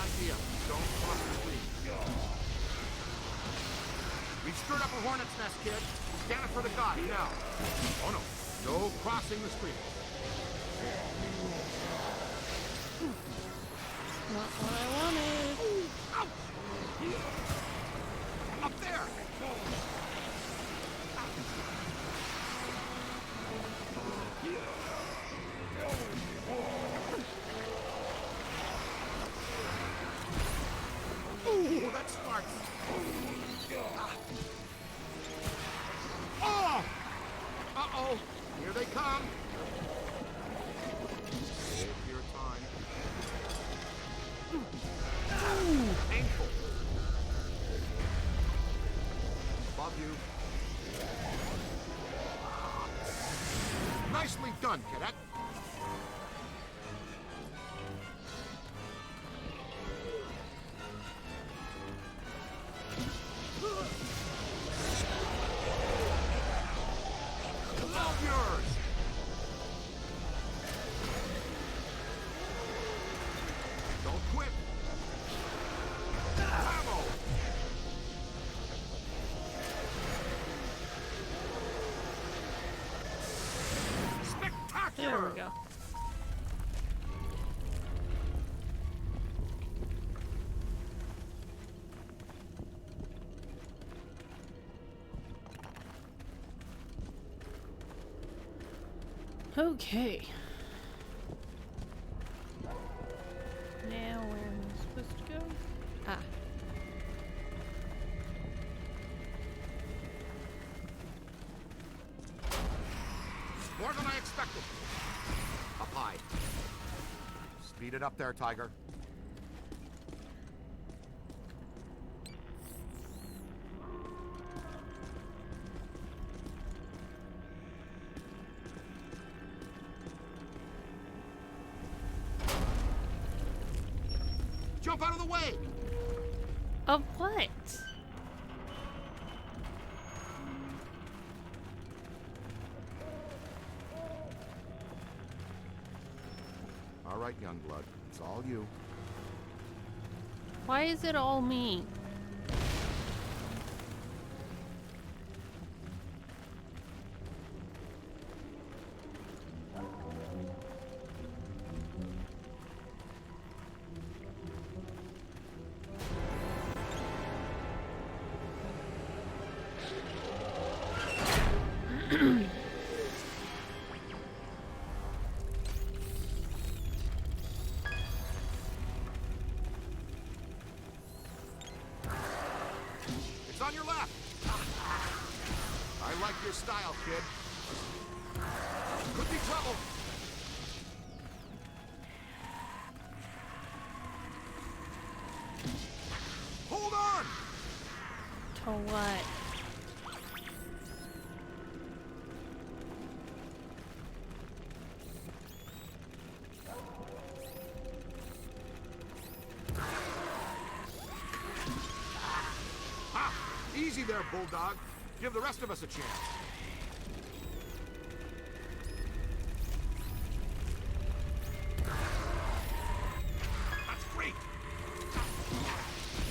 idea. Don't cross the street. We've stirred up a hornet's nest, kid. Scan it for the god, now. Oh no. No crossing the street. Not what I wanted. Ouch! Up there! Ooh, that smarts. Oh! Uh-oh. Here they come. Take your time. Painful. Above you. Nicely done, cadet. All yours. Don't quit. Bravo. Spectacular. There we go. Okay. Now where am I supposed to go? Ah. More than I expected. Up high. Speed it up there, Tiger. Jump out of the way! Of what? All right, Youngblood. It's all you. Why is it all me? It's on your left. I like your style, kid. Could be trouble. Hold on! To what? Ha! Easy there, Bulldog. Give the rest of us a chance. That's great.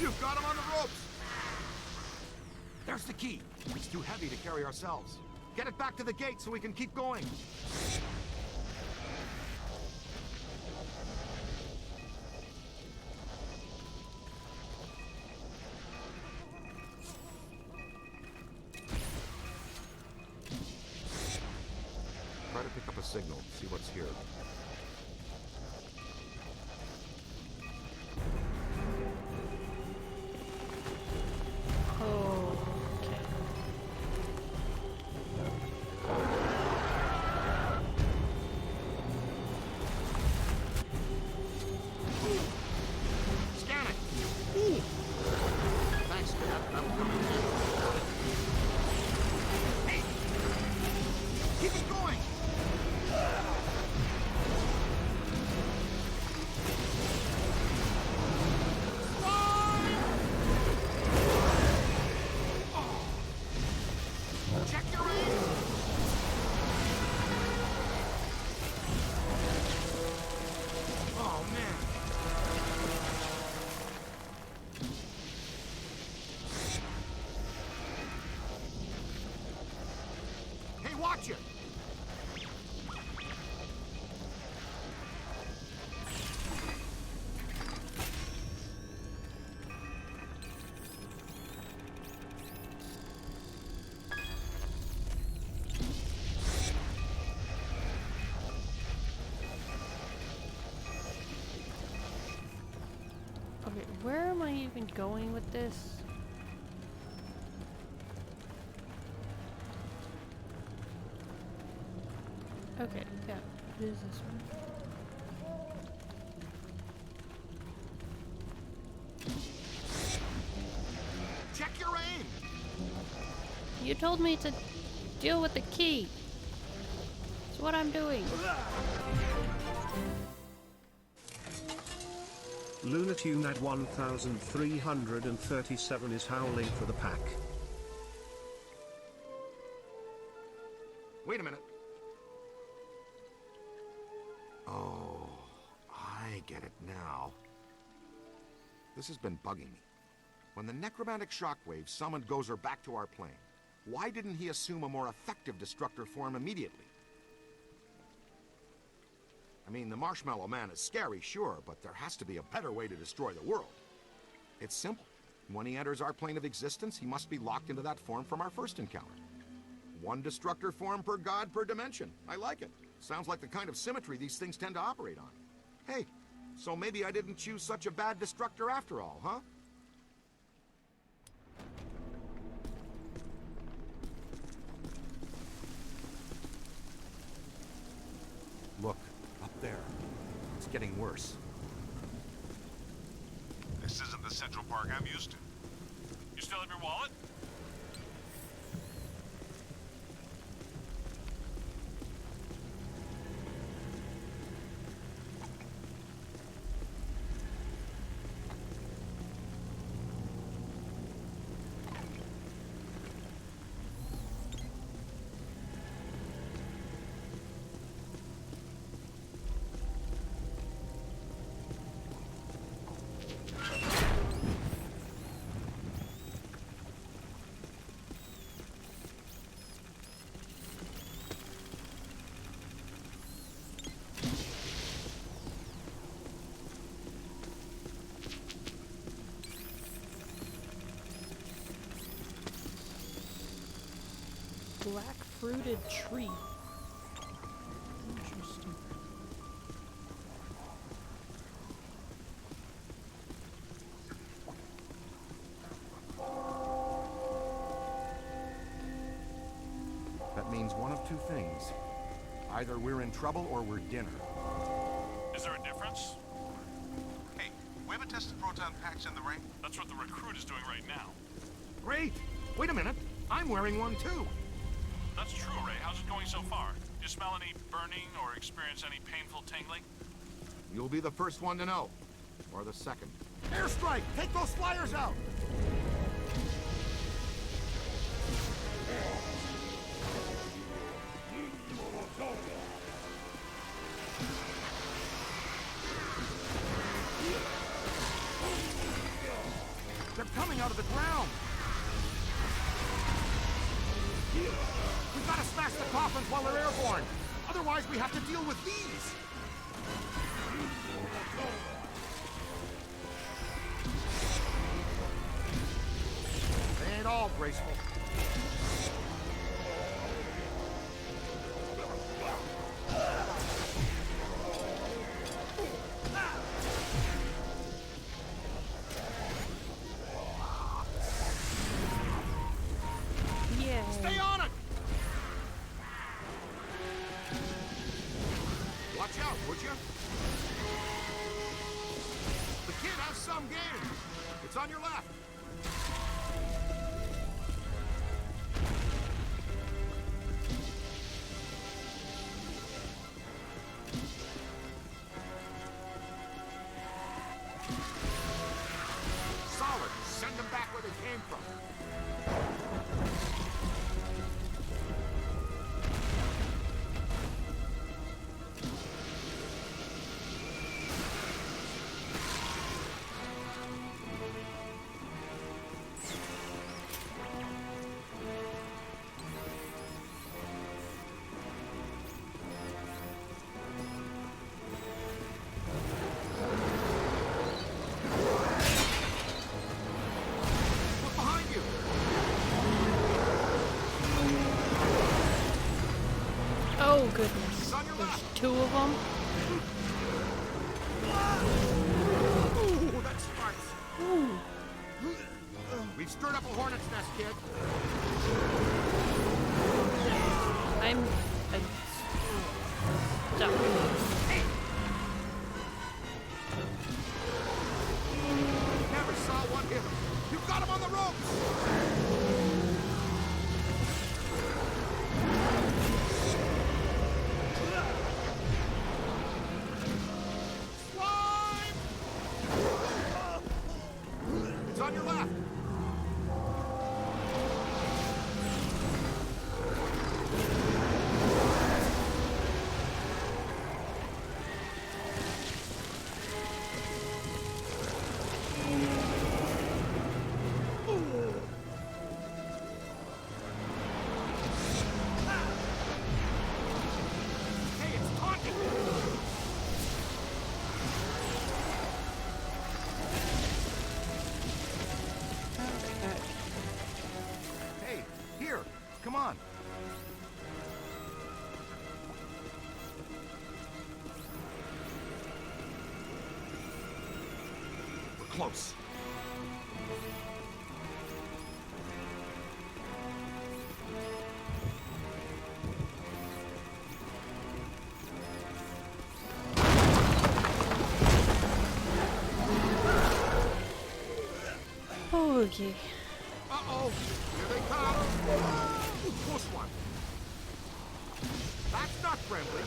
You've got him on the ropes. There's the key. It's too heavy to carry ourselves. Get it back to the gate so we can keep going. Try to pick up a signal, see what's here. Oh, Scan it! Where am I even going with this? Okay, yeah, it is this one. Check your aim! You told me to deal with the key. That's what I'm doing. Lunatune at 1337 is howling for the pack. Wait a minute. Oh, I get it now. This has been bugging me. When the necromantic shockwave summoned Gozer back to our plane, why didn't he assume a more effective destructor form immediately? I mean, the Marshmallow Man is scary, sure, but there has to be a better way to destroy the world. It's simple. When he enters our plane of existence, he must be locked into that form from our first encounter. One destructor form per god per dimension. I like it. Sounds like the kind of symmetry these things tend to operate on. Hey, so maybe I didn't choose such a bad destructor after all, huh? Look, up there. It's getting worse. This isn't the Central Park I'm used to. You still have your wallet? Black fruited tree. Interesting. That means one of two things. Either we're in trouble or we're dinner. Is there a difference? Hey, we haven't tested proton packs in the ring? That's what the recruit is doing right now. Great! Wait a minute. I'm wearing one too. That's true, Ray. How's it going so far? Do you smell any burning or experience any painful tingling? You'll be the first one to know. Or the second. Airstrike! Take those flyers out! They're coming out of the ground! We've got to smash the coffins while they're airborne! Otherwise, we have to deal with these! They ain't all graceful. Yeah. Stay on it! Watch out, would you? The kid has some game. It's on your left. Solid. Send them back where they came from. Look behind you. Oh goodness. On your There's left. two of them. Ooh, that sparks. kid? I'm stuck. Never saw one hit him. You've got him on the ropes! It's on your left. Hey, it's taunting me. Hey, here, come on. We're close. Okay. Uh-oh, here they come. Close one. That's not friendly.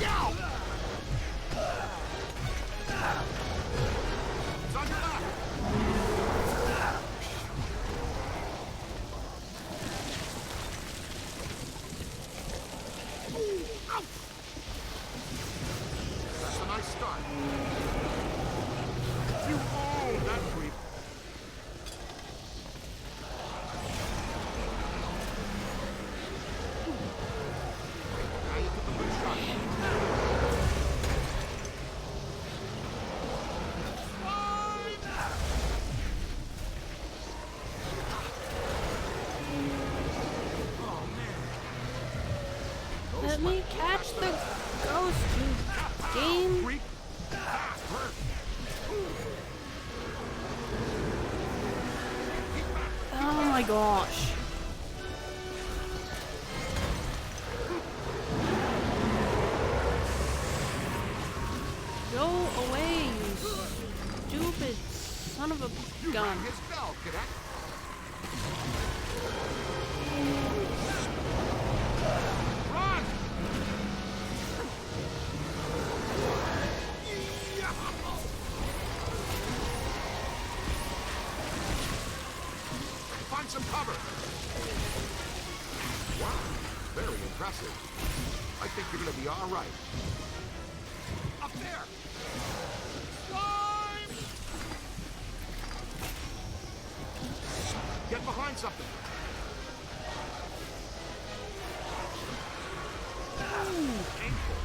Yow! It's on your left. Ouch! That's a nice start. You own that creep. Now you took a good shot. Let me catch the ghost, you game. Oh my gosh. Go away, you stupid son of a gun. His bell, cadet. Run! Find some cover. Wow, very impressive. I think you're gonna be all right. Up there! Climb! Get behind something. Ooh, painful.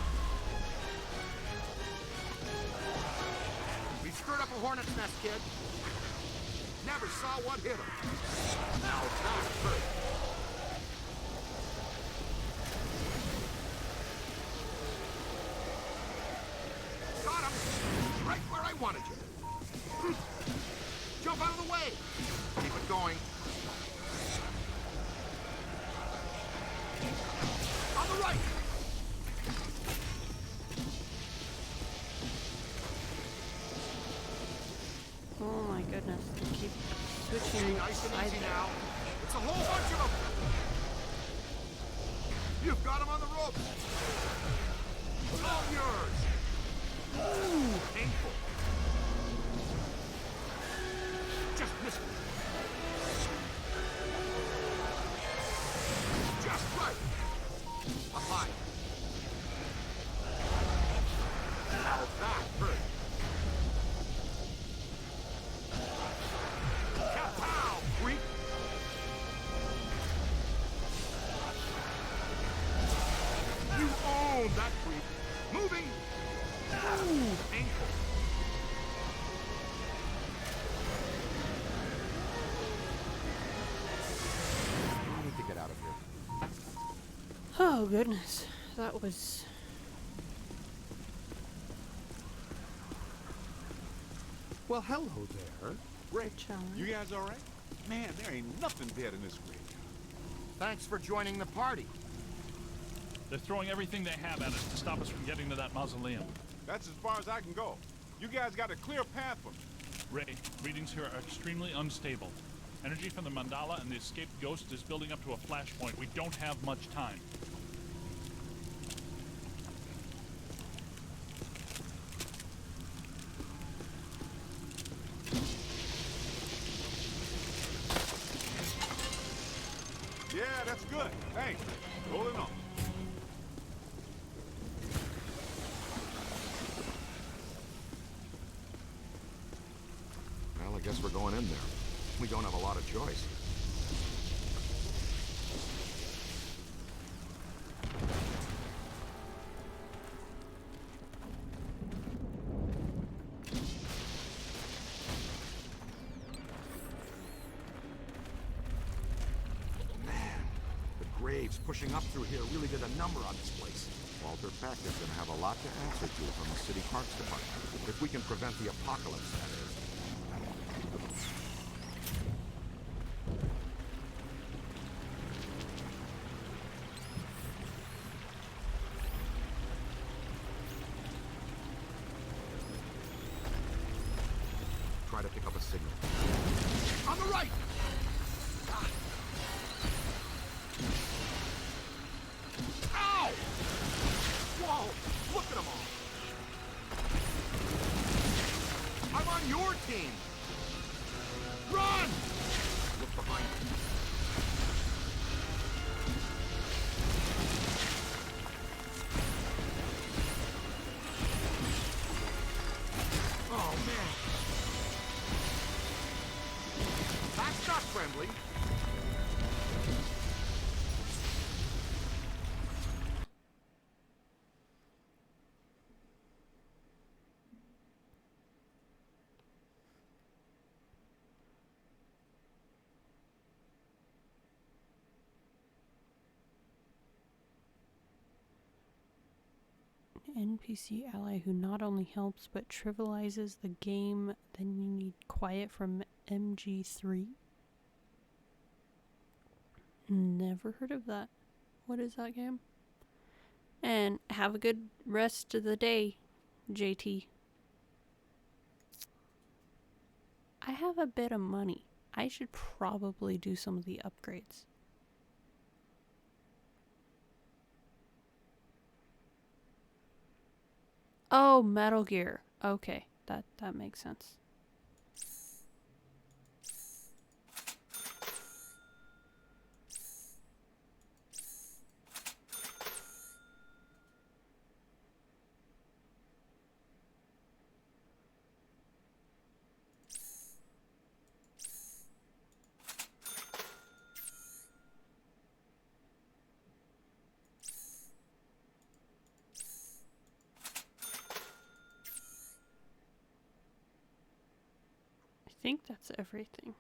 We screwed up a hornet's nest, kid. Never saw one hit him. Now that hurt. Got him! Right where I wanted you. Jump out of the way. Keep it going. On the right. Oh my goodness, they keep switching Nice and sides. easy now. It's a whole bunch of them. You've got them on the rope. All yours. Ooh, painful. Just missed it. Just right. Up high. Now that hurt. Kapow, freak! You own that freak. Moving. Ooh, painful. We need to get out of here. Oh goodness, that was Well, hello there. Ray, you guys all right? Man, there ain't nothing dead in this graveyard. Thanks for joining the party. They're throwing everything they have at us to stop us from getting to that mausoleum. That's as far as I can go. You guys got a clear path for me. Ray, readings here are extremely unstable. Energy from the mandala and the escaped ghost is building up to a flashpoint. We don't have much time. Yeah, that's good. Thanks. Holding on. Well, I guess we're going in there. We don't have a lot of choice. Graves pushing up through here really did a number on this place. Walter Peck is going to have a lot to answer to from the City Parks Department. If we can prevent the apocalypse, that is. Try to pick up a signal. On the right! Ow! Whoa! Look at them all! I'm on your team! Run! Look behind you. Oh, man. That's not friendly. NPC ally who not only helps but trivializes the game. Then you need quiet from MG3. Never heard of that. What is that game? And have a good rest of the day, JT. I have a bit of money. I should probably do some of the upgrades. Oh, Metal Gear. Okay, that makes sense. I think that's everything.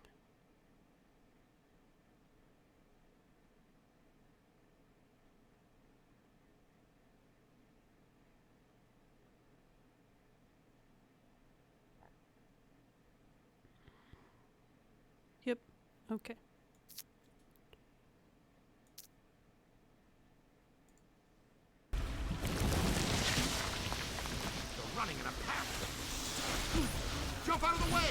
Yep. Okay. They're running in a pack. Jump out of the way!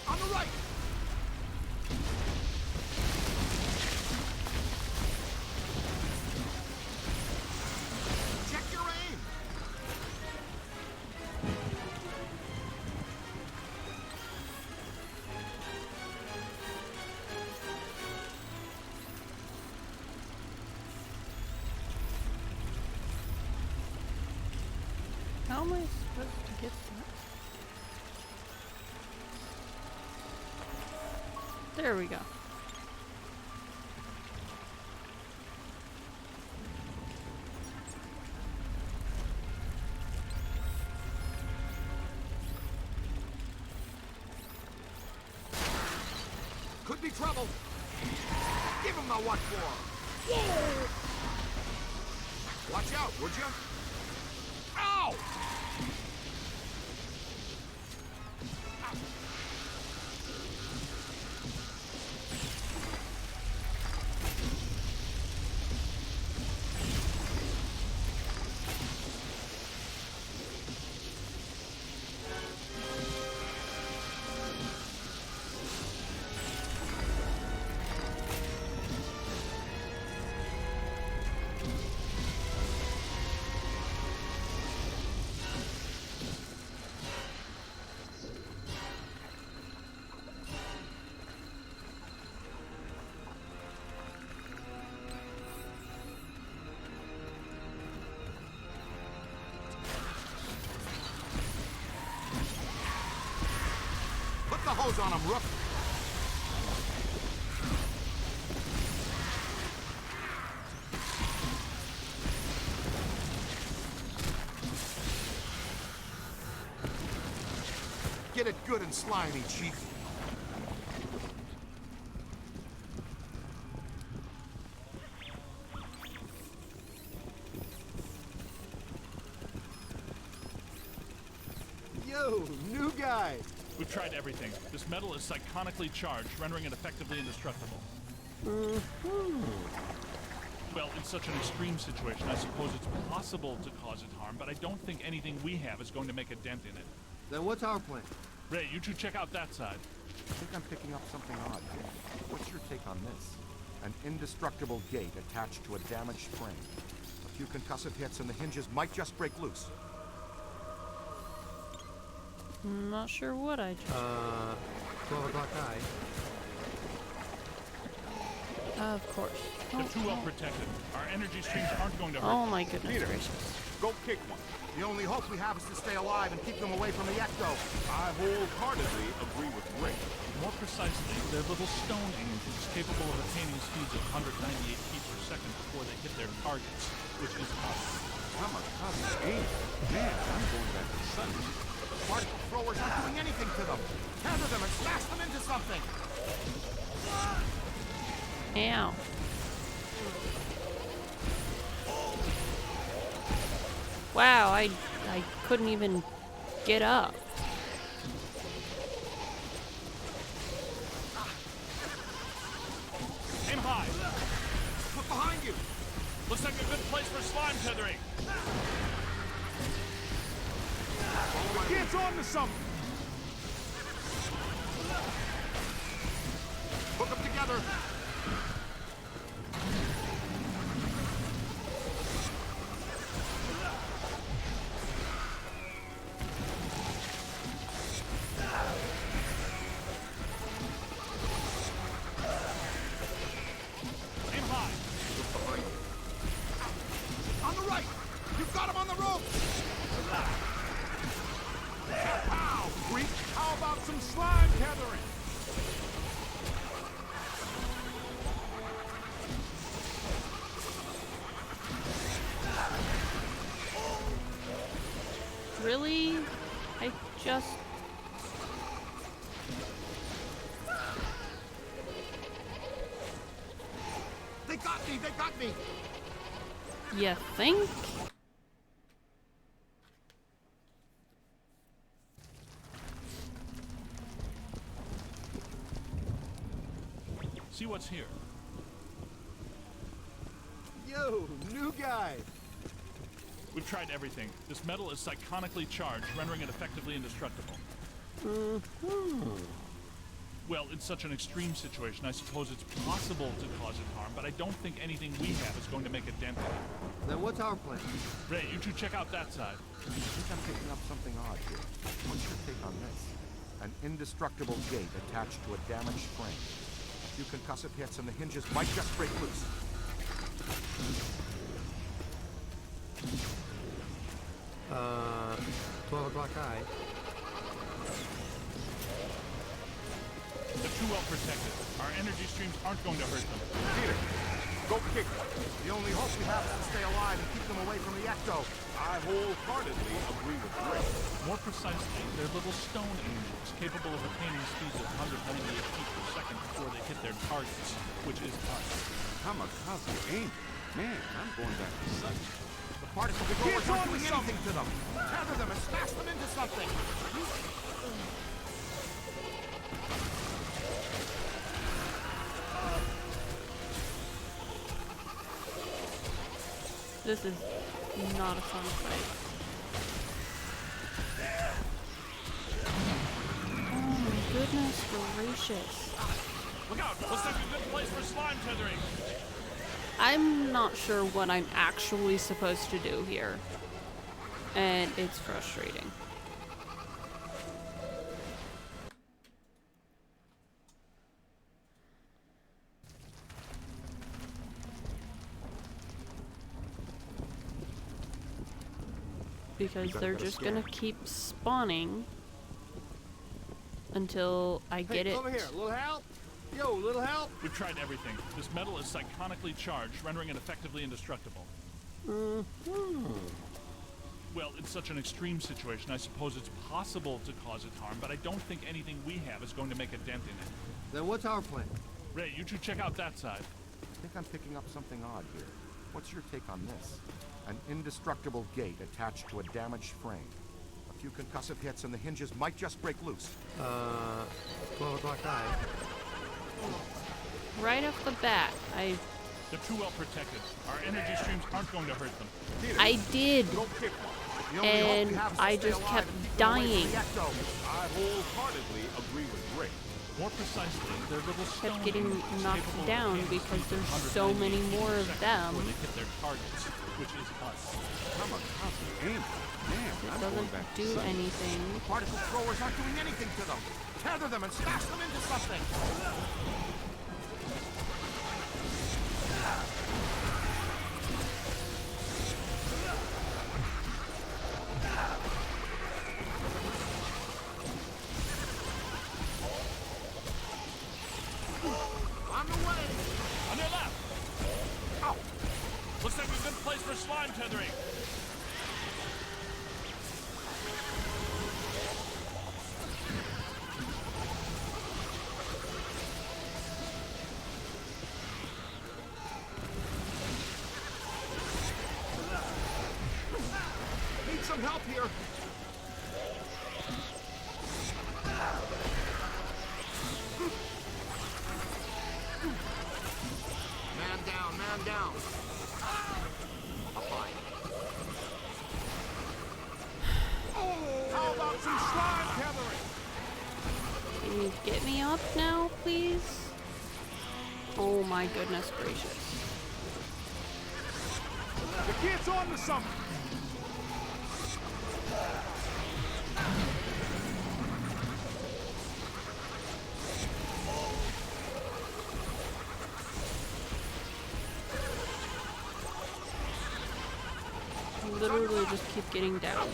On the right! Check your aim! How am I supposed to get that? There we go. Could be trouble. Give him the what for. Watch out, would you? Ow! Put the hose on him, Rook. Get it good and slimy, Chief. Yo, new guy. We've tried everything. This metal is psychonically charged, rendering it effectively indestructible. Well, in such an extreme situation, I suppose it's possible to cause it harm, but I don't think anything we have is going to make a dent in it. Then what's our plan? Ray, you two check out that side. I think I'm picking up something odd here. What's your take on this? An indestructible gate attached to a damaged frame. A few concussive hits and the hinges might just break loose. Not sure what I just... 12 o'clock high. Of course. They're too well protected. Our energy streams aren't going to hurt Oh them. my goodness Peter, gracious. go kick one. The only hope we have is to stay alive and keep them away from the Ecto. I wholeheartedly agree with Ray. More precisely, they're little stone engines capable of attaining speeds of 198 feet per second before they hit their targets, which is us. Kamikaze aim. Man, I'm going back to Sunday. Particle throwers aren't doing anything to them. Tether them and smash them into something. Ow. Wow, I couldn't even get up. Aim high. Look behind you. Looks like a good place for slime tethering. Gets on to something. Hook them together. Aim high. Look behind you. On the right. You've got him on the rope. Pow, freak. How about some slime tethering? Really? I just... They got me. They got me. You think? See what's here. Yo, new guy. We've tried everything. This metal is psychonically charged, rendering it effectively indestructible. Well, in such an extreme situation, I suppose it's possible to cause it harm, but I don't think anything we have is going to make a dent in it. Then what's our plan? Ray, you two check out that side. I think I'm picking up something odd here. What's your take on this? An indestructible gate attached to a damaged frame. A few concussive hits and the hinges might just break loose. 12 o'clock high. They're too well protected. Our energy streams aren't going to hurt them. Peter, go kick one. The only hope we have is to stay alive and keep them away from the Ecto. I I wholeheartedly agree with Ray. More precisely, they're little stone angels capable of attaining speeds of 198 feet per second before they hit their targets, which is us. Kamikaze angel. Man, I'm going back to such. The particle controllers aren't doing anything to them. Tether them and smash them into something. This is not a fun fight. Oh my goodness gracious. Look out! Looks like a good place for slime tethering. I'm not sure what I'm actually supposed to do here. And it's frustrating. Because they're just gonna keep spawning until I get it. Over here, little help? Yo, little help? We've tried everything. This metal is psychonically charged, rendering it effectively indestructible. Well, in such an extreme situation, I suppose it's possible to cause it harm, but I don't think anything we have is going to make a dent in it. Then what's our plan? Ray, you two check out that side. I think I'm picking up something odd here. What's your take on this? An indestructible gate attached to a damaged frame. A few concussive hits and the hinges might just break loose. 12 o'clock high. Right off the bat, They're too well protected. Our energy streams aren't going to hurt them. I did, and I just kept dying. I wholeheartedly agree with Ray. More precisely, they're little stone Kept getting angels knocked capable of down attaining because speeds of there's so 198 many feet more per of second them. before they hit their targets, which is us. Kamikaze angel. Man, It I'm going doesn't back to do such. anything. Particle throwers aren't doing anything to them. Tether them and smash them into something. On the way! On your left! Ow! Looks like a good place for slime tethering. Need some help here. Man down, man down. Up high. How about some slime tethering? Can you get me up now, please? Oh my goodness gracious. The kid's on to something. Literally just keep getting down.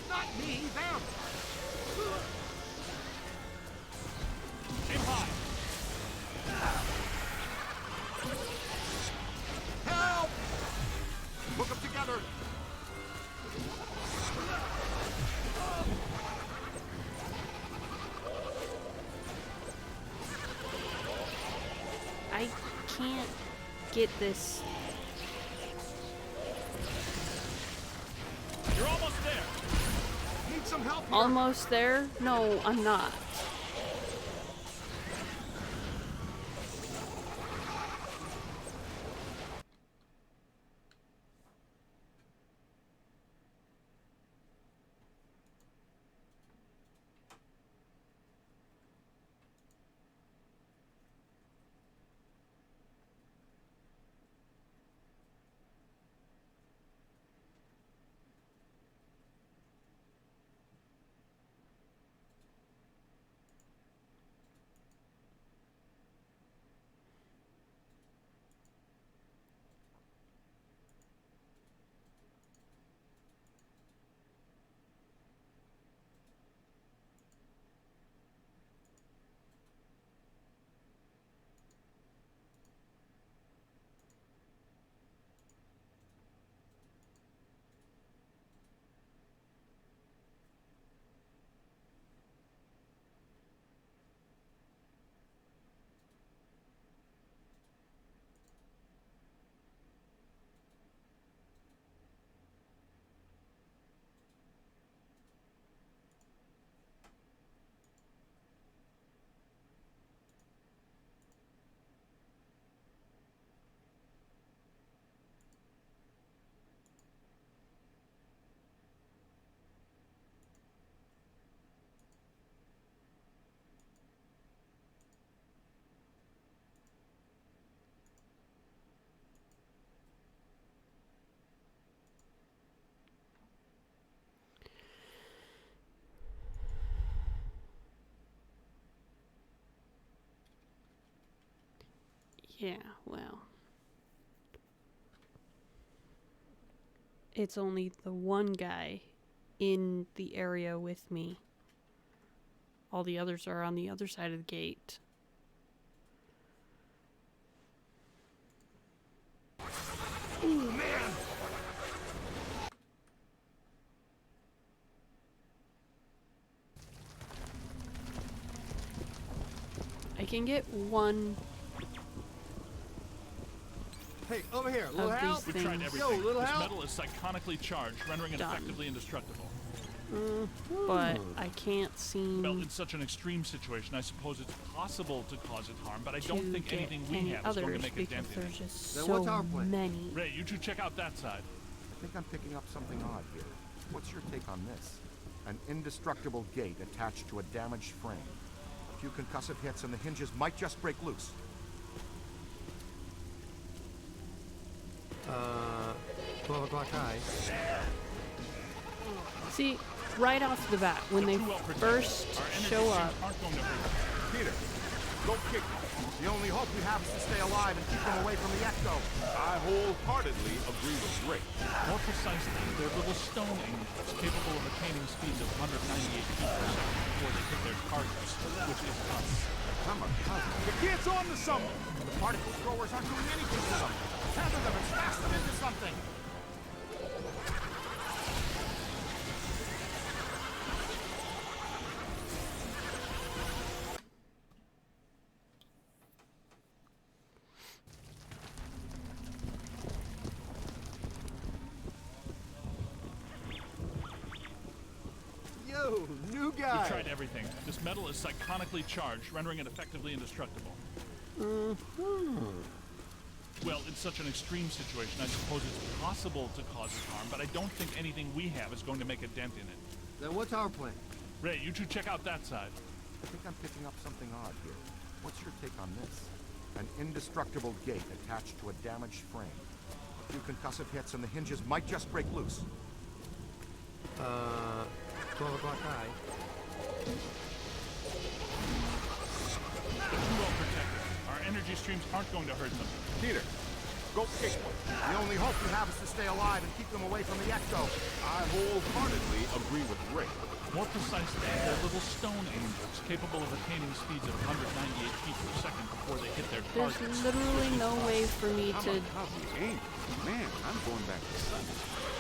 Not me, them. Aim high. Help! Hook them together. I can't get this. You're almost there. Need some help here. Almost there? No, I'm not. Yeah, well. It's only the one guy in the area with me. All the others are on the other side of the gate. Ooh, man! I can get one. Hey, over here, little Of help? these We tried things. everything. Yo, little this help? metal is psychonically charged, rendering it Done. effectively indestructible. But I can't seem Well, in such an extreme situation, I suppose it's possible to cause it harm, but I to don't think get anything we any have is going others to make a because dent in there's it. just Then so what's our plan? many. Ray, you two check out that side. I think I'm picking up something odd here. What's your take on this? An indestructible gate attached to a damaged frame. A few concussive hits and the hinges might just break loose. 12 o'clock high. See, right off the bat, when they first show up, Peter, go kick them. The only hope we have is to stay alive and keep them away from the Ecto. I wholeheartedly agree with Ray. More precisely, they're little stone angels capable of attaining speeds of 198 feet per second before they hit their targets, which is us. The kid's on to something! The particle throwers aren't doing anything to them. Tether them and smash them into something. Yo, new We guy. tried everything. This metal is psychonically charged, rendering it effectively indestructible. Well, in such an extreme situation, I suppose it's possible to cause it harm, but I don't think anything we have is going to make a dent in it. Then what's our plan? Ray, you two check out that side. I think I'm picking up something odd here. What's your take on this? An indestructible gate attached to a damaged frame. A few concussive hits and the hinges might just break loose. 12 o'clock high. Too well protected. Our energy streams aren't going to hurt them. Peter, go kick one. The only hope we have is to stay alive and keep them away from the Ecto. I wholeheartedly agree with Ray. More precisely, they're little stone angels capable of attaining speeds of 198 feet per second before they hit their there's targets. literally no way for me to. Man, I'm going back to sleep.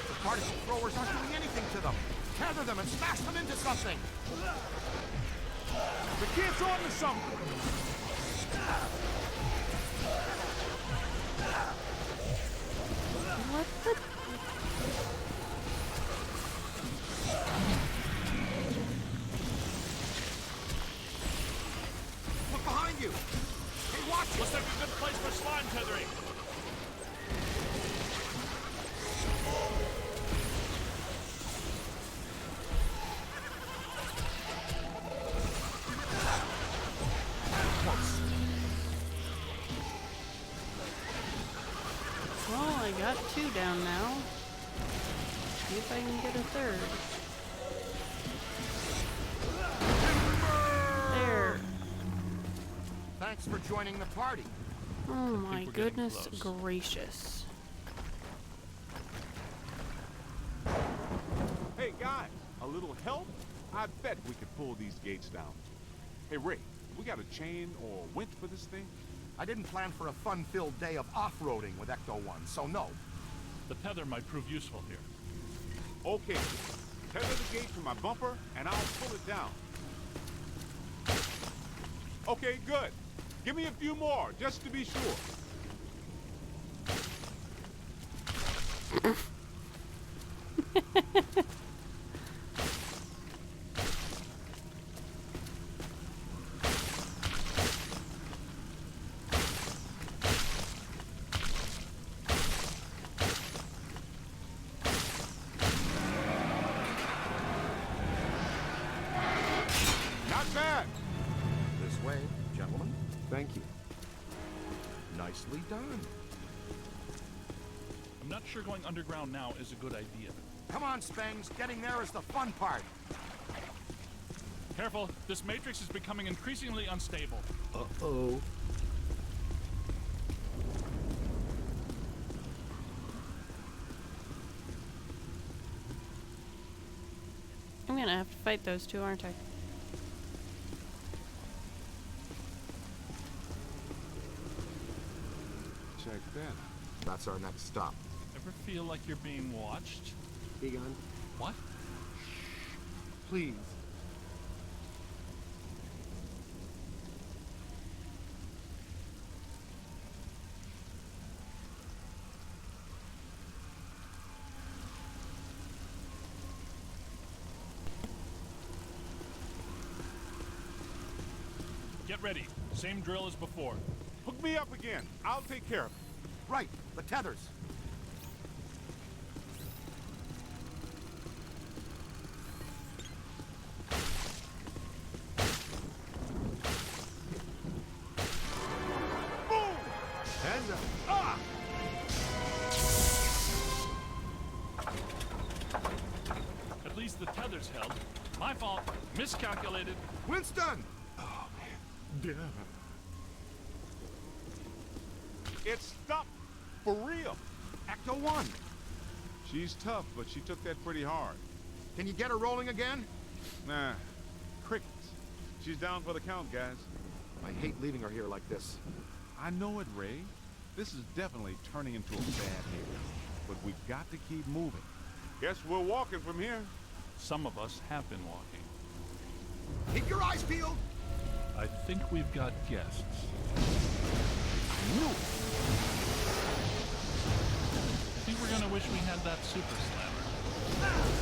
The particle throwers aren't doing anything to them. Tether them and smash them into something. The kid's on to something! What the? Look behind you. Hey, watch it. Looks like a good place for slime tethering. Well, I got 2 down now. See if I can get a third. There. Thanks for joining the party. Oh my we're getting goodness close. gracious. Hey, guys, a little help? I bet we could pull these gates down. Hey, Ray, we got a chain or winch for this thing? I didn't plan for a fun-filled day of off-roading with Ecto-1, so no. The tether might prove useful here. Okay, tether the gate to my bumper, and I'll pull it down. Okay, good. Give me a few more, just to be sure. Not bad. This way, gentlemen. Thank you. Nicely done. I'm not sure going underground now is a good idea. Come on, Spangs. Getting there is the fun part. Careful, this matrix is becoming increasingly unstable. Uh-oh. I'm gonna have to fight those two, aren't I? Check that. That's our next stop. Ever feel like you're being watched? Egon, What? please. Get ready. Same drill as before. Hook me up again. I'll take care of it. Right, the tethers. Boom! Hands up. Ah! At least the tether's held. My fault. Miscalculated. Winston! It's stuck. For real. Ecto 1. She's tough, but she took that pretty hard. Can you get her rolling again? Nah. Crickets. She's down for the count, guys. I hate leaving her here like this. I know it, Ray. This is definitely turning into a bad habit. But we've got to keep moving. Guess we're walking from here. Some of us have been walking. Keep your eyes peeled! I think we've got guests. No! I think we're gonna wish we had that super slammer.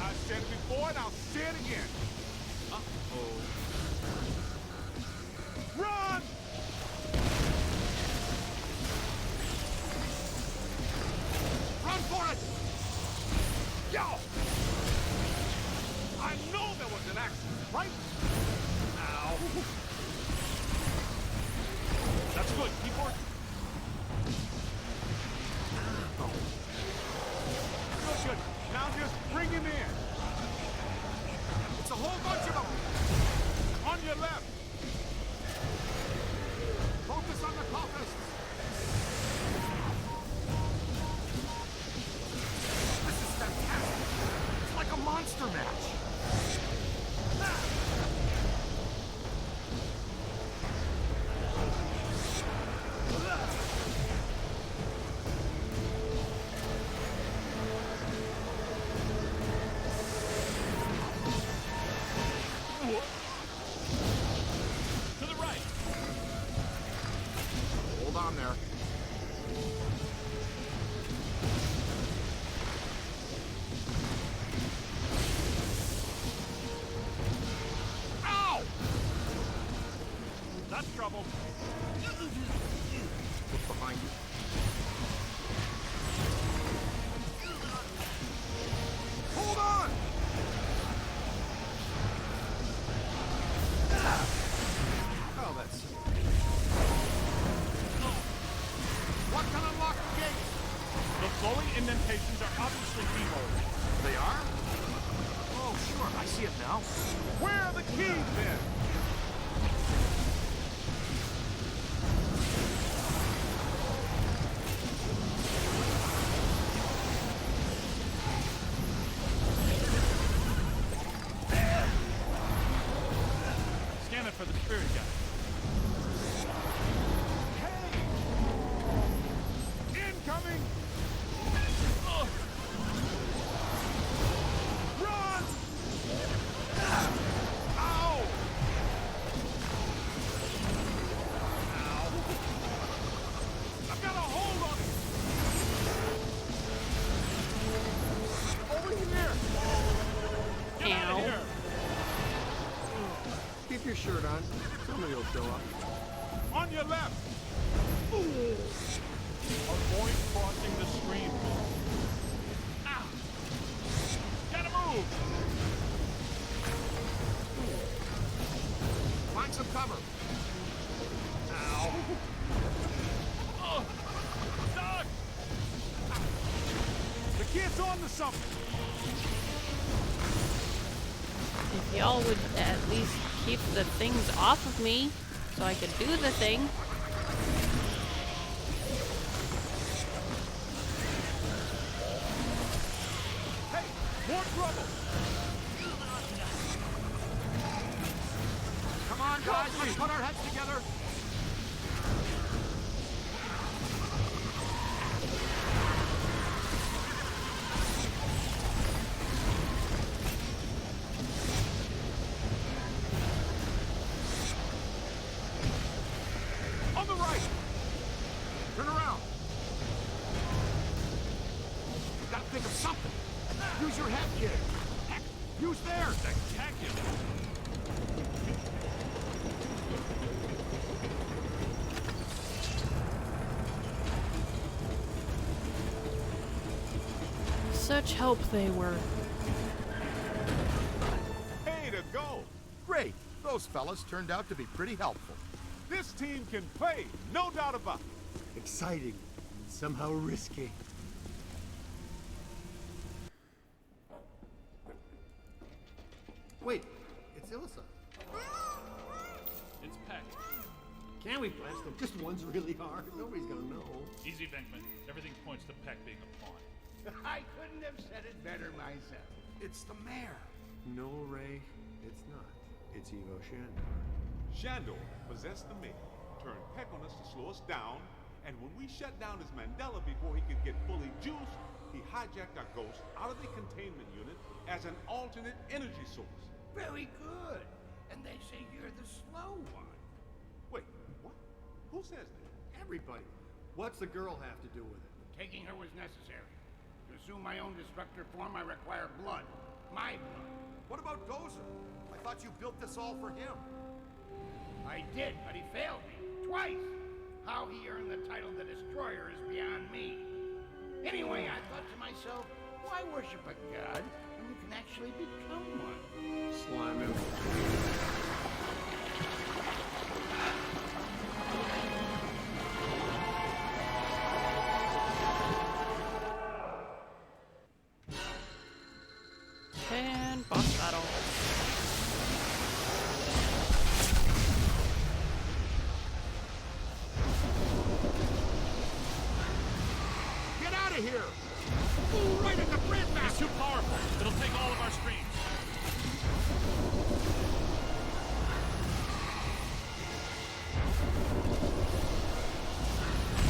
I said it before and I'll say it again. Uh-oh. Run! Run for it! Yo! I know there was an accident, right? Ow. That's good. Keep working. Good. Now just bring him in. It's a whole bunch of them! On your left. Focus on the cultists! This is fantastic! It's like a monster match! To the right. Hold on there. Ow! That's trouble. Look behind you. Hold on! Oh, that's... What can unlock the gate? The flowing indentations are obviously keyholes. They are? Oh, sure, I see it now. Where are the keys then? Scan it for the spirit guide. Incoming! Ugh. Run! Ow! Ow! I've got a hold on it! Over here! Get out of here! Keep your shirt on. Somebody will show up. On your left! Avoid crossing the stream. Ah! Gotta move! Find some cover. Ow! Oh! Doug! The kid's on to something! If y'all would at least keep the things off of me so I could do the thing. Hey, more trouble! Come on, guys, let's put our heads together. On the right! Turn around! You gotta think of something. Use your head, kid. Heck, use theirs. Spectacular. Such help they were. Hey, to go! Great. Those fellas turned out to be pretty helpful. This team can play, no doubt about it. Exciting. And somehow risky. Wait, it's Ilsa. It's Peck. Can we blast them? Just one's really hard. Nobody's gonna know. Easy, Venkman. Everything points to Peck being a pawn. I couldn't have said it better myself. It's the mayor. No, Ray, it's not. It's Ivo Shandor. Shandor possessed the mayor, turned Peck on us to slow us down, and when we shut down his Mandela before he could get fully juiced, he hijacked our ghost out of the containment unit as an alternate energy source. Very good. And they say you're the slow one. Wait, what? Who says that? Everybody. What's the girl have to do with it? Taking her was necessary. To assume my own destructor form, I require blood. My blood. What about Gozer? I thought you built this all for him. I did, but he failed me. Twice. How he earned the title the Destroyer is beyond me. Anyway, I thought to myself, why worship a god when you can actually become one? Slime him. And boss battle. Get out of here! Right at the bridge now! He's too powerful. It'll take all of our streams.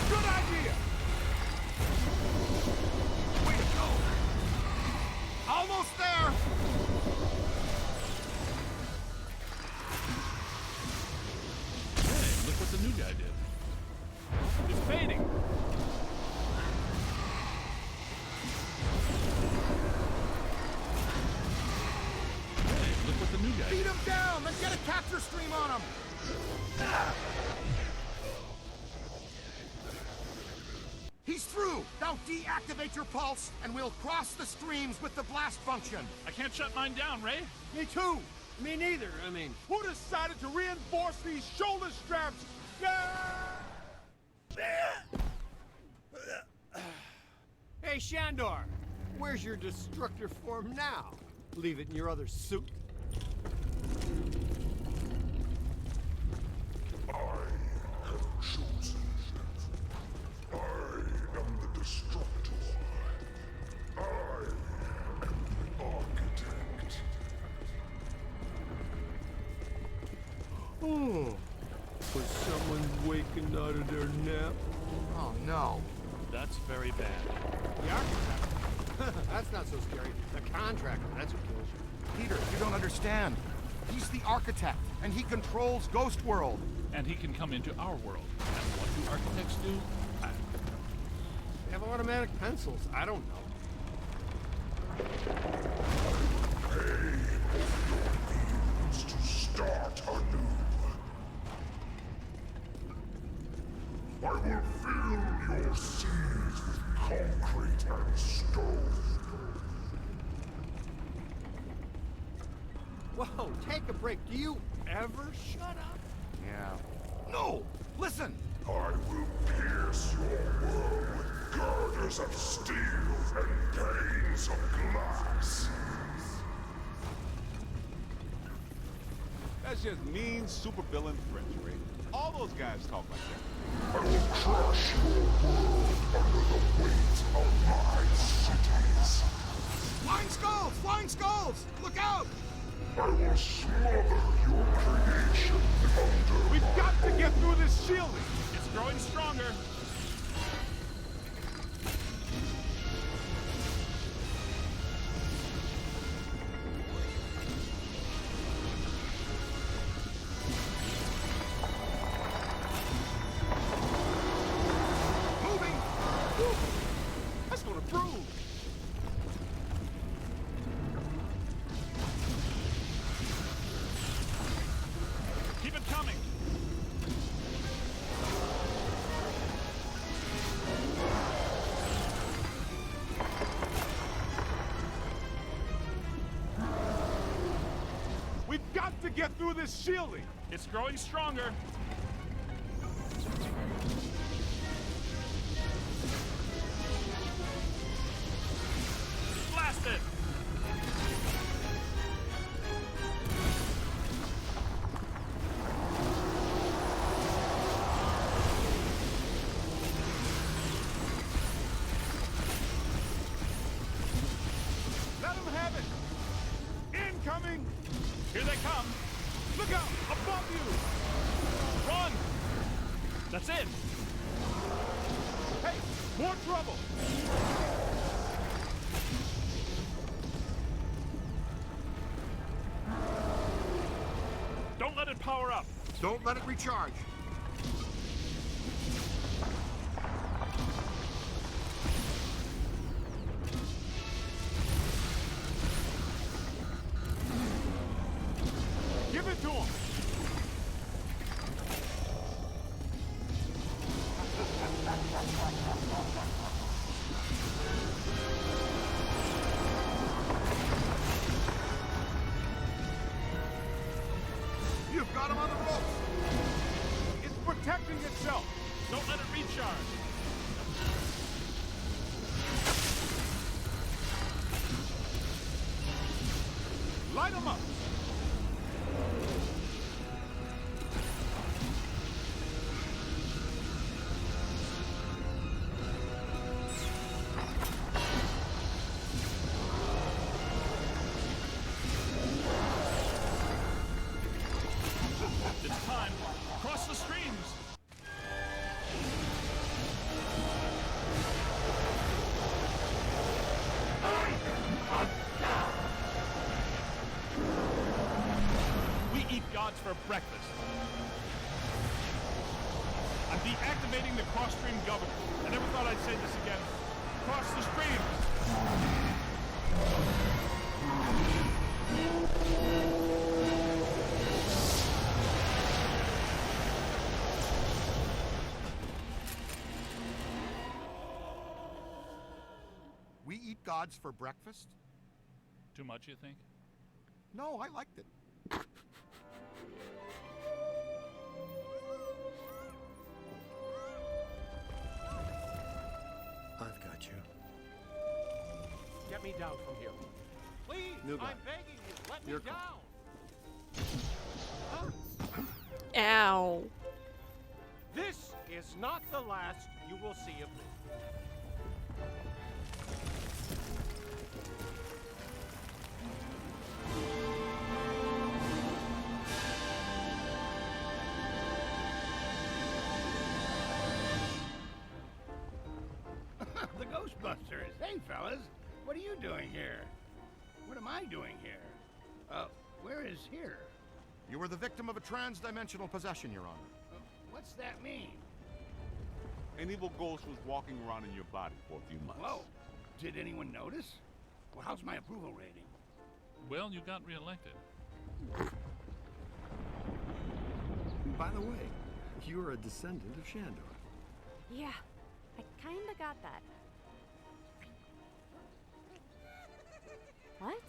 Good idea! Way to go! Almost there! Hey, look what the new guy did. It's fading. Hey, look what the new guy Beat did. him down! Then get a capture stream on him! He's through! Now deactivate your pulse, and we'll cross the streams with the blast function. I can't shut mine down, Ray. Me too. Me neither. I mean, Who decided to reinforce these shoulder straps? hey, Shandor, where's your destructor form now? Leave it in your other suit. I have chosen. I am the Destructor. I am the Architect. Oh, was someone waking out of their nap? Oh, no. That's very bad. The architect? That's not so scary. The contractor, that's what kills you. Peter, you don't understand. He's the architect, and he controls Ghost World. And he can come into our world. And what do architects do? They have automatic pencils. I don't know. Pay your dues to start anew. I will fill your seas with concrete and stone. Whoa, take a break. Do you ever shut up? Yeah. No! Listen! I will pierce your world with girders of steel and panes of glass. That's just mean supervillain French, Ray. All those guys talk like that. I will crush your world under the weight of my cities. Flying skulls! Flying skulls! Look out! I will smother your creation under. We've got to get through this shielding. It's growing stronger. Moving! Whew. That's gonna prove. Keep it coming. We've got to get through this shielding. It's growing stronger. Blast it! Let them have it. Incoming. Here they come. Look out! Above you! Run! That's it. Hey, more trouble! Don't let it power up. Don't let it recharge. Give it to him! You've got him on the ropes. It's protecting itself. Don't let it recharge. Light them up. It's time. Cross the streams. We eat gods for breakfast. I'm deactivating the cross-stream governor. I never thought I'd say this again. Cross the streams. We eat gods for breakfast? Too much, you think? No, I liked it. I've got you. Get me down from here. Please, New guy. I'm begging you, let me Your down. Ow. This is not the last you will see of me. The Ghostbusters. Hey, fellas. What are you doing here? What am I doing here? Where is here? You were the victim of a trans-dimensional possession, Your Honor. What's that mean? An evil ghost was walking around in your body for a few months. Whoa. Did anyone notice? Well, how's my approval rating? Well, you got reelected. By the way, you're a descendant of Shandor. Yeah, I kinda got that. What?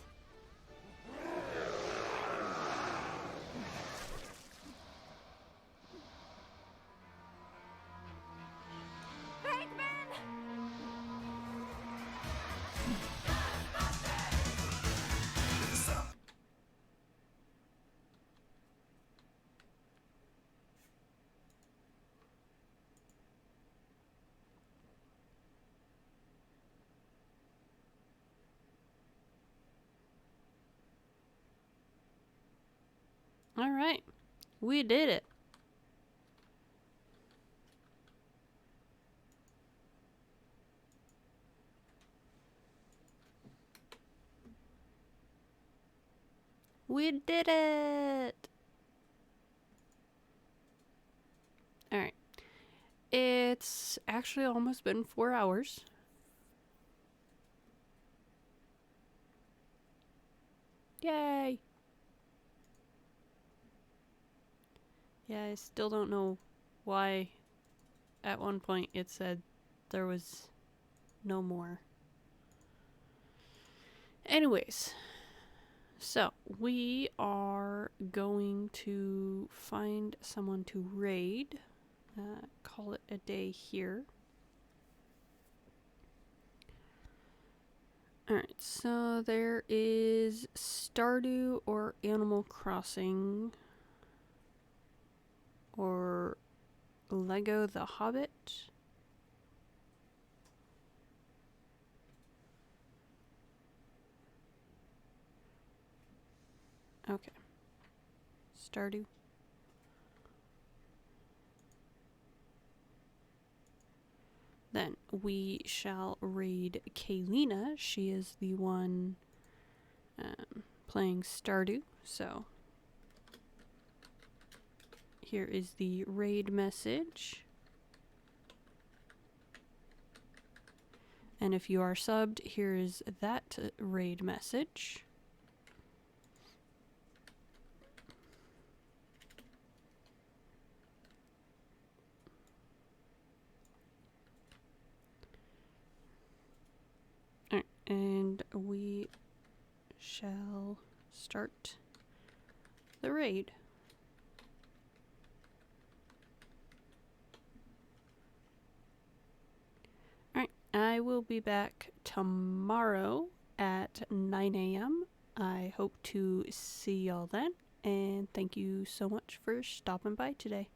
Alright. We did it. We did it! Alright. It's actually almost been 4 hours. Yay! Yeah, I still don't know why at one point it said there was no more. Anyways, so we are going to find someone to raid. Call it a day here. Alright, so there is Stardew or Animal Crossing or Lego the Hobbit. Okay. Stardew. Then we shall raid Kaylina. She is the one playing Stardew. So here is the raid message. And if you are subbed, here is that raid message. And we shall start the raid. Alright, I will be back tomorrow at 9 a.m. I hope to see y'all then, and thank you so much for stopping by today.